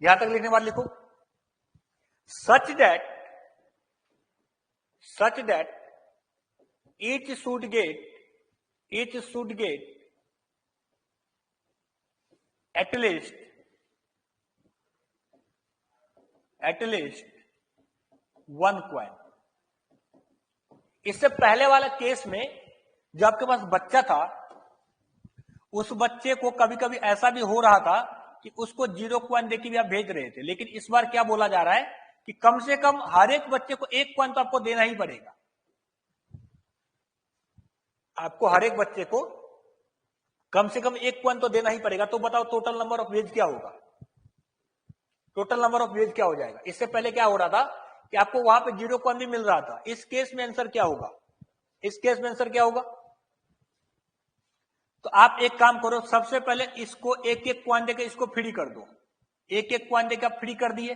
यहां तक लिखने बाद लिखो, such that each should get at least 1 coin. इससे पहले वाला केस में जो आपके पास बच्चा था, उस बच्चे को कभी कभी ऐसा भी हो रहा था कि उसको 0 कॉइन देके भी आप भेज रहे थे, लेकिन इस बार क्या बोला जा रहा है कि कम से कम हर एक बच्चे को 1 कॉइन तो आपको देना ही पड़ेगा, आपको हर एक बच्चे को कम से कम 1 कॉइन तो देना ही पड़ेगा। तो बताओ टोटल नंबर ऑफ वेज क्या होगा, टोटल नंबर ऑफ वेज क्या हो जाएगा। इससे पहले क्या हो रहा था कि आपको वहां पे 0 कॉइन भी मिल रहा था, इस केस में आंसर क्या होगा, इस केस में आंसर क्या होगा। तो आप एक काम करो, सबसे पहले इसको 1-1 कॉइन देकर इसको फ्री कर दो, 1-1 कॉइन देकर आप फ्री कर दिए,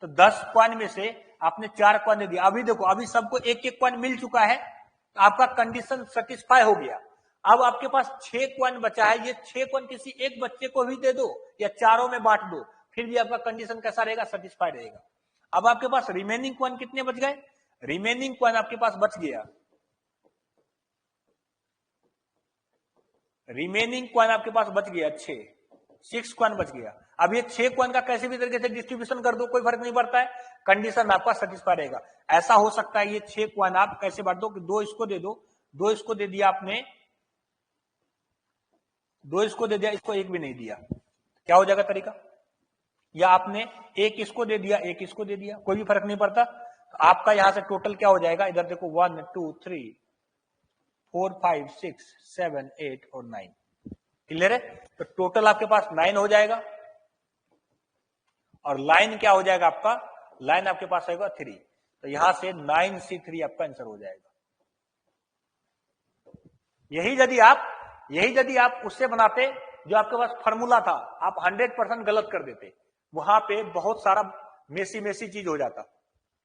तो 10 कॉइन में से आपने 4 कॉइन दे दिया। अभी देखो, अभी सबको 1-1 कॉइन मिल चुका है, तो आपका कंडीशन सेटिस्फाई हो गया। अब आपके पास 6 कॉइन बचा है, ये 6 कॉइन किसी एक बच्चे को भी दे दो या चारों में बांट दो, फिर भी आपका कंडीशन कैसा रहेगा, सेटिस्फाई रहेगा। अब आपके पास रिमेनिंग क्वान कितने बच गए? रिमेनिंग क्वान आपके पास बच गया, रिमेनिंग क्वान आपके पास बच गया 6 क्वान बच गया। अब ये 6 क्वान का कैसे भी तरीके से डिस्ट्रीब्यूशन कर दो, कोई फर्क नहीं पड़ता है, कंडीशन आपका सेटिस्फाई रहेगा। ऐसा हो सकता है ये 6 क्वान आप कैसे बांट दो कि 2 इसको दे दो, 2 इसको दे दिया आपने, 2 इसको दे दिया, इसको 1 भी नहीं दिया, क्या हो जाएगा तरीका? या आपने 1 इसको दे दिया, 1 इसको दे दिया, कोई भी फर्क नहीं पड़ता। तो आपका यहां से टोटल क्या हो जाएगा? इधर देखो 1 2 3 4 5 6 7 8 और 9, क्लियर है? तो टोटल आपके पास 9 हो जाएगा, और लाइन क्या हो जाएगा आपका? लाइन आपके पास आएगा 3, तो यहां से 9C3 आपका आंसर हो जाएगा। यही यदि आप उससे बनाते जो आपके पास फॉर्मूला था, आप 100% गलत कर देते, वहां पे बहुत सारा मेसी चीज हो जाता,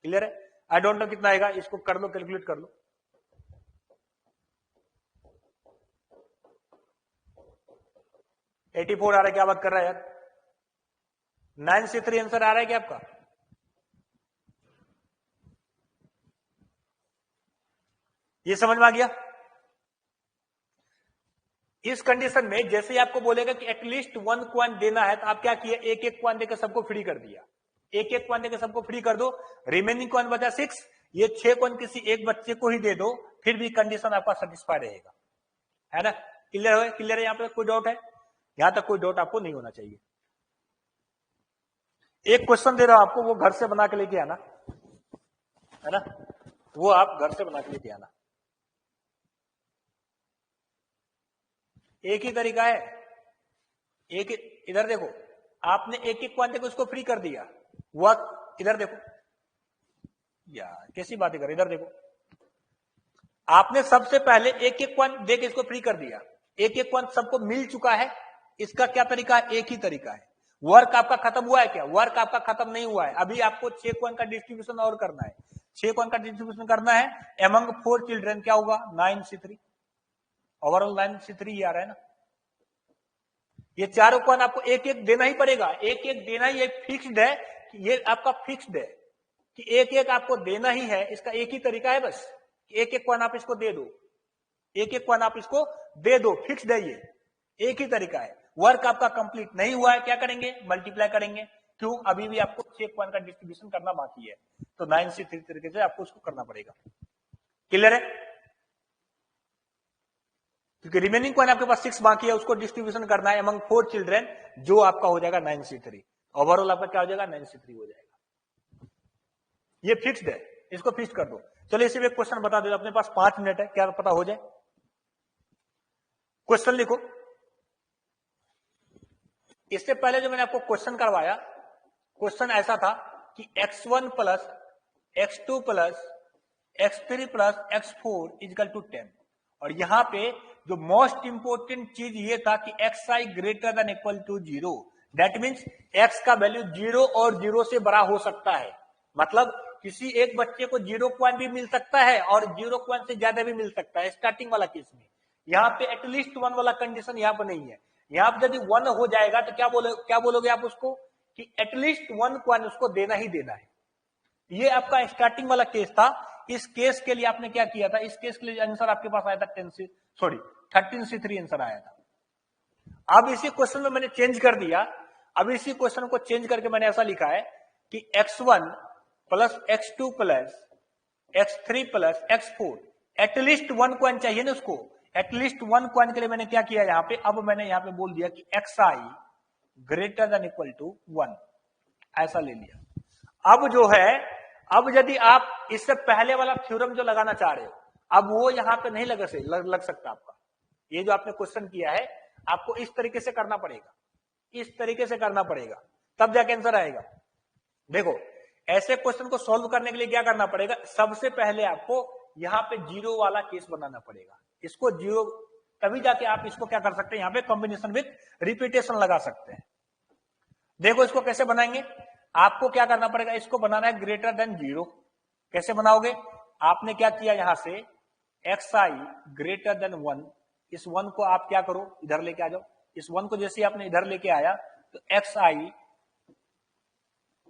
क्लियर है? आई डोंट नो कितना आएगा, इसको कर लो, कैलकुलेट कर लो। $84 आ रहा है, क्या बात कर रहा है यार? 9C3 आंसर आ रहा है क्या आपका? ये समझ में आ गया? इस कंडीशन में जैसे ही आपको बोलेगा कि एटलीस्ट 1 क्वान देना है, तो आप क्या किए? एक क्वान देकर सबको फ्री कर दिया, एक क्वान देकर सबको फ्री कर दो, रिमेनिंग क्वान बचा 6, ये 6 क्वान किसी एक बच्चे को ही दे दो, फिर भी कंडीशन आपका सेटिस्फाई रहेगा, है ना? क्लियर है? क्लियर है? यहां पे कोई डाउट है? यहां तक कोई डाउट आपको नहीं होना चाहिए। एक क्वेश्चन दे रहा हूं आपको, वो घर से बना के लेके आना, है ना? वो आप घर से बना के लेके आना। एक ही तरीका है, एक इधर देखो, आपने एक क्वान देकर उसको फ्री कर दिया, वह इधर देखो यार कैसी बातें कर, इधर देखो, आपने सबसे पहले एक क्वान देकर इसको फ्री कर दिया, एक क्वान सबको मिल चुका है। इसका क्या तरीका है? एक ही तरीका है। वर्क आपका खत्म हुआ है क्या? वर्क आपका खत्म नहीं हुआ है, अभी आपको 6 क्वान का डिस्ट्रीब्यूशन और करना है, 6 क्वान का डिस्ट्रीब्यूशन करना है एमंग 4 चिल्ड्रन, क्या होगा? 9C3, ओवरऑल 9C3 आ रहा है ना? ये चारों क्वान आपको एक एक देना ही पड़ेगा, एक एक देना ही, ये फिक्स्ड है, ये आपका फिक्स्ड है कि एक एक आपको देना ही है। इसका एक ही तरीका है बस, एक एक क्वान आप इसको दे दो, एक एक क्वान आप इसको दे दो, फिक्स्ड है, ये एक ही तरीका है। वर्क आपका कंप्लीट नहीं हुआ है, क्या करेंगे? मल्टीप्लाई करेंगे। क्यों? अभी भी आपको 6 क्वान का डिस्ट्रीब्यूशन करना बाकी है, तो 9C3 तरीके से आपको उसको करना पड़ेगा, क्लियर है? क्योंकि रिमेनिंग क्वान आपके पास 6 बाकी है, उसको डिस्ट्रीब्यूशन करना है अमंग 4 चिल्ड्रन, जो आपका हो जाएगा 9C3, ओवरऑल आपका क्या हो जाएगा? 9C3 हो जाएगा। ये फिक्स्ड है, इसको फिक्स कर दो। चलो इसी में एक क्वेश्चन बता दो, अपने पास 5 मिनट है, क्या पता हो जाए। क्वेश्चन लिखो। इससे पहले जो मैंने आपको क्वेश्चन करवाया, क्वेश्चन ऐसा था कि x1 plus x2 plus x3 plus x4 equal to 10, और यहां पे जो मोस्ट इंपोर्टेंट चीज ये था कि xi greater than equal to 0, that means x का वैल्यू 0 और 0 से बड़ा हो सकता है, मतलब किसी एक बच्चे को 0 क्वान भी मिल सकता है और 0 क्वान से ज्यादा भी मिल सकता है स्टार्टिंग वाला केस में। यहाँ पे एटलीस्ट 1 वाला कंडीशन यहाँ पर नहीं है। यहाँ पे यदि 1 हो जाएगा तो क्या बोलोगे आप उसको कि एटलीस्ट 1 क्वान उसको देना ही देना है। ये आपका स्टार्टिंग वाला केस था। इस केस के लिए आपने क्या किया था? इस केस के लिए आंसर आपके पास आया था 13C3 आंसर आया था। अब इसी क्वेश्चन में मैंने चेंज कर दिया। अब इसी क्वेश्चन को चेंज करके मैंने ऐसा लिखा है कि x1 plus x2 plus x3 plus x4 at least 1 coin चाहिए ना उसको, एटलीस्ट 1 क्वान के लिए मैंने क्या किया यहाँ पे, अब मैंने यहाँ पे बोल दिया कि xi greater than equal to 1, ऐसा ले लिया। अब जो है, अब यदि आप इससे पहले वाला थ्योरम जो लगाना चाह रहे हो, अब वो यहां पे नहीं लग सकता आपका। ये जो आपने क्वेश्चन किया है, आपको इस तरीके से करना पड़ेगा, इस तरीके से करना पड़ेगा, तब जाके आंसर आएगा। देखो, ऐसे क्वेश्चन को सॉल्व करने के लिए क्या करना पड़ेगा? सबसे पहले आपको यहां पे 0 वाला केस बनाना पड़ेगा। इसको 0, तभी जाके आप इसको क्या कर सकते हैं, यहां पे कॉम्बिनेशन विथ रिपीटेशन लगा सकते हैं। देखो इसको कैसे बनाएंगे, आपको क्या करना पड़ेगा, इसको बनाना है ग्रेटर देन 0। कैसे बनाओगे? आपने क्या किया, यहां से xi ग्रेटर देन 1, इस 1 को आप क्या करो, इधर लेके आ जाओ। इस 1 को जैसे आपने इधर लेके आया तो xi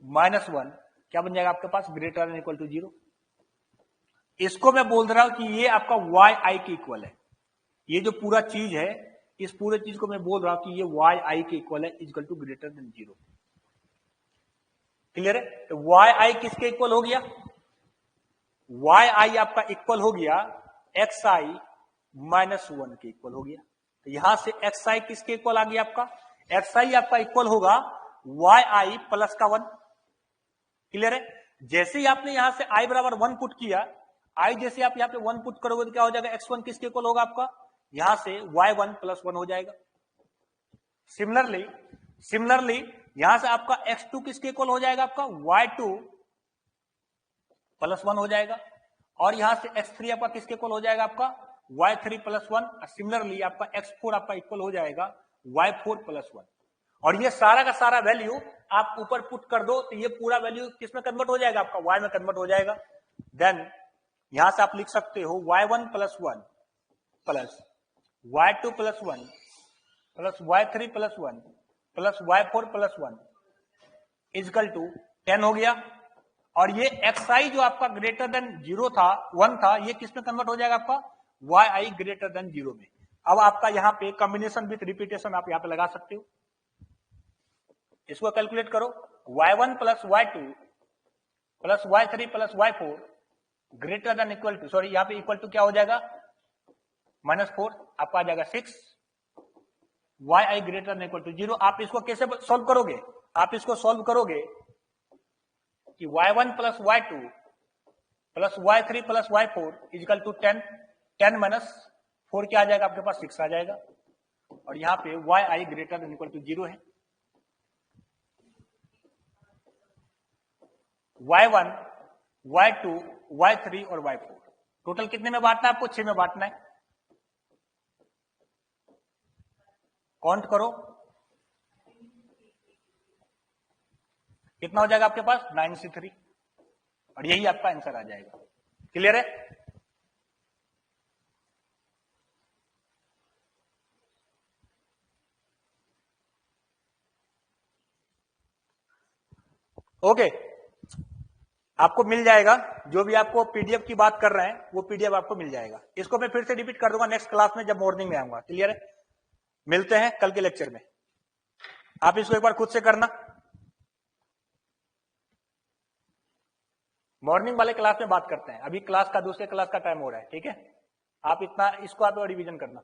-1 क्या बन जाएगा आपके पास, ग्रेटर देन इक्वल टू 0। इसको मैं बोल रहा हूं कि ये आपका वाई आई के इक्वल है। ये जो पूरा चीज है, इस पूरे चीज को मैं बोल रहा हूं कि ये वाई आई के इक्वल है, equal to greater than 0। Clear है? तो वाई आई किसके इक्वल हो गया, वाई आई आपका इक्वल हो गया एक्स आई -1 के इक्वल हो गया। तो यहां से एक्स आई किसके इक्वल आ गया आपका, एक्स आई आपका इक्वल होगा वाई आई प्लस का 1। क्लियर है? जैसे ही आपने यहां से आई बराबर 1 पुट किया, आई जैसे आप यहां पे 1 पुट करोगे तो क्या हो जाएगा, x1 किसके इक्वल होगा आपका, यहां से y1 + 1 हो जाएगा। सिमिलरली यहां से आपका x2 किसके इक्वल हो जाएगा, आपका y2 + 1 हो जाएगा। और यहां से x3 आपका किसके इक्वल हो जाएगा, आपका y3 + 1। सिमिलरली आपका x4 आपका इक्वल हो जाएगा y4 + 1। और ये सारा का सारा वैल्यू आप ऊपर पुट कर दो तो ये पूरा वैल्यू किसमें कन्वर्ट हो जाएगा, आपका y में कन्वर्ट हो जाएगा। देन यहां से आप लिख सकते हो y1 + 1 plus y2 + 1 plus y3 + 1 plus y4 + 1 is equal to 10 हो गया। और ये xi जो आपका ग्रेटर देन 0 था, 1 था, ये किस में कन्वर्ट हो जाएगा, आपका yi ग्रेटर देन 0 में। अब आपका यहां पे कॉम्बिनेशन विथ रिपीटेशन आप यहां पे लगा सकते हो। इसको कैलकुलेट करो, y1 + y2 plus y3 + y4 greater than equal to, sorry यहां पे इक्वल टू क्या हो जाएगा, -4 आपका आ जाएगा 6, yi greater than equal to 0। आप इसको कैसे सॉल्व करोगे, आप इसको सॉल्व करोगे कि y1 + y2 plus y3 + y4 equal to 10, 10 - 4 क्या आ जाएगा आपके पास, 6 आ जाएगा। और यहां पे yi greater than equal to 0 है। y1, y2, y3 और y4 टोटल कितने में बांटना है आपको, 6 में बांटना है। काउंट करो कितना हो जाएगा आपके पास, 9 से 3, और यही आपका आंसर आ जाएगा। क्लियर है? ओके, आपको मिल जाएगा, जो भी आपको पीडीएफ की बात कर रहे हैं वो पीडीएफ आपको मिल जाएगा। इसको मैं फिर से रिपीट कर दूंगा नेक्स्ट क्लास में जब मॉर्निंग में आऊंगा। क्लियर है? मिलते हैं कल के लेक्चर में। आप इसको एक बार खुद से करना, मॉर्निंग वाले क्लास में बात करते हैं। अभी क्लास का दूसरे क्लास का टाइम हो रहा है, ठीक है? आप इतना इसको आप रिवीजन करना।